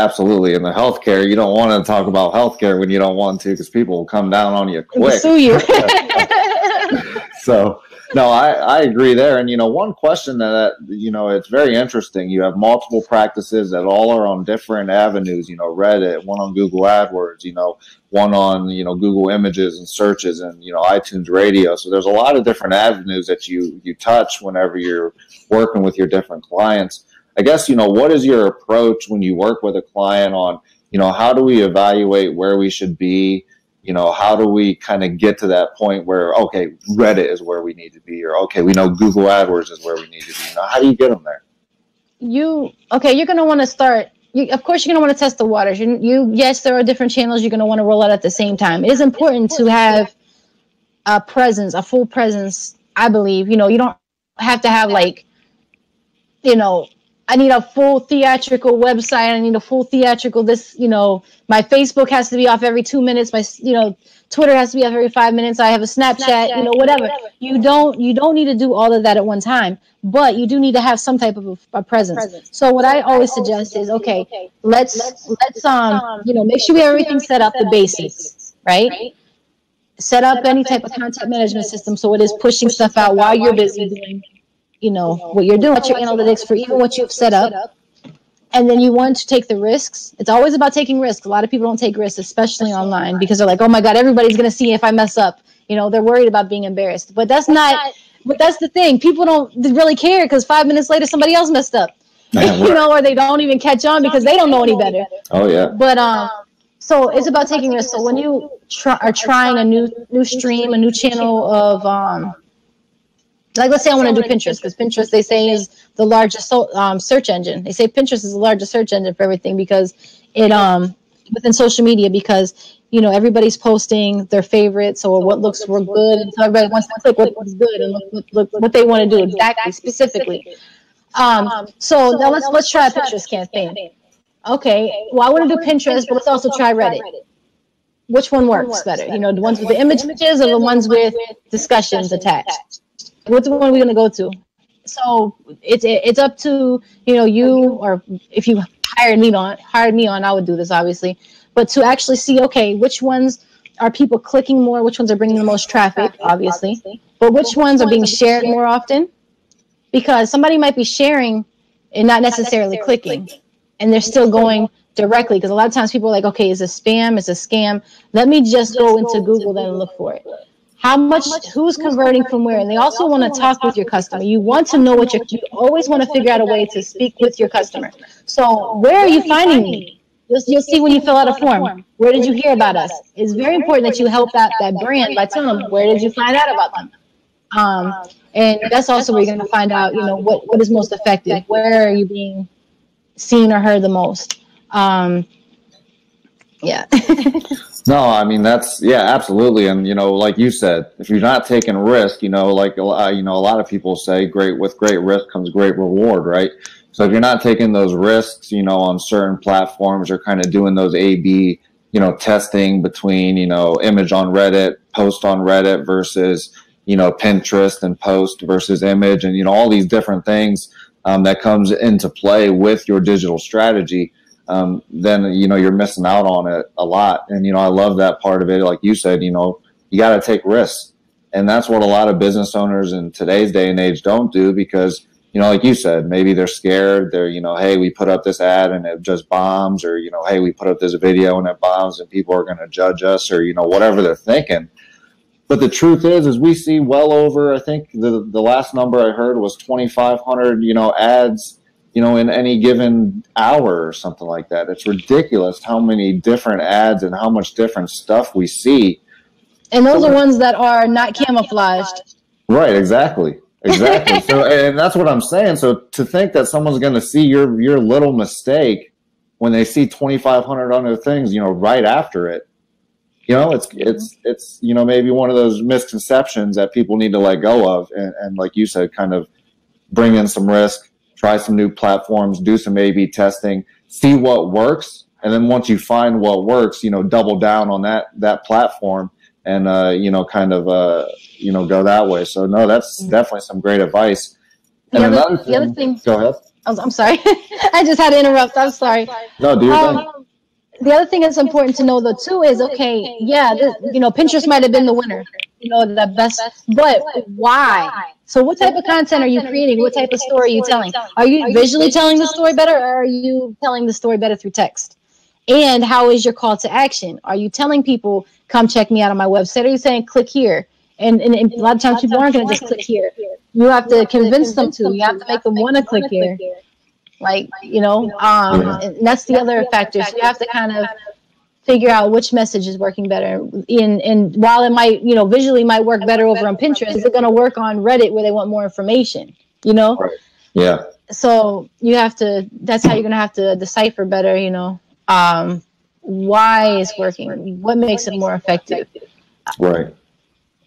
absolutely. In the healthcare, you don't want to talk about healthcare when you don't want to, because people will come down on you quick. Sue you. So, no, I agree there. And one question that it's very interesting. You have multiple practices that all are on different avenues. Reddit, one on Google AdWords. One on Google Images and searches, and iTunes Radio. So there's a lot of different avenues that you touch whenever you're working with your different clients. I guess what is your approach when you work with a client on how do we evaluate where we should be? How do we kind of get to that point where, okay, Reddit is where we need to be, or okay, we know Google AdWords is where we need to be. How do you get them there? You're going to want to start. Of course, you're going to want to test the waters. Yes, there are different channels you're going to want to roll out at the same time. It is important to have a full presence, I believe. You don't have to have like, I need a full theatrical website. I need a full theatrical my Facebook has to be off every 2 minutes. My, Twitter has to be off every 5 minutes. I have a Snapchat, whatever. You don't need to do all of that at one time, but you do need to have some type of a presence. So what I always suggest is, okay, let's make sure we have everything set up, the basics, right? Set up any type of content management system so it is pushing stuff out while you're busy doing what you're doing, what's your analytics for even what you've set up. And then you want to take the risks. It's always about taking risks. A lot of people don't take risks, especially online, because they're like, oh my God, everybody's going to see if I mess up. They're worried about being embarrassed. But that's the thing. People don't really care because 5 minutes later, somebody else messed up, or they don't even catch on because they don't know any better. Oh yeah. But, so it's about taking risks. So when you are trying a new stream, a new channel of, like, let's say I want to do Pinterest, because Pinterest, they say, is the largest search engine. They say Pinterest is the largest search engine for everything because it, within social media, because, everybody's posting their favorites or what looks good. And so everybody wants to click what's good and look what they want to do exactly, specifically. So now let's try a Pinterest campaign. Okay, well, I want to do Pinterest, but let's also try Reddit. which one works better? You know, the ones with the images or the ones with discussions attached? Which one are we going to go to? So it's up to, you know, you, or if you hired me on, I would do this obviously, but to actually see, okay, which ones are people clicking more, which ones are bringing the most traffic, obviously, but which ones are being shared more often, because somebody might be sharing and not necessarily clicking, and they're still going directly, because a lot of times people are like, okay, is it spam, is it scam? Let me just go into Google then and look for it. How much, who's converting from where? And they also want to talk with your customer. You want to know what you always want to figure out a way to speak with your customer. So where are you finding me? You'll see when you fill out a form. Where did you hear about us? It's very important that you help that brand by telling them, where did you find out about them? And that's also where you're going to find out, you know, what is most effective. Where are you being seen or heard the most? Yeah. No, I mean, that's, yeah, absolutely. And, you know, like you said, if you're not taking risk, you know, like, you know, a lot of people say with great risk comes great reward, right? So if you're not taking those risks, you know, on certain platforms, or kind of doing those A/B, you know, testing between, you know, image on Reddit, post on Reddit versus, you know, Pinterest, and post versus image, and, you know, all these different things that comes into play with your digital strategy, then, you know, you're missing out on it a lot. And, you know, I love that part of it. Like you said, you know, you got to take risks. And that's what a lot of business owners in today's day and age don't do, because, you know, like you said, maybe they're scared. They're, you know, hey, we put up this ad and it just bombs, or, you know, hey, we put up this video and it bombs and people are going to judge us, or, you know, whatever they're thinking. But the truth is we see well over, I think the last number I heard was 2,500, you know, ads, you know, in any given hour or something like that. It's ridiculous how many different ads and how much different stuff we see. And those are ones that are not camouflaged. Right, exactly. Exactly. So, and that's what I'm saying. So to think that someone's going to see your little mistake when they see 2,500 other things, you know, right after it, you know, it's, you know, maybe one of those misconceptions that people need to let go of. And like you said, kind of bring in some risk, try some new platforms, do some A/B testing, see what works. And then once you find what works, you know, double down on that platform, and, you know, kind of, you know, go that way. So no, that's definitely some great advice. And the other thing, go ahead. I'm sorry. I just had to interrupt. I'm sorry. No, do your thing. The other thing that's important to know though too is, okay, yeah, you know, Pinterest might have been the winner, you know, the best, but why? So what type of content are you creating? What type of story are you telling? Are you visually telling the story better, or are you telling the story better through text? And how is your call to action? Are you telling people, come check me out on my website? Are you saying click here? And a lot of times people aren't going to just click here. You have to convince them to. You have to make them want to click here. Like, you know, and that's the other factor. So you have to kind of figure out which message is working better. And while it might, you know, visually might work better over on Pinterest, is it going to work on Reddit where they want more information, you know? Right. Yeah. So you have to, that's how you're going to have to decipher better, you know, why it's working, what makes it more effective. Right.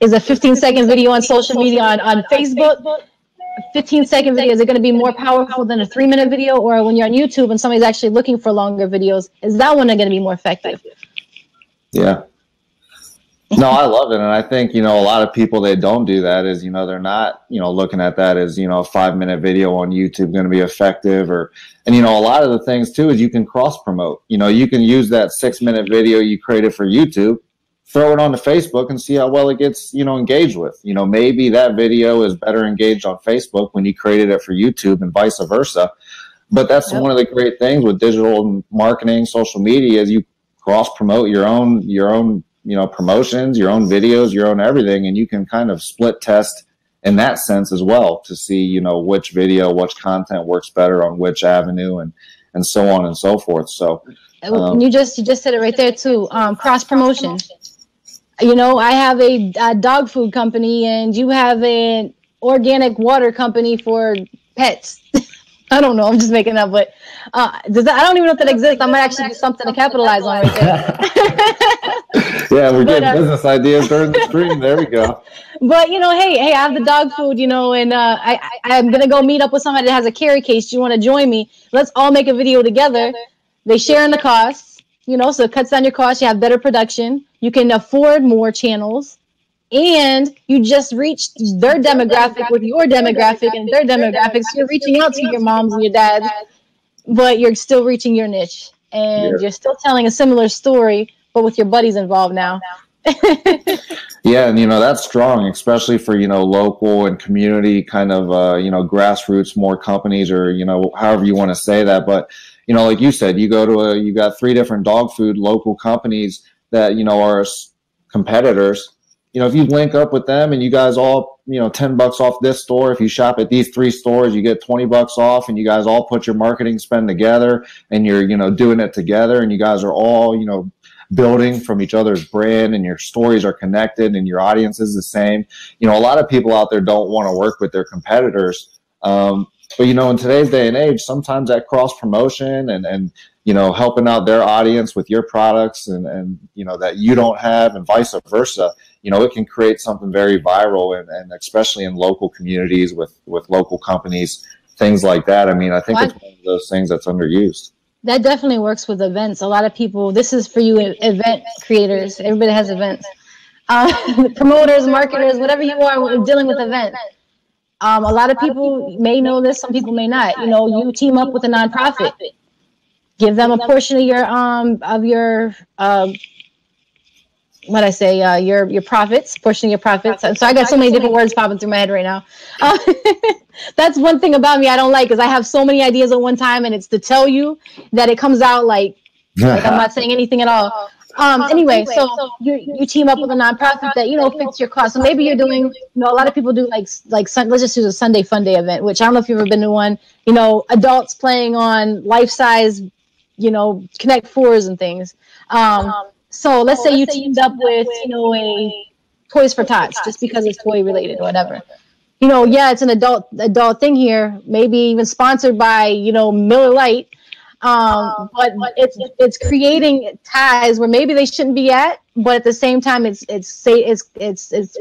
Is a 15-second video on social media on Facebook, 15-second video, is it going to be more powerful than a 3-minute video? Or when you're on YouTube and somebody's actually looking for longer videos, is that one going to be more effective? Yeah. No, I love it. And I think, you know, a lot of people, they don't do that, is, you know, they're not, you know, looking at that as, you know, a 5-minute video on YouTube going to be effective, and, you know, a lot of the things too is you can cross promote. You know, you can use that 6-minute video you created for YouTube, throw it onto Facebook and see how well it gets, you know, engaged with. You know, maybe that video is better engaged on Facebook when you created it for YouTube, and vice versa. But that's one of the great things with digital marketing, social media, is you cross promote your own, you know, promotions, your own videos, your own everything. And you can kind of split test in that sense as well to see, you know, which video, which content works better on which avenue, and so on and so forth. So you just said it right there too. Cross promotion. You know, I have a dog food company, and you have an organic water company for pets. I don't know. I'm just making up, but I don't even know if that exists. I might actually do something to capitalize on right there. Yeah, we're getting business ideas during the stream. There we go. But, you know, hey, I have the dog food, you know, and I'm going to go meet up with somebody that has a carry case. Do you want to join me? Let's all make a video together. They share in the costs, you know, so it cuts down your costs. You have better production. you can afford more channels, and you just reached their demographic with your demographic and their demographics. So you're reaching out to your moms and your dads, but you're still reaching your niche, and you're still telling a similar story, but with your buddies involved now. Yeah, and that's strong, especially for local and community kind of grassroots, more companies, or however you want to say that. But like you said, you got 3 different dog food local companies that are competitors. If you link up with them and you guys all, $10 off this store, if you shop at these 3 stores, you get $20 off, and you guys all put your marketing spend together, and you're, doing it together, and you guys are all, building from each other's brand, and your stories are connected, and your audience is the same. A lot of people out there don't want to work with their competitors. But, in today's day and age, sometimes that cross promotion and helping out their audience with your products and that you don't have, and vice versa, it can create something very viral, and especially in local communities with local companies, things like that. I mean, I think it's one of those things that's underused. That definitely works with events. A lot of people, this is for you event creators. Everybody has events. Promoters, marketers, whatever you are dealing with events. A lot of people may know this, some people may not. You team up with a nonprofit. Give them a portion of your your profits, portion of your profits. So I got so many different words popping through my head right now. That's one thing about me I don't like, is I have so many ideas at one time, and it's to tell you that it comes out like I'm not saying anything at all. Anyway, so you team up with a nonprofit that fits your cost. So maybe you're doing, a lot of people do let's just use a Sunday Fun Day event, which I don't know if you've ever been to one. Adults playing on life-size, Connect Fours and things. So let's say you teamed up with a Toys for Tots, just because it's toy related or whatever. It's an adult thing here, maybe even sponsored by Miller Lite. But it's creating ties where maybe they shouldn't be at, but at the same time, it's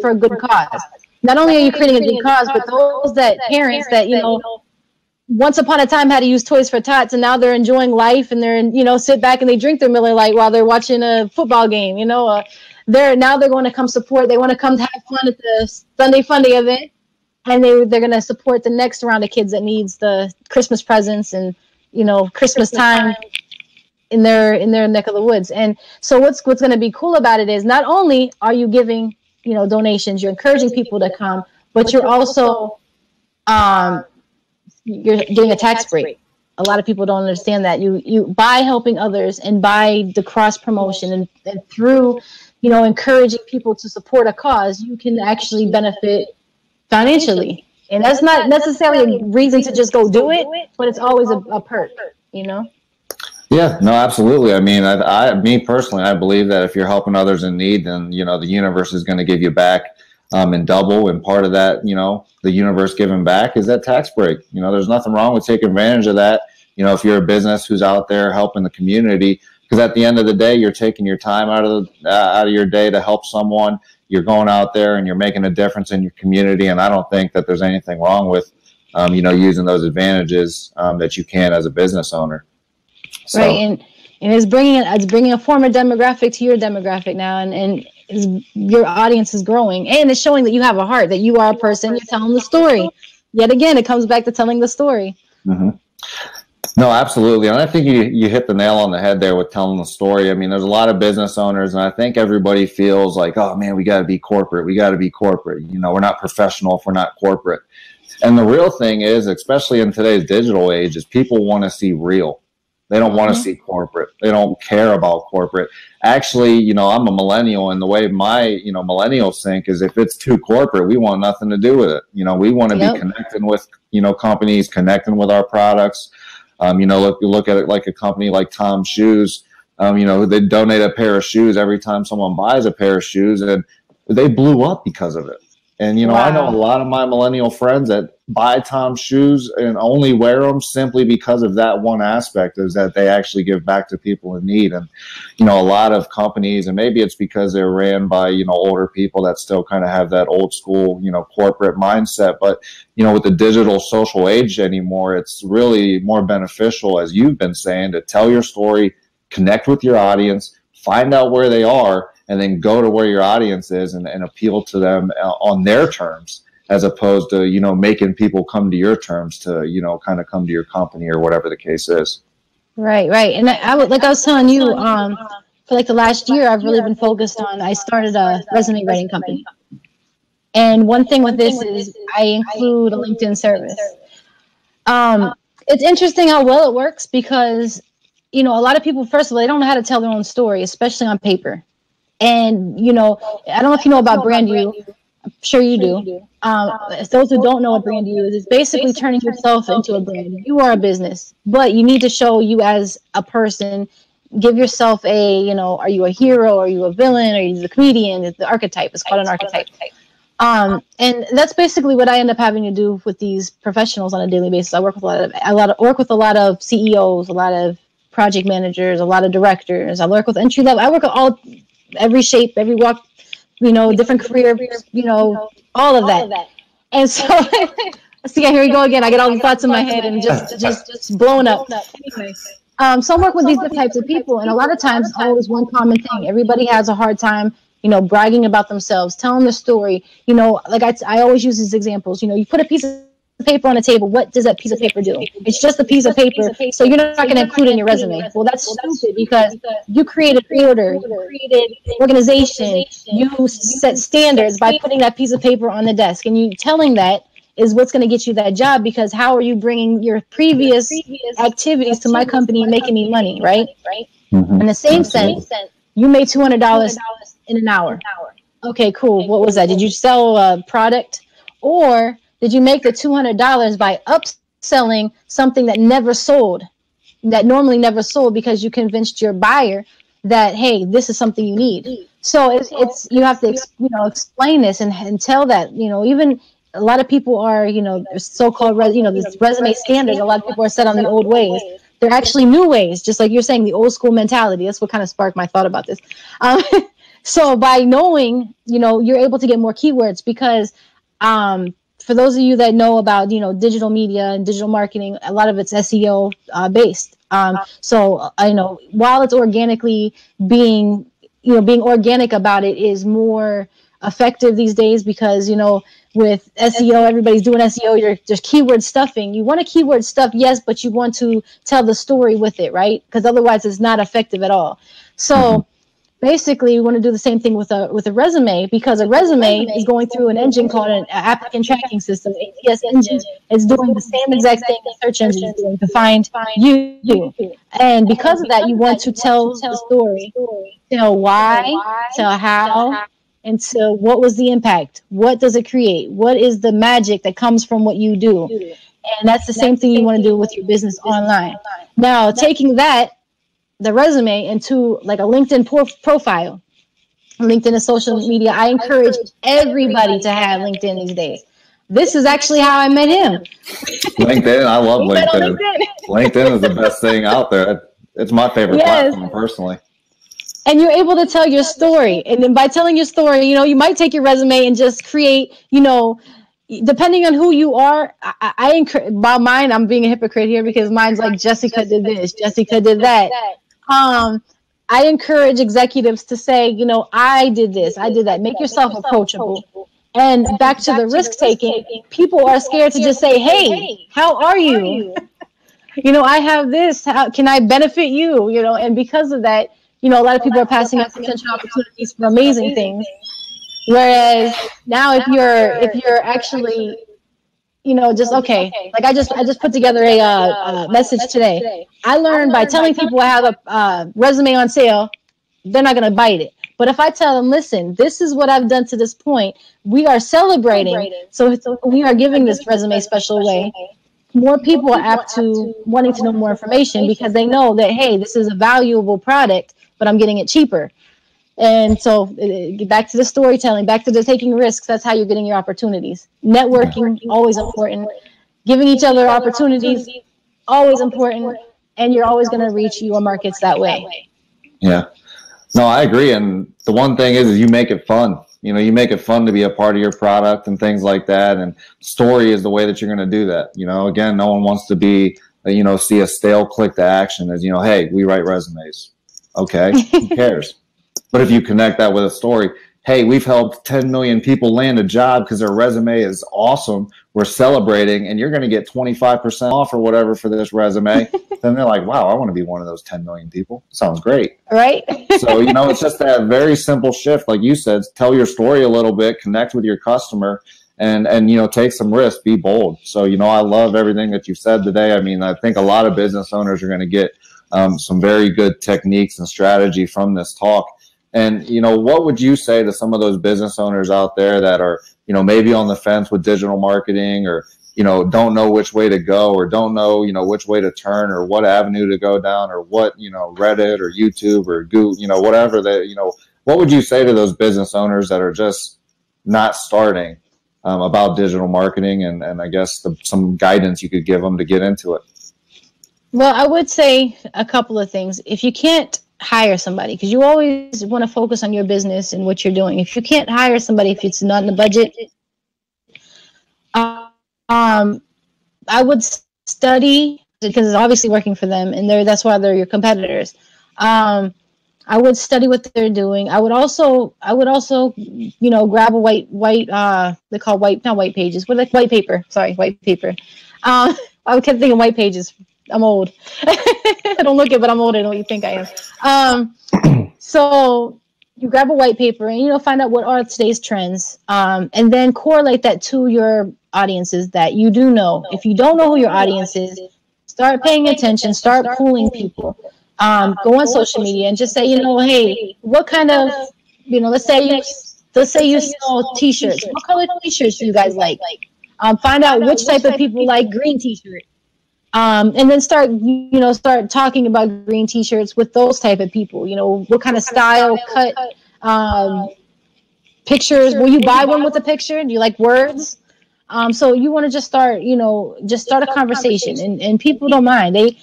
for a good cause. Not only are you creating a good cause, but those parents that once upon a time had to use Toys for Tots, and now they're enjoying life, and they're sit back and they drink their Miller Lite while they're watching a football game. They're going to come support. They want to come to have fun at the Sunday Fun Day event, and they're going to support the next round of kids that needs the Christmas presents and Christmas time in their neck of the woods. And so what's going to be cool about it is not only are you giving donations, you're encouraging people to come, but you're also you're getting a tax break. A lot of people don't understand that. You by helping others and by the cross promotion and through encouraging people to support a cause, you can actually benefit financially. And that's not necessarily a reason to just go do it, but it's always a perk, Yeah, no, absolutely. I mean, me personally, I believe that if you're helping others in need, then, the universe is going to give you back in double. And part of that, the universe giving back is that tax break. There's nothing wrong with taking advantage of that. If you're a business who's out there helping the community, because at the end of the day, you're taking your time out of your day to help someone. You're going out there and you're making a difference in your community. And I don't think that there's anything wrong with, using those advantages that you can as a business owner. So. Right. And it's bringing a former demographic to your demographic now. And your audience is growing, and it's showing that you have a heart, that you are a person, you're telling the story. Yet again, it comes back to telling the story. Mm-hmm. No, absolutely. And I think you hit the nail on the head there with telling the story. I mean, there's a lot of business owners, and I think everybody feels like, oh man, we got to be corporate. We got to be corporate. We're not professional if we're not corporate. And the real thing is, especially in today's digital age, is people want to see real. They don't want to see corporate. They don't care about corporate. Actually, I'm a millennial, and the way my, millennials think is if it's too corporate, we want nothing to do with it. We want to be connecting with, companies, connecting with our products. Look at it like a company like Tom's Shoes. They donate a pair of shoes every time someone buys a pair of shoes, and they blew up because of it. And, I know a lot of my millennial friends that buy Tom's shoes and only wear them simply because of that one aspect, is that they actually give back to people in need. And, a lot of companies, and maybe it's because they're ran by, older people that still kind of have that old school, corporate mindset. But, with the digital social age anymore, it's really more beneficial, as you've been saying, to tell your story, connect with your audience, find out where they are, and then go to where your audience is and appeal to them on their terms, as opposed to, you know, making people come to your terms to, you know, kind of come to your company or whatever the case is. Right. And I was telling you, for like the last year, I've really been focused on, I started a resume writing company. And one thing with this is I include a LinkedIn service. It's interesting how well it works because, you know, a lot of people, first of all, they don't know how to tell their own story, especially on paper. And, you know, I don't know if you know about brand you. I'm sure you do. Those who don't know what brand you is, it's basically turning yourself into a brand. You are a business, but you need to show you as a person. Give yourself a, you know, are you a hero? Are you a villain? Are you the comedian? It's the archetype. It's called an archetype. And that's basically what I end up having to do with these professionals on a daily basis. I work with a lot of CEOs, a lot of project managers, a lot of directors. I work with entry level. I work with every shape, every walk, you know, different career, you know, all of that. And so, see, here we go again. I get all the thoughts in my head and just blowing up. Anyway. So I'm working with these different types of people, and a lot of times it's always one common thing. Everybody has a hard time, you know, bragging about themselves, telling their story. You know, like I always use these examples. You know, you put a piece of paper on the table. What does that piece of paper do? It's just a piece of paper, so you're not going to include it in your resume. Well, that's stupid because you created order, you created organization, you set standards by putting that piece of paper on the desk, and you telling that is what's going to get you that job, because how are you bringing your previous activities to my company and making me money, right? In the same sense, you made $200 in an hour. Okay, cool. What was that? Did you sell a product, or did you make the $200 by upselling something that never sold, that normally never sold, because you convinced your buyer that, hey, this is something you need? So it's you have to explain this and tell that, you know, even a lot of people are, you know, so-called, this resume standards. A lot of people are set on the old ways. They're actually new ways, just like you're saying, the old school mentality. That's what kind of sparked my thought about this. So by knowing, you know, you're able to get more keywords, because for those of you that know about, you know, digital media and digital marketing, a lot of it's SEO based. So I know while it's organically being organic about it is more effective these days, because, you know, with SEO, everybody's doing SEO. There's keyword stuffing. You want to keyword stuff, yes, but you want to tell the story with it, right? Because otherwise, it's not effective at all. So basically, you want to do the same thing with a resume, because a resume is going through an engine called an applicant tracking system, ATS engine. It's doing the same exact thing the search engine is doing to find you. And because of that, you want to tell the story, tell why, tell how. And so what was the impact? What does it create? What is the magic that comes from what you do? And that's the same thing you want to do with your business online. Now, taking the resume into like a LinkedIn profile. LinkedIn is social media. I encourage everybody to have LinkedIn these days. This is actually how I met him. LinkedIn, I love LinkedIn. LinkedIn is the best thing out there. It's my favorite platform personally. And you're able to tell your story. And then by telling your story, you know, you might take your resume and just create, you know, depending on who you are. I encourage, by mine, I'm being a hypocrite here because mine's like Jessica did this, Jessica did that. I encourage executives to say, you know, I did this, I did that. Make yourself approachable. And back to the risk taking, people are scared to just say, hey, how are you? You know, I have this. How can I benefit you? You know, and because of that, you know, a lot of people are passing up potential opportunities for amazing things. Whereas now, if you're actually, you know, just okay, like I just put together a message today. I learned by telling people I have a resume on sale, they're not going to bite it. But if I tell them, listen, this is what I've done to this point, we are celebrating. So we are giving this resume special away. More people are apt to wanting to know more information because they know that, hey, this is a valuable product, but I'm getting it cheaper. And so back to the storytelling, back to the taking risks, that's how you're getting your opportunities. Networking, always important. Giving each other opportunities, always important. And you're always going to reach your markets that way. Yeah. No, I agree. And the one thing is you make it fun. You know, you make it fun to be a part of your product and things like that. And story is the way that you're going to do that. You know, again, no one wants to be, you know, see a stale click to action as, you know, hey, we write resumes. Okay, who cares? But if you connect that with a story, hey, we've helped 10 million people land a job because their resume is awesome, we're celebrating, and you're going to get 25% off or whatever for this resume, then they're like, wow, I want to be one of those 10 million people. Sounds great. Right. So, you know, it's just that very simple shift. Like you said, tell your story a little bit, connect with your customer, and you know, take some risks, be bold. So, you know, I love everything that you said today. I mean, I think a lot of business owners are going to get some very good techniques and strategy from this talk. And, you know, what would you say to some of those business owners out there that are, you know, maybe on the fence with digital marketing, or, you know, don't know which way to go, or don't know, you know, which way to turn, or what avenue to go down, or what, you know, Reddit or YouTube or Google, you know, whatever that, you know, what would you say to those business owners that are just not starting about digital marketing, and I guess some guidance you could give them to get into it? Well, I would say a couple of things. If you can't hire somebody, because you always want to focus on your business and what you're doing. If you can't hire somebody, if it's not in the budget, I would study, because it's obviously working for them, and that's why they're your competitors. I would study what they're doing. I would also, you know, grab a white, they call not white pages, but like white paper. Sorry, white paper. I kept thinking white pages. I'm old. I don't look it, but I'm older than what you think I am. So you grab a white paper and, you know, find out what are today's trends, and then correlate that to your audiences that you do know. If you don't know who your audience is, start paying attention, start pooling people. Go on social media and just say, you know, hey, what kind of, you know, let's say you sell t-shirts. What color t-shirts do you guys like? Find out which type of people like green t-shirts. And then start talking about green t-shirts with those type of people. You know, what kind of style, cut, pictures. Will you buy one with a picture? Do you like words? So you want to just start a conversation, and people don't mind. They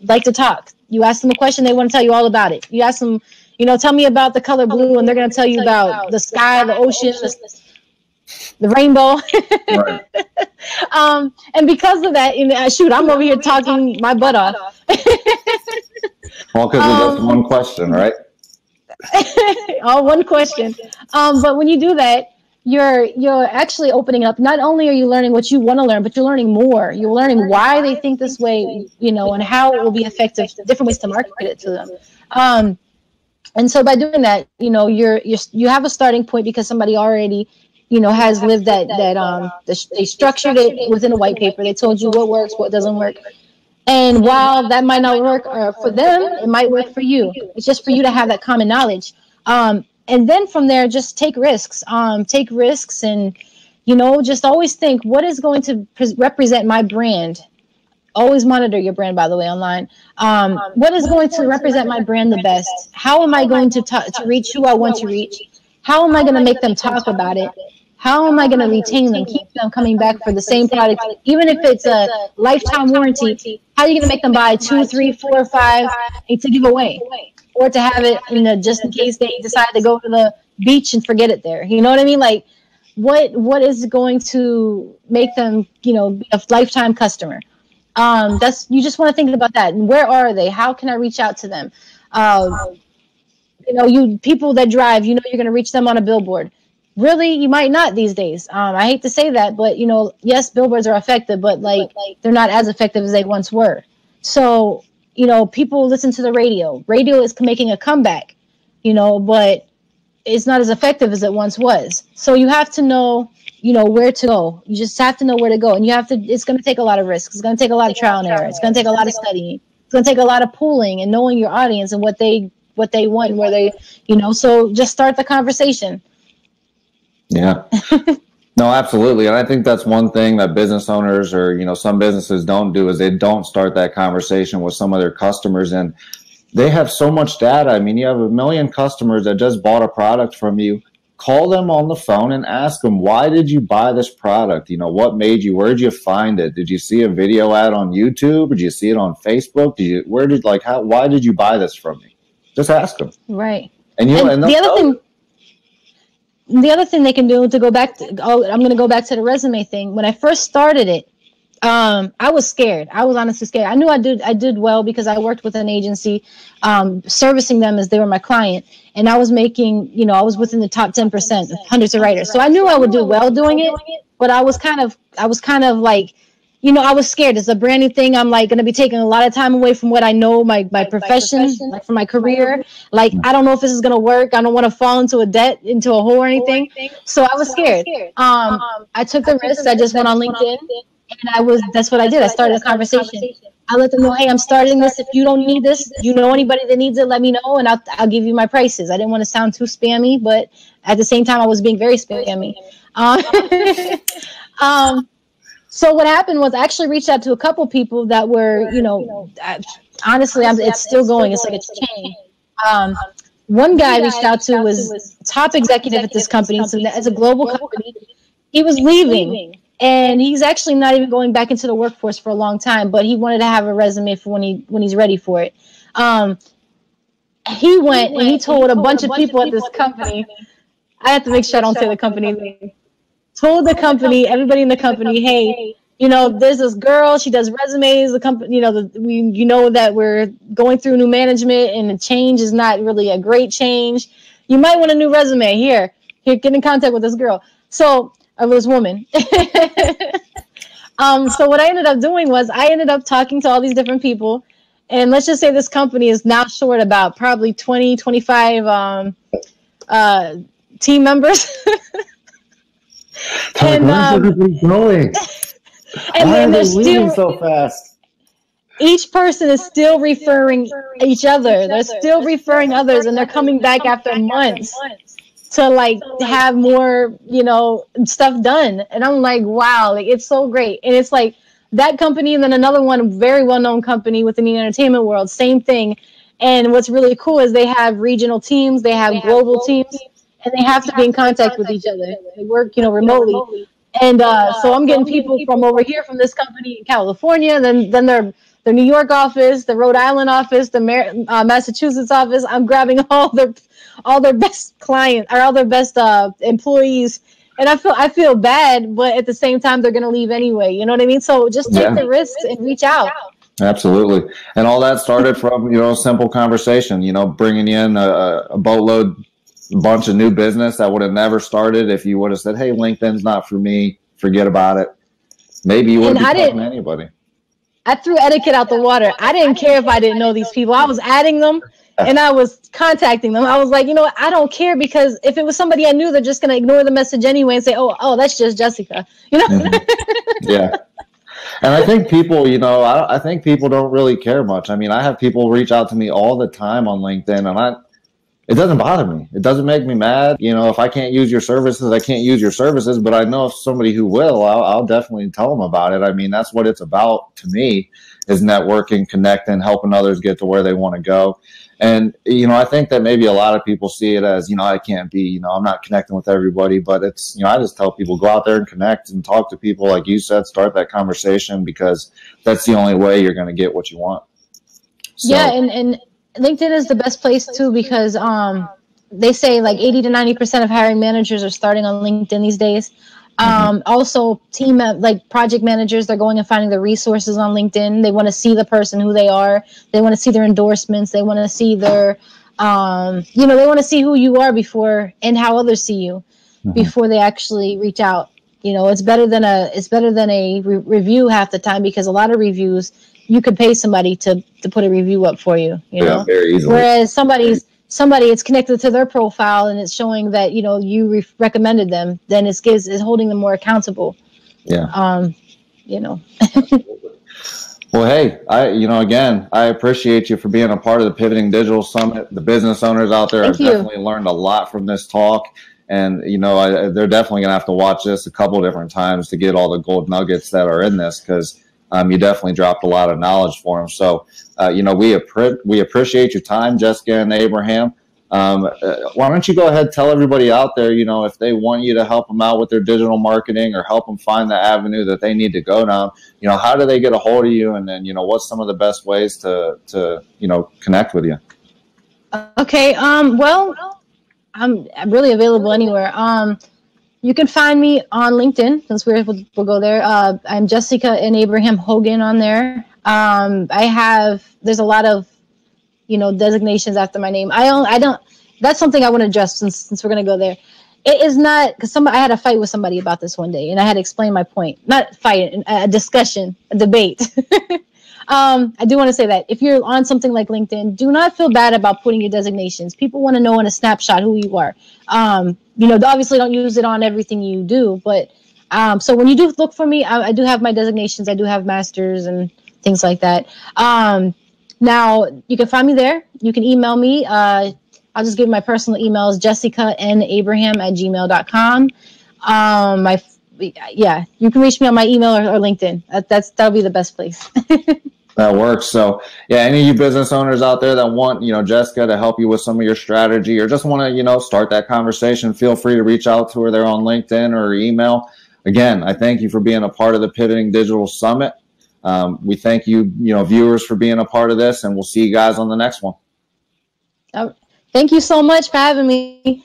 like to talk. You ask them a question, they want to tell you all about it. You ask them, you know, tell me about the color blue, and they're going to tell you about the sky, the ocean, the rainbow. Right. And because of that, shoot, I'm over here talking my butt off. All because of just one question, right? All one question. But when you do that, you're actually opening up. Not only are you learning what you want to learn, but you're learning more. You're learning why they think this way, you know, and how it will be effective, different ways to market it to them. And so by doing that, you know, you have a starting point, because somebody already, you know, has lived they structured it within a white paper. They told you what works, what doesn't work. And while that might not work for them, it might work for you. It's just for you to have that common knowledge. And then from there, just take risks. And, you know, just always think, what is going to represent my brand? Always monitor your brand, by the way, online. What is going to represent my brand the best? How am I going to reach who I want to reach? How am I going to make them talk about it? How am I going to retain them, keep them coming back for the same product? Even if it's a lifetime warranty, how are you going to make them buy 2, 3, 4, 5 to give away? Or to have it just in case they decide to go to the beach and forget it there. You know what I mean? Like, what is going to make them, you know, be a lifetime customer? You just want to think about that. And where are they? How can I reach out to them? You know, people that drive, you know, you're going to reach them on a billboard. Really, you might not these days. I hate to say that, but, you know, yes, billboards are effective, but like they're not as effective as they once were. So, you know, people listen to the radio. Radio is making a comeback, you know, but it's not as effective as it once was. So you have to know, you know, where to go. You just have to know where to go. And it's going to take a lot of risks. It's going to take a lot of trial and error. It's going to take a lot of studying. It's going to take a lot of pooling and knowing your audience and what they want and where they, you know, so just start the conversation. Yeah. No, absolutely. And I think that's one thing that business owners, or, you know, some businesses don't do, is they don't start that conversation with some of their customers. And they have so much data. I mean, you have 1 million customers that just bought a product from you. Call them on the phone and ask them, why did you buy this product? You know, what made you, where did you find it? Did you see a video ad on YouTube? Did you see it on Facebook? Why did you buy this from me? Just ask them. Right. And the other thing they can do, to go back to, I'm going to go back to the resume thing. When I first started it, I was scared. I was honestly scared. I knew I did well because I worked with an agency, servicing them as they were my client. And I was making, you know, I was within the top 10% of hundreds of writers. So I knew I would do well doing it, but I was kind of like, you know, I was scared. It's a brand new thing. I'm like going to be taking a lot of time away from what I know, my profession, like from my career. Like, I don't know if this is going to work. I don't want to fall into into a hole or anything. So I was scared. I took the risk. I just went on LinkedIn, and that's what I did. I started a conversation. I let them know, hey, I'm starting this. If you don't need this, you know anybody that needs it, let me know, and I'll give you my prices. I didn't want to sound too spammy, but at the same time, I was being very spammy. So what happened was I actually reached out to a couple people that were, you know, honestly, it's still going. It's like a chain. One guy I reached out to was top executive at this company. So it's a global company. He was leaving, and he's actually not even going back into the workforce for a long time, but he wanted to have a resume for when he's ready for it. He went and he told a bunch of people at this company. I have to make sure I don't say the company name. Told the company, everybody in the company, hey, you know, there's this girl, she does resumes. The company, you know, you know that we're going through new management, and the change is not really a great change. You might want a new resume. Here, get in contact with this girl. So, of this woman. So what I ended up doing was I ended up talking to all these different people, and let's just say this company is now short about probably 20, 25 team members. And where's everybody going? And why then are they're they leaving still so fast? Each person is still referring each other. They're still referring others, and they're coming back after months to like have more, you know, stuff done. And I'm like, wow, like it's so great. And it's like that company, and then another one, very well-known company within the entertainment world, same thing. And what's really cool is they have regional teams, they have global teams, and they have to be in contact with each other. They work, you know, remotely. And so I'm getting people from over here from this company in California, then their New York office, the Rhode Island office, the Massachusetts office. I'm grabbing all their best clients or all their best employees, and I feel bad, but at the same time they're gonna leave anyway. You know what I mean? So just take the risks and reach out. Absolutely. And all that started from, you know, a simple conversation, you know, bringing in a boatload, bunch of new business that would have never started if you would have said, hey, LinkedIn's not for me, forget about it. Maybe you wouldn't be talking to anybody. I threw etiquette out the water. I didn't care if I didn't know these people. I was adding them and I was contacting them. I was like, you know what? I don't care, because if it was somebody I knew, they're just going to ignore the message anyway and say, oh, that's just Jessica. You know? Mm-hmm. Yeah. And I think people, you know, I think people don't really care much. I mean, I have people reach out to me all the time on LinkedIn, and it doesn't bother me. It doesn't make me mad. You know, if I can't use your services, I can't use your services. But I know if somebody who will, I'll definitely tell them about it. I mean, that's what it's about to me, is networking, connecting, helping others get to where they want to go. And, you know, I think that maybe a lot of people see it as, you know, I can't be, you know, I'm not connecting with everybody. But it's, you know, I just tell people, go out there and connect and talk to people. Like you said, start that conversation, because that's the only way you're going to get what you want. So, yeah, and LinkedIn is the best place too, because they say like 80 to 90% of hiring managers are starting on LinkedIn these days. Also, like project managers, they're going and finding the resources on LinkedIn. They want to see the person, who they are. They want to see their endorsements. They want to see their, you know, they want to see who you are before, and how others see you before they actually reach out. You know, it's better than a review half the time, because a lot of reviews, you could pay somebody to put a review up for you, you know, very easily. Whereas somebody, it's connected to their profile and it's showing that, you know, you recommended them, then it's holding them more accountable. Yeah. You know. Well, hey, I appreciate you for being a part of the Pivoting Digital Summit. The business owners out there have definitely learned a lot from this talk. And, you know, they're definitely going to have to watch this a couple of different times to get all the gold nuggets that are in this, because you definitely dropped a lot of knowledge for them. So, you know, we appreciate your time, Jessica and Abraham. Why don't you go ahead and tell everybody out there, you know, if they want you to help them out with their digital marketing or help them find the avenue that they need to go down, you know, how do they get a hold of you? And then, you know, what's some of the best ways to you know, connect with you? Okay. Well, I'm really available anywhere. You can find me on LinkedIn, since we'll go there. I'm Jessica and Abraham-Hogan on there. There's a lot of, designations after my name. That's something I want to address since we're going to go there. It is not, because I had a fight with somebody about this one day, and I had to explain my point. Not fight, a discussion, a debate. I do want to say that if you're on something like LinkedIn, do not feel bad about putting your designations. People want to know in a snapshot who you are. Obviously don't use it on everything you do, but so when you do look for me, I do have my designations. I do have masters and things like that. Now you can find me there. You can email me. I'll just give my personal emails, jessicanabraham@gmail.com. You can reach me on my email or LinkedIn. That'll be the best place. That works. So yeah, any of you business owners out there that want, Jessica to help you with some of your strategy, or just want to, start that conversation, feel free to reach out to her there on LinkedIn or email. Again, I thank you for being a part of the Pivoting Digital Summit. We thank you, viewers, for being a part of this, and we'll see you guys on the next one. Thank you so much for having me.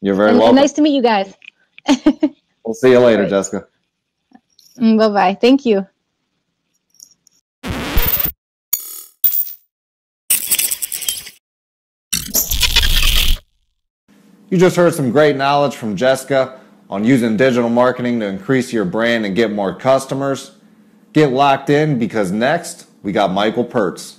You're very welcome. Nice to meet you guys. We'll see you later, Jessica. Bye-bye. Thank you. You just heard some great knowledge from Jessica on using digital marketing to increase your brand and get more customers. Get locked in, because next we got Michael Pertz.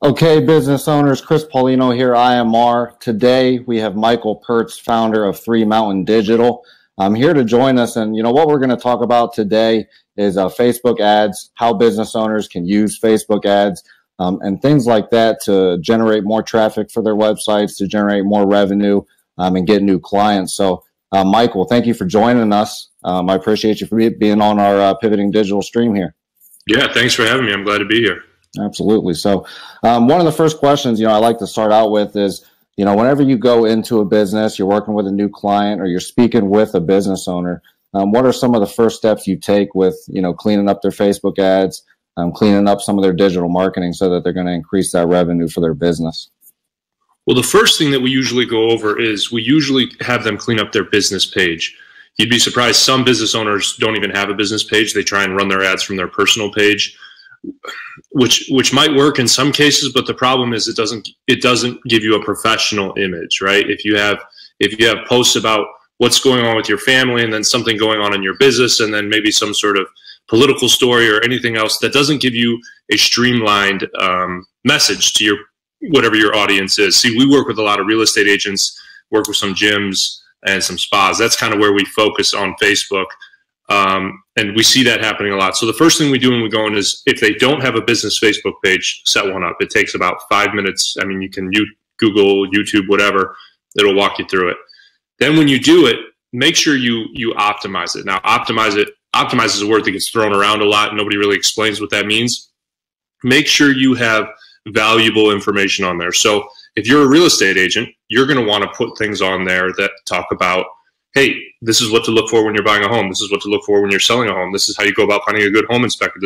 Okay, business owners, Chris Paulino here, IMR. Today we have Michael Pertz, founder of 3 Mountain Digital. I'm here to join us, and what we're going to talk about today is Facebook ads, how business owners can use Facebook ads, and things like that to generate more traffic for their websites, to generate more revenue, and get new clients. So, Michael, thank you for joining us. I appreciate you for being on our Pivoting Digital stream here. Yeah, thanks for having me. I'm glad to be here. Absolutely. So one of the first questions, I like to start out with is, whenever you go into a business, you're working with a new client or you're speaking with a business owner, what are some of the first steps you take with, cleaning up their Facebook ads, cleaning up some of their digital marketing so that they're going to increase that revenue for their business? Well, the first thing that we usually go over is we usually have them clean up their business page. You'd be surprised, some business owners don't even have a business page. They try and run their ads from their personal page, which might work in some cases, but the problem is it doesn't give you a professional image, right? If you have posts about what's going on with your family, and then something going on in your business, and then maybe some sort of political story or anything else, that doesn't give you a streamlined message to your whatever your audience is. See, we work with a lot of real estate agents, work with some gyms and some spas. That's kind of where we focus on Facebook. And we see that happening a lot. So the first thing we do when we go in is, if they don't have a business Facebook page, set one up. It takes about 5 minutes. I mean, you can Google, YouTube, whatever. It'll walk you through it. Then when you do it, make sure you optimize it. Now, optimize is a word that gets thrown around a lot. Nobody really explains what that means. Make sure you have valuable information on there. So if you're a real estate agent, you're going to want to put things on there that talk about, hey, this is what to look for when you're buying a home. This is what to look for when you're selling a home. This is how you go about finding a good home inspector.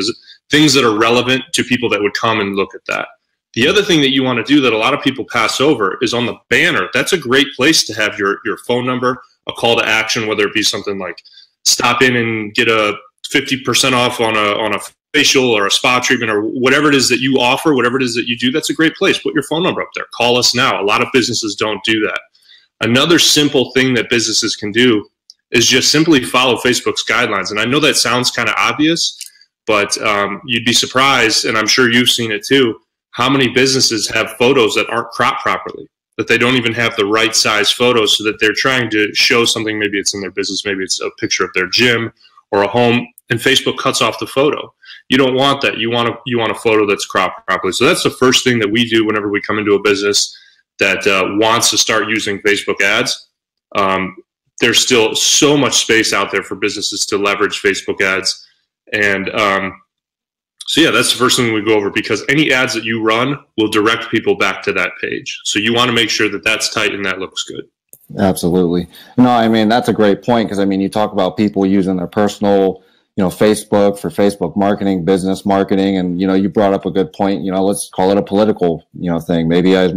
Things that are relevant to people that would come and look at that. The other thing that you want to do that a lot of people pass over is on the banner. That's a great place to have your phone number, a call to action, whether it be something like stop in and get a 50% off on a facial or a spa treatment or whatever it is that you offer, whatever it is that you do. That's a great place. Put your phone number up there. Call us now. A lot of businesses don't do that. Another simple thing that businesses can do is just simply follow Facebook's guidelines. And I know that sounds kind of obvious, but you'd be surprised, and I'm sure you've seen it too, how many businesses have photos that aren't cropped properly, that they don't even have the right size photos, so that they're trying to show something. Maybe it's in their business, maybe it's a picture of their gym or a home, and Facebook cuts off the photo. You don't want that. You want a photo that's cropped properly. So that's the first thing that we do whenever we come into a business that wants to start using Facebook ads. There's still so much space out there for businesses to leverage Facebook ads. And so yeah, that's the first thing we go over, because any ads that you run will direct people back to that page. So you want to make sure that that's tight and that looks good. Absolutely. No, I mean, that's a great point, because I mean, you talk about people using their personal, Facebook for Facebook marketing, business marketing. And, you brought up a good point, let's call it a political, thing. Maybe I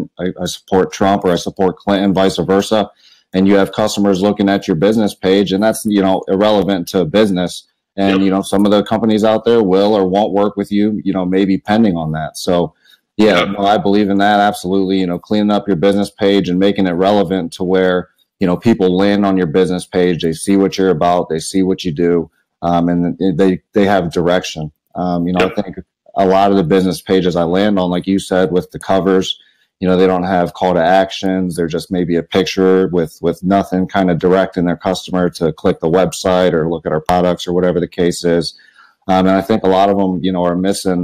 support Trump or I support Clinton, vice versa. And you have customers looking at your business page, and that's, irrelevant to business. And, some of the companies out there will or won't work with you, maybe pending on that. So, yeah, no, I believe in that. Absolutely. Cleaning up your business page and making it relevant to where, people land on your business page. They see what you're about. They see what you do. And they have direction. I think a lot of the business pages I land on, like you said, with the covers, they don't have call to actions. They're just maybe a picture with nothing kind of directing their customer to click the website or look at our products or whatever the case is. And I think a lot of them, are missing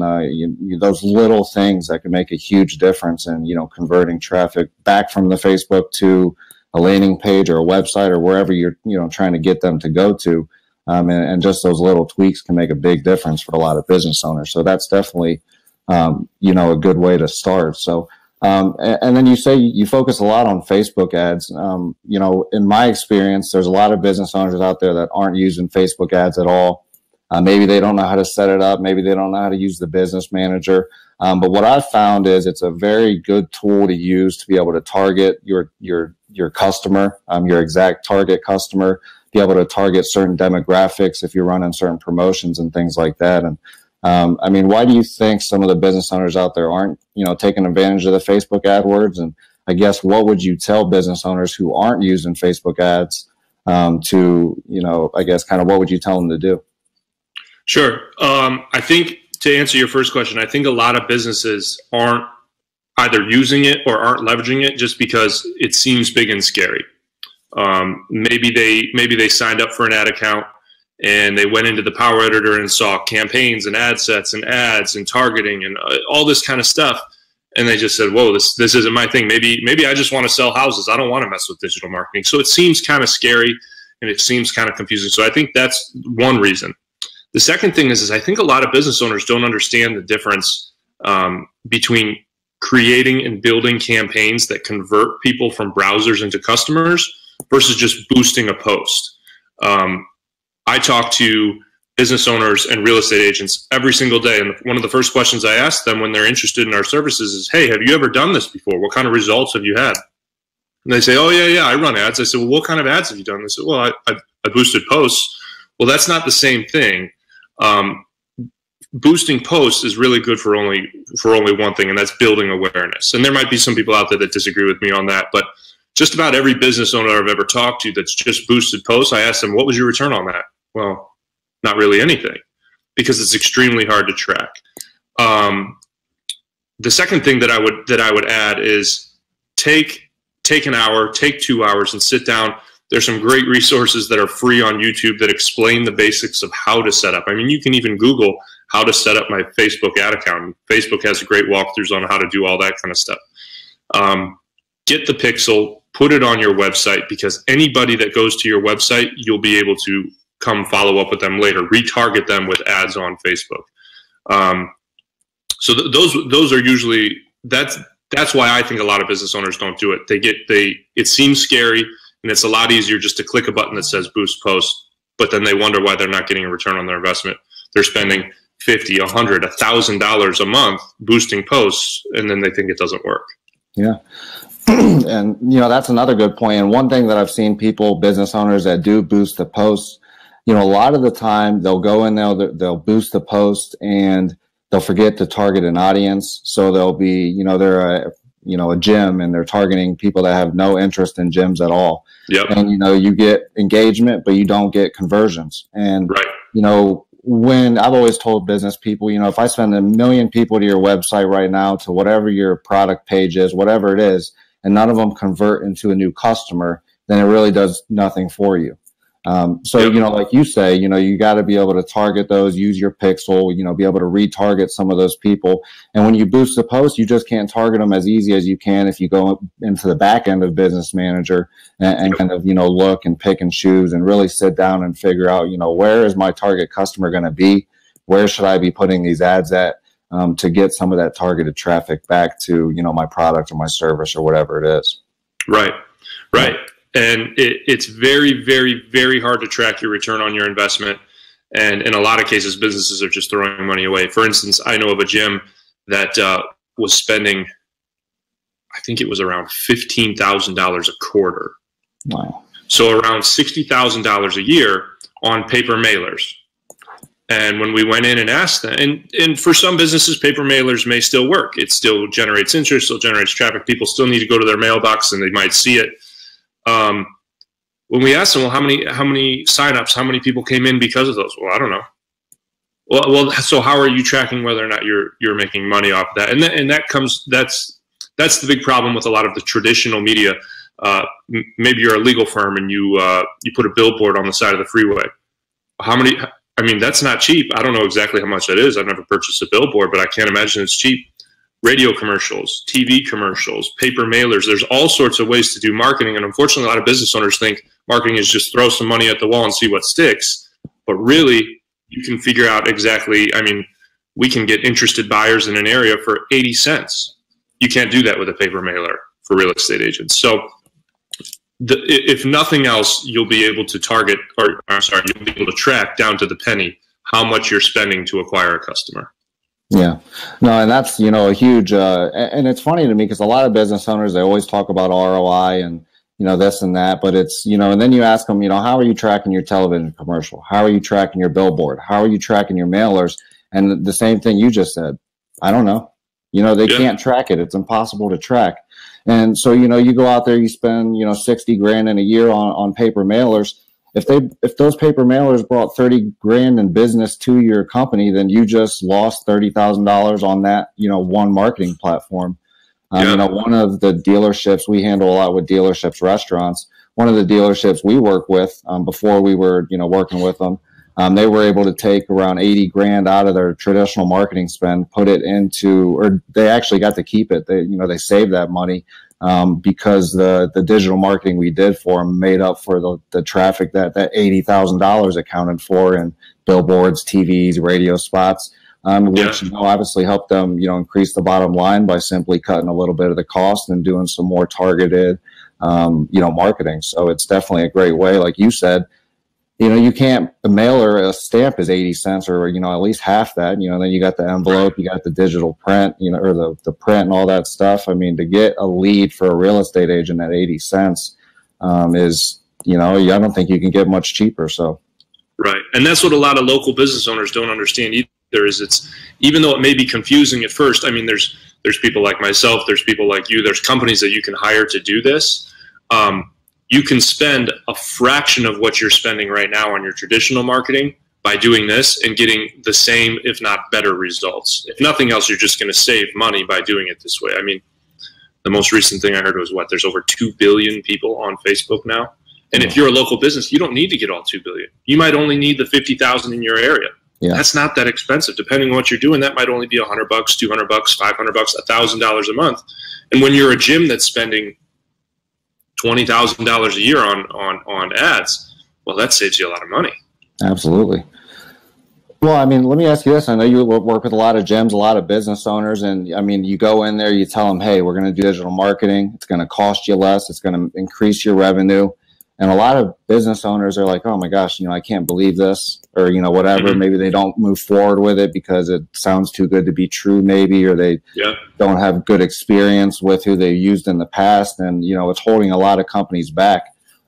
those little things that can make a huge difference in, converting traffic back from the Facebook to a landing page or a website or wherever you're, trying to get them to go to. And just those little tweaks can make a big difference for a lot of business owners. So that's definitely, a good way to start. So, and then you say you focus a lot on Facebook ads. In my experience, there's a lot of business owners out there that aren't using Facebook ads at all. Maybe they don't know how to set it up. Maybe they don't know how to use the business manager. But what I've found is it's a very good tool to use to be able to target your customer, your exact target customer, be able to target certain demographics if you're running certain promotions and things like that. And why do you think some of the business owners out there aren't, taking advantage of the Facebook AdWords? And I guess what would you tell business owners who aren't using Facebook ads to, I guess kind of what would you tell them to do? Sure. I think to answer your first question, I think a lot of businesses aren't either using it or aren't leveraging it just because it seems big and scary. Maybe they signed up for an ad account and they went into the Power Editor and saw campaigns and ad sets and ads and targeting and all this kind of stuff. And they just said, whoa, this isn't my thing. Maybe I just want to sell houses. I don't want to mess with digital marketing. So it seems kind of scary and it seems kind of confusing. So I think that's one reason. The second thing is I think a lot of business owners don't understand the difference between creating and building campaigns that convert people from browsers into customers versus just boosting a post. I talk to business owners and real estate agents every single day. And one of the first questions I ask them when they're interested in our services is, hey, have you ever done this before? What kind of results have you had? And they say, oh, yeah, I run ads. I said, well, what kind of ads have you done? They said, well, I boosted posts. Well, that's not the same thing. Boosting posts is really good for only one thing, and that's building awareness. And there might be some people out there that disagree with me on that, but just about every business owner I've ever talked to that's just boosted posts, I asked them, what was your return on that? Well, not really anything, because it's extremely hard to track. The second thing that I would add is take an hour, take 2 hours, and sit down. There's some great resources that are free on YouTube that explain the basics of how to set up. I mean, you can even Google how to set up my Facebook ad account. Facebook has great walkthroughs on how to do all that kind of stuff. Get the pixel, put it on your website, because anybody that goes to your website, you'll be able to come follow up with them later, retarget them with ads on Facebook. So those are usually, that's why I think a lot of business owners don't do it. It seems scary, and it's a lot easier just to click a button that says boost post, but then they wonder why they're not getting a return on their investment. They're spending $50, $100, $1,000 a month boosting posts, and then they think it doesn't work. Yeah. And, that's another good point. And one thing that I've seen business owners that do boost the posts, a lot of the time they'll go in there, they'll boost the post and they'll forget to target an audience. So they'll be, they're a gym and they're targeting people that have no interest in gyms at all. Yep. And, you get engagement, but you don't get conversions. And, right. When I've always told business people, if I send 1 million people to your website right now, to whatever your product page is, whatever it is, and none of them convert into a new customer, then it really does nothing for you. So, yep. Like you say, you got to be able to target those, use your pixel, be able to retarget some of those people. And when you boost the post, you just can't target them as easy as you can if you go into the back end of Business Manager and kind of, look and pick and choose and really sit down and figure out, where is my target customer going to be? Where should I be putting these ads at to get some of that targeted traffic back to, my product or my service or whatever it is? Right. And it's very, very, very hard to track your return on your investment. And in a lot of cases, businesses are just throwing money away. For instance, I know of a gym that was spending, I think it was around $15,000 a quarter. Wow. So around $60,000 a year on paper mailers. And when we went in and asked them, and for some businesses, paper mailers may still work. It still generates interest, still generates traffic. People still need to go to their mailbox and they might see it. When we asked them, well, how many signups, how many people came in because of those? Well, I don't know. Well, so how are you tracking whether or not you're making money off that? And that's the big problem with a lot of the traditional media. Maybe you're a legal firm and you put a billboard on the side of the freeway. I mean, that's not cheap. I don't know exactly how much that is. I've never purchased a billboard, but I can't imagine it's cheap. Radio commercials, TV commercials, paper mailers. There's all sorts of ways to do marketing. And unfortunately, a lot of business owners think marketing is just throw some money at the wall and see what sticks. But really, you can figure out exactly, I mean, we can get interested buyers in an area for 80 cents. You can't do that with a paper mailer for real estate agents. So if nothing else, you'll be able to target, or I'm sorry, you'll be able to track down to the penny how much you're spending to acquire a customer. Yeah, no, and that's, you know, a huge, and it's funny to me because a lot of business owners, they always talk about ROI and, you know, this and that, but it's, you know, and then you ask them, you know, how are you tracking your television commercial? How are you tracking your billboard? How are you tracking your mailers? And the same thing you just said, I don't know, you know, they can't track it. It's impossible to track. And so, you know, you go out there, you spend, you know, 60 grand in a year on paper mailers. If those paper mailers brought 30 grand in business to your company, then you just lost $30,000 on that, you know, one marketing platform. You know, one of the dealerships, we handle a lot with dealerships, restaurants. One of the dealerships we work with, before we were, you know, working with them, they were able to take around 80 grand out of their traditional marketing spend, put it into, or they actually got to keep it. They, you know, they saved that money. Because the digital marketing we did for them made up for the traffic that $80,000 accounted for in billboards, TVs, radio spots, which, you know, obviously helped them, you know, increase the bottom line by simply cutting a little bit of the cost and doing some more targeted, you know, marketing. So it's definitely a great way. Like you said, you know, you can't, a mailer, a stamp is 80 cents or, you know, at least half that, you know, then you got the envelope, you got the digital print, you know, or the print and all that stuff. I mean, to get a lead for a real estate agent at 80 cents is, you know, I don't think you can get much cheaper. So. Right. And that's what a lot of local business owners don't understand either, is it's, even though it may be confusing at first, I mean, there's people like myself, there's people like you, there's companies that you can hire to do this. You can spend a fraction of what you're spending right now on your traditional marketing by doing this and getting the same, if not better, results. If nothing else, you're just going to save money by doing it this way. I mean, the most recent thing I heard was what? There's over 2 billion people on Facebook now. And if you're a local business, you don't need to get all 2 billion. You might only need the 50,000 in your area. Yeah. That's not that expensive. Depending on what you're doing, that might only be $100, $200, $500, $1,000 a month. And when you're a gym that's spending $20,000 a year on ads, well, that saves you a lot of money. Absolutely. Well, I mean, let me ask you this. I know you work with a lot of gyms, a lot of business owners, and I mean, you go in there, you tell them, hey, we're going to do digital marketing. It's going to cost you less. It's going to increase your revenue. And a lot of business owners are like, oh my gosh, you know, I can't believe this, or, you know, whatever. Maybe they don't move forward with it because it sounds too good to be true, maybe, or they don't have good experience with who they used in the past. And, you know, it's holding a lot of companies back.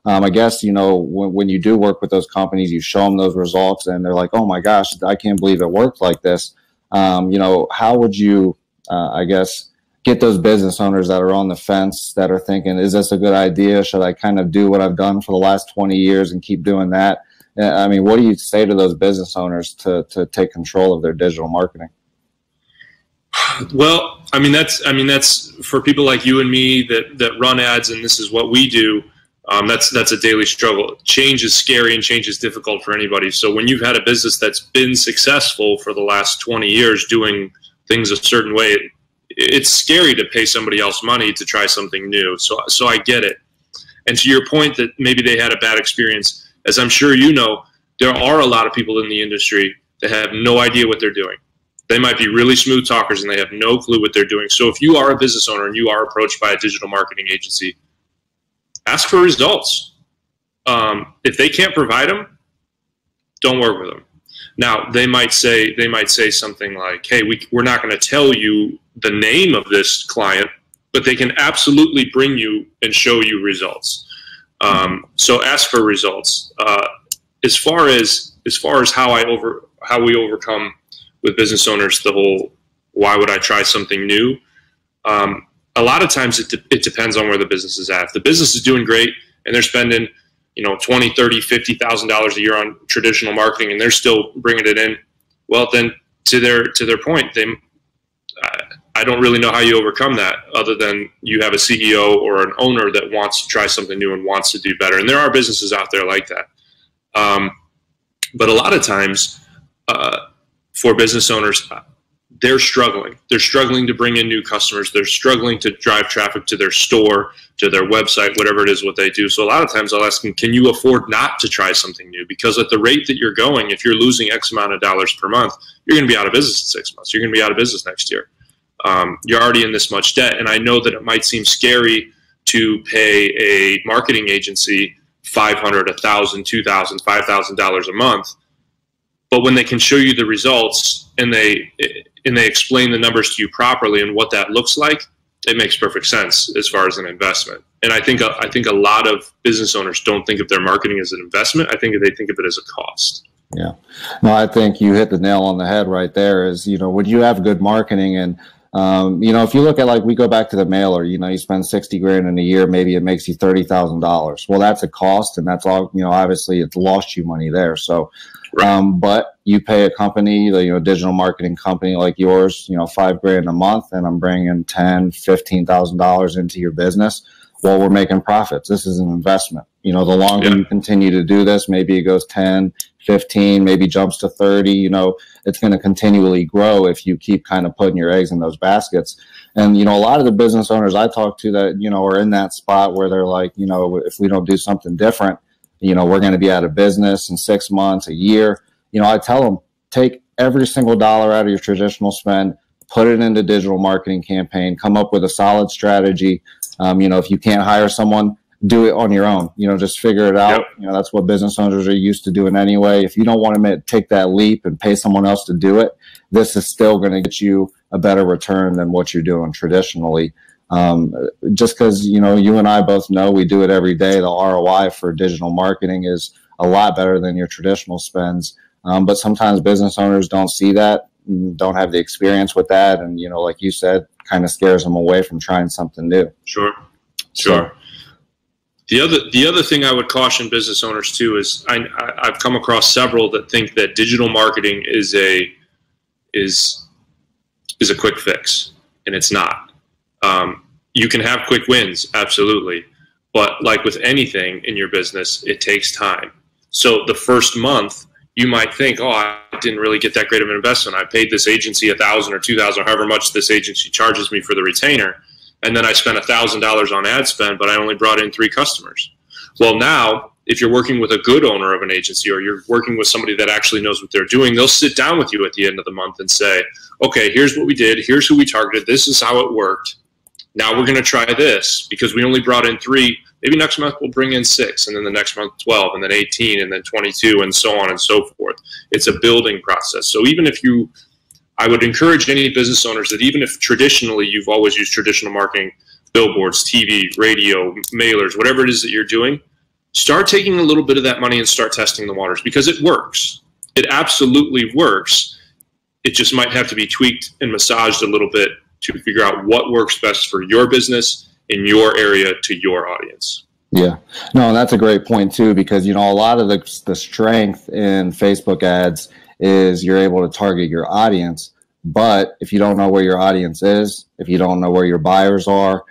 I guess, you know, when you do work with those companies, you show them those results and they're like, oh my gosh, I can't believe it worked like this. You know, how would you, I guess, get those business owners that are on the fence, that are thinking, is this a good idea? Should I kind of do what I've done for the last 20 years and keep doing that? I mean, what do you say to those business owners to take control of their digital marketing? Well, I mean, that's for people like you and me that run ads, and this is what we do. That's a daily struggle. Change is scary and change is difficult for anybody. So when you've had a business that's been successful for the last 20 years doing things a certain way, it's scary to pay somebody else money to try something new. So I get it. And to your point that maybe they had a bad experience, as I'm sure you know, there are a lot of people in the industry that have no idea what they're doing. They might be really smooth talkers and they have no clue what they're doing. So if you are a business owner and you are approached by a digital marketing agency, ask for results. If they can't provide them, don't work with them. Now they might say something like, hey, we're not going to tell you the name of this client, but they can absolutely bring you and show you results. So ask for results. As far as how we overcome with business owners the whole why would I try something new? A lot of times it depends on where the business is at. If the business is doing great and they're spending, you know, $20,000, $30,000, $50,000 a year on traditional marketing and they're still bringing it in, well, then to their point, I don't really know how you overcome that other than you have a CEO or an owner that wants to try something new and wants to do better. And there are businesses out there like that. But a lot of times for business owners, they're struggling. They're struggling to bring in new customers. They're struggling to drive traffic to their store, to their website, whatever it is what they do. So a lot of times I'll ask them, can you afford not to try something new? Because at the rate that you're going, if you're losing X amount of dollars per month, you're going to be out of business in 6 months. You're going to be out of business next year. You're already in this much debt. And I know that it might seem scary to pay a marketing agency $500, $1,000, $2,000, $5,000 a month. But when they can show you the results and they explain the numbers to you properly and what that looks like, it makes perfect sense as far as an investment. And I think a lot of business owners don't think of their marketing as an investment. I think they think of it as a cost. Yeah. No, I think you hit the nail on the head right there. Is, you know, when you have good marketing and you know, if you look at, like, we go back to the mailer, you know, you spend 60 grand in a year, maybe it makes you $30,000. Well, that's a cost, and that's all, you know, obviously it's lost you money there. So, but you pay a company, you know, digital marketing company like yours, you know, $5 grand a month, and I'm bringing $10,000, $15,000 into your business. Well, we're making profits. This is an investment. You know, the longer you continue to do this, maybe it goes 10, 15, maybe jumps to 30, you know, it's going to continually grow if you keep kind of putting your eggs in those baskets. And, you know, a lot of the business owners I talk to that, you know, are in that spot where they're like, you know, if we don't do something different, you know, we're going to be out of business in 6 months, a year. You know, I tell them, take every single dollar out of your traditional spend, put it into digital marketing campaign, come up with a solid strategy. You know, if you can't hire someone, do it on your own. You know, just figure it out. You know, that's what business owners are used to doing anyway. If you don't want to take that leap and pay someone else to do it, this is still going to get you a better return than what you're doing traditionally. Just because, you know, you and I both know we do it every day. The ROI for digital marketing is a lot better than your traditional spends. But sometimes business owners don't see that, don't have the experience with that. And, you know, like you said, kind of scares them away from trying something new. Sure. The other thing I would caution business owners too is I've come across several that think that digital marketing is a quick fix, and it's not. You can have quick wins, absolutely, but like with anything in your business, it takes time. So the first month, you might think, oh, I didn't really get that great of an investment. I paid this agency $1,000 or $2,000, however much this agency charges me for the retainer. And then I spent $1,000 on ad spend, but I only brought in 3 customers. Well, now, if you're working with a good owner of an agency or you're working with somebody that actually knows what they're doing, they'll sit down with you at the end of the month and say, okay, here's what we did. Here's who we targeted. This is how it worked. Now we're going to try this because we only brought in 3. Maybe next month we'll bring in 6, and then the next month 12, and then 18, and then 22, and so on and so forth. It's a building process. So even if I would encourage any business owners that even if traditionally you've always used traditional marketing, billboards, TV, radio, mailers, whatever it is that you're doing, start taking a little bit of that money and start testing the waters because it works. It absolutely works. It just might have to be tweaked and massaged a little bit to figure out what works best for your business in your area to your audience. Yeah, no, and that's a great point too, because, you know, a lot of the strength in Facebook ads is you're able to target your audience. But if you don't know where your audience is, if you don't know where your buyers are,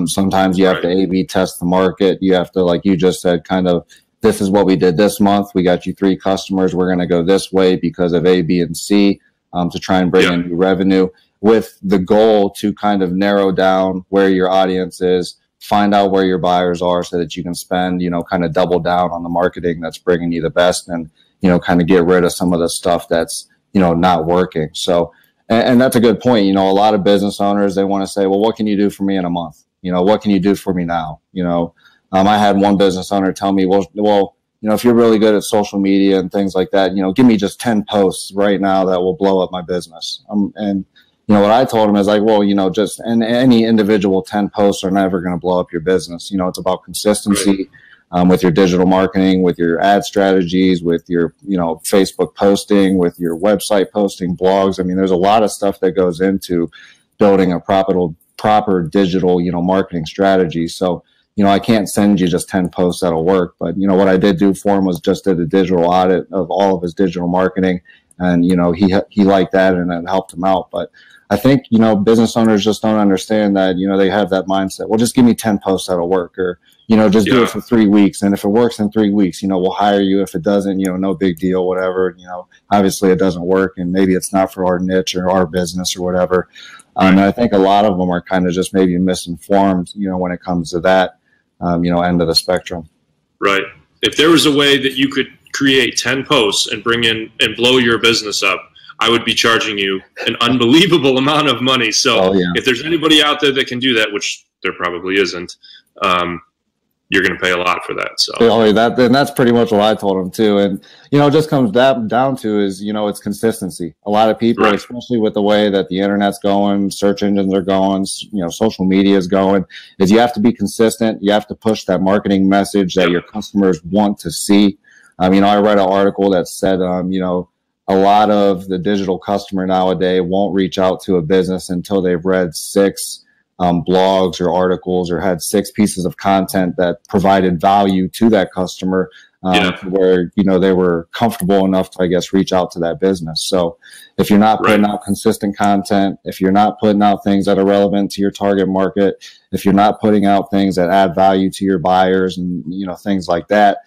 sometimes you have to A/B test the market. You have to, like you just said, kind of, this is what we did this month. We got you 3 customers. We're going to go this way because of A, B, and C to try and bring in new revenue, with the goal to kind of narrow down where your audience is, find out where your buyers are so that you can spend, you know, kind of double down on the marketing that's bringing you the best, and, you know, kind of get rid of some of the stuff that's, you know, not working. So, and that's a good point. You know, a lot of business owners, they want to say, well, what can you do for me in a month? You know, what can you do for me now? You know, I had one business owner tell me, well, you know, if you're really good at social media and things like that, you know, give me just 10 posts right now that will blow up my business. And you know, what I told him is like, well, you know, just and any individual 10 posts are never going to blow up your business. You know, it's about consistency with your digital marketing, with your ad strategies, with your, you know, Facebook posting, with your website posting, blogs. I mean, there's a lot of stuff that goes into building a proper digital, you know, marketing strategy. So, you know, I can't send you just 10 posts that'll work. But, you know, what I did do for him was just did a digital audit of all of his digital marketing. And, you know, he liked that and it helped him out. But I think, you know, business owners just don't understand that, you know, they have that mindset. Well, just give me 10 posts that'll work, or, you know, just do it for 3 weeks. And if it works in 3 weeks, you know, we'll hire you. If it doesn't, you know, no big deal, whatever. You know, obviously it doesn't work and maybe it's not for our niche or our business or whatever. And I think a lot of them are kind of just maybe misinformed, you know, when it comes to that, you know, end of the spectrum. Right. If there was a way that you could create 10 posts and bring in and blow your business up, I would be charging you an unbelievable amount of money. So if there's anybody out there that can do that, which there probably isn't, you're going to pay a lot for that. So and that's pretty much what I told him too. And, you know, it just comes down to is, you know, it's consistency. A lot of people, especially with the way that the internet's going, search engines are going, you know, social media is going, is you have to be consistent. You have to push that marketing message that your customers want to see. You know, I read an article that said, you know, a lot of the digital customer nowadays won't reach out to a business until they've read 6 blogs or articles or had 6 pieces of content that provided value to that customer, where, you know, they were comfortable enough to, I guess, reach out to that business. So if you're not putting out consistent content, if you're not putting out things that are relevant to your target market, if you're not putting out things that add value to your buyers and, you know, things like that,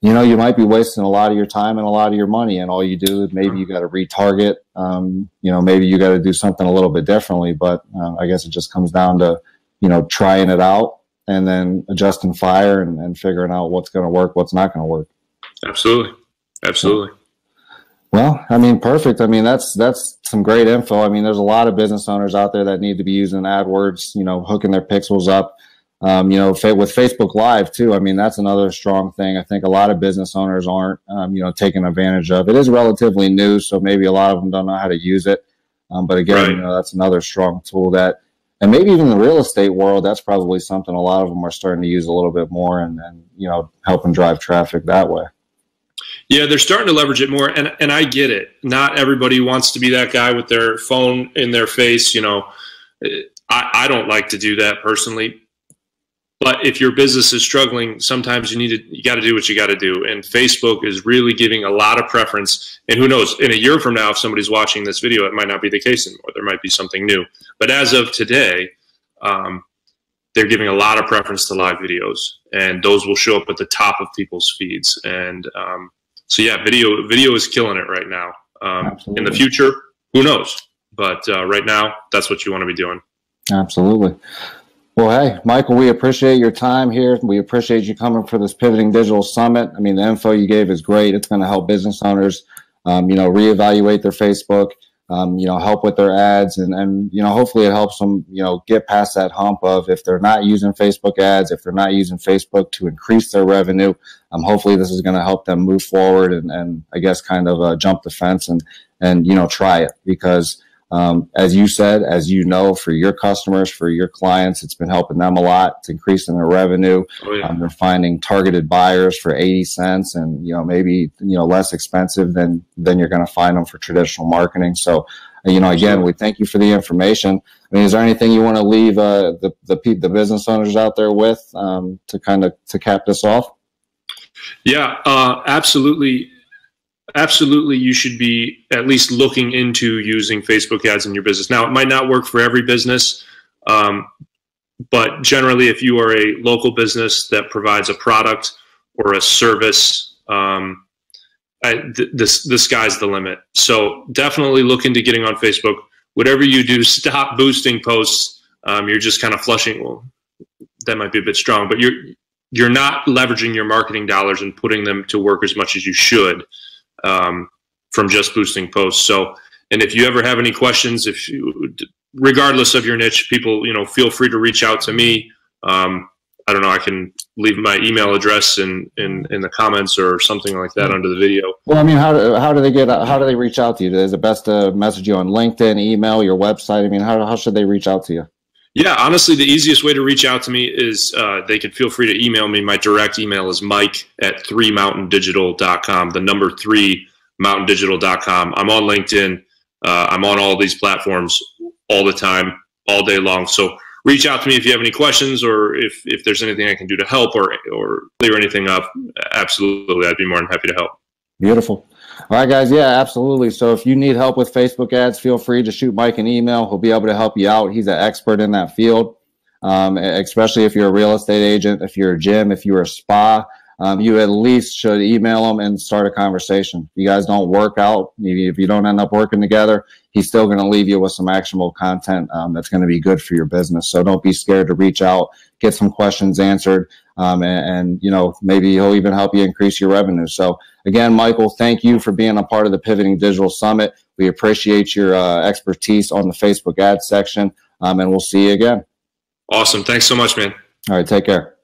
you know, you might be wasting a lot of your time and a lot of your money. And all you do is maybe you got to retarget, you know, maybe you got to do something a little bit differently. But I guess it just comes down to, you know, trying it out and then adjusting fire and figuring out what's going to work, what's not going to work. Absolutely. Absolutely. Well, I mean, perfect. I mean, that's some great info. I mean, there's a lot of business owners out there that need to be using AdWords, you know, hooking their pixels up. You know, with Facebook Live too, I mean, that's another strong thing. I think a lot of business owners aren't, you know, taking advantage of. It is relatively new, so maybe a lot of them don't know how to use it. But again, you know, that's another strong tool that, and maybe even in the real estate world, that's probably something a lot of them are starting to use a little bit more and you know, helping drive traffic that way. Yeah, they're starting to leverage it more, and I get it. Not everybody wants to be that guy with their phone in their face. You know, I don't like to do that personally. But if your business is struggling, sometimes you got to do what you got to do. And Facebook is really giving a lot of preference. And who knows, in a year from now, if somebody's watching this video, it might not be the case anymore. There might be something new. But as of today, they're giving a lot of preference to live videos. And those will show up at the top of people's feeds. And so, yeah, video is killing it right now. In the future, who knows? But right now, that's what you want to be doing. Absolutely. Well, hey, Michael, we appreciate your time here. We appreciate you coming for this Pivoting Digital Summit. I mean, the info you gave is great. It's going to help business owners, you know, reevaluate their Facebook, you know, help with their ads. And, you know, hopefully it helps them, you know, get past that hump of if they're not using Facebook ads, if they're not using Facebook to increase their revenue, hopefully this is going to help them move forward and I guess kind of jump the fence and, you know, try it because as you said, as you know, for your customers, for your clients, it's been helping them a lot. It's increasing their revenue. They're finding targeted buyers for 80 cents and, you know, maybe, you know, less expensive than you're going to find them for traditional marketing. So, you know, again, we thank you for the information. I mean, is there anything you want to leave the business owners out there with to cap this off? Yeah, absolutely. Absolutely, you should be at least looking into using Facebook ads in your business. Now, it might not work for every business, but generally, if you are a local business that provides a product or a service, the sky's the limit. So definitely look into getting on Facebook. Whatever you do, stop boosting posts. You're just kind of flushing. Well, that might be a bit strong, but you're not leveraging your marketing dollars and putting them to work as much as you should. From just boosting posts. So, and if you ever have any questions, regardless of your niche, people, you know, feel free to reach out to me. I'd I don't know, I can leave my email address in the comments or something like that under the video. Well, I mean, how do they reach out to you? Is it best to message you on LinkedIn, email, your website? I mean, how should they reach out to you? Yeah, honestly, the easiest way to reach out to me is they can feel free to email me. My direct email is mike@3mountaindigital.com, the number 3mountaindigital.com. I'm on LinkedIn. I'm on all these platforms all the time, all day long. So reach out to me if you have any questions, or if there's anything I can do to help or clear anything up. Absolutely, I'd be more than happy to help. Beautiful. All right, guys. Yeah, absolutely. So if you need help with Facebook ads, feel free to shoot Mike an email. He'll be able to help you out. He's an expert in that field, especially if you're a real estate agent, if you're a gym, if you're a spa. You at least should email him and start a conversation. If you guys don't work out, if you don't end up working together, he's still going to leave you with some actionable content that's going to be good for your business. So don't be scared to reach out, get some questions answered, and you know, maybe he'll even help you increase your revenue. So again, Michael, thank you for being a part of the Pivoting Digital Summit. We appreciate your expertise on the Facebook ads section, and we'll see you again. Awesome. Thanks so much, man. All right, take care.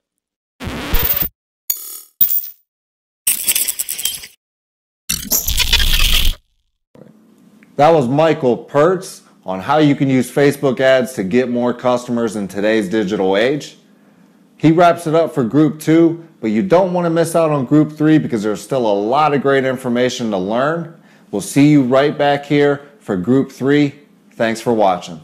That was Michael Pertz on how you can use Facebook ads to get more customers in today's digital age. He wraps it up for Group 2, but you don't want to miss out on Group 3 because there's still a lot of great information to learn. We'll see you right back here for Group 3. Thanks for watching.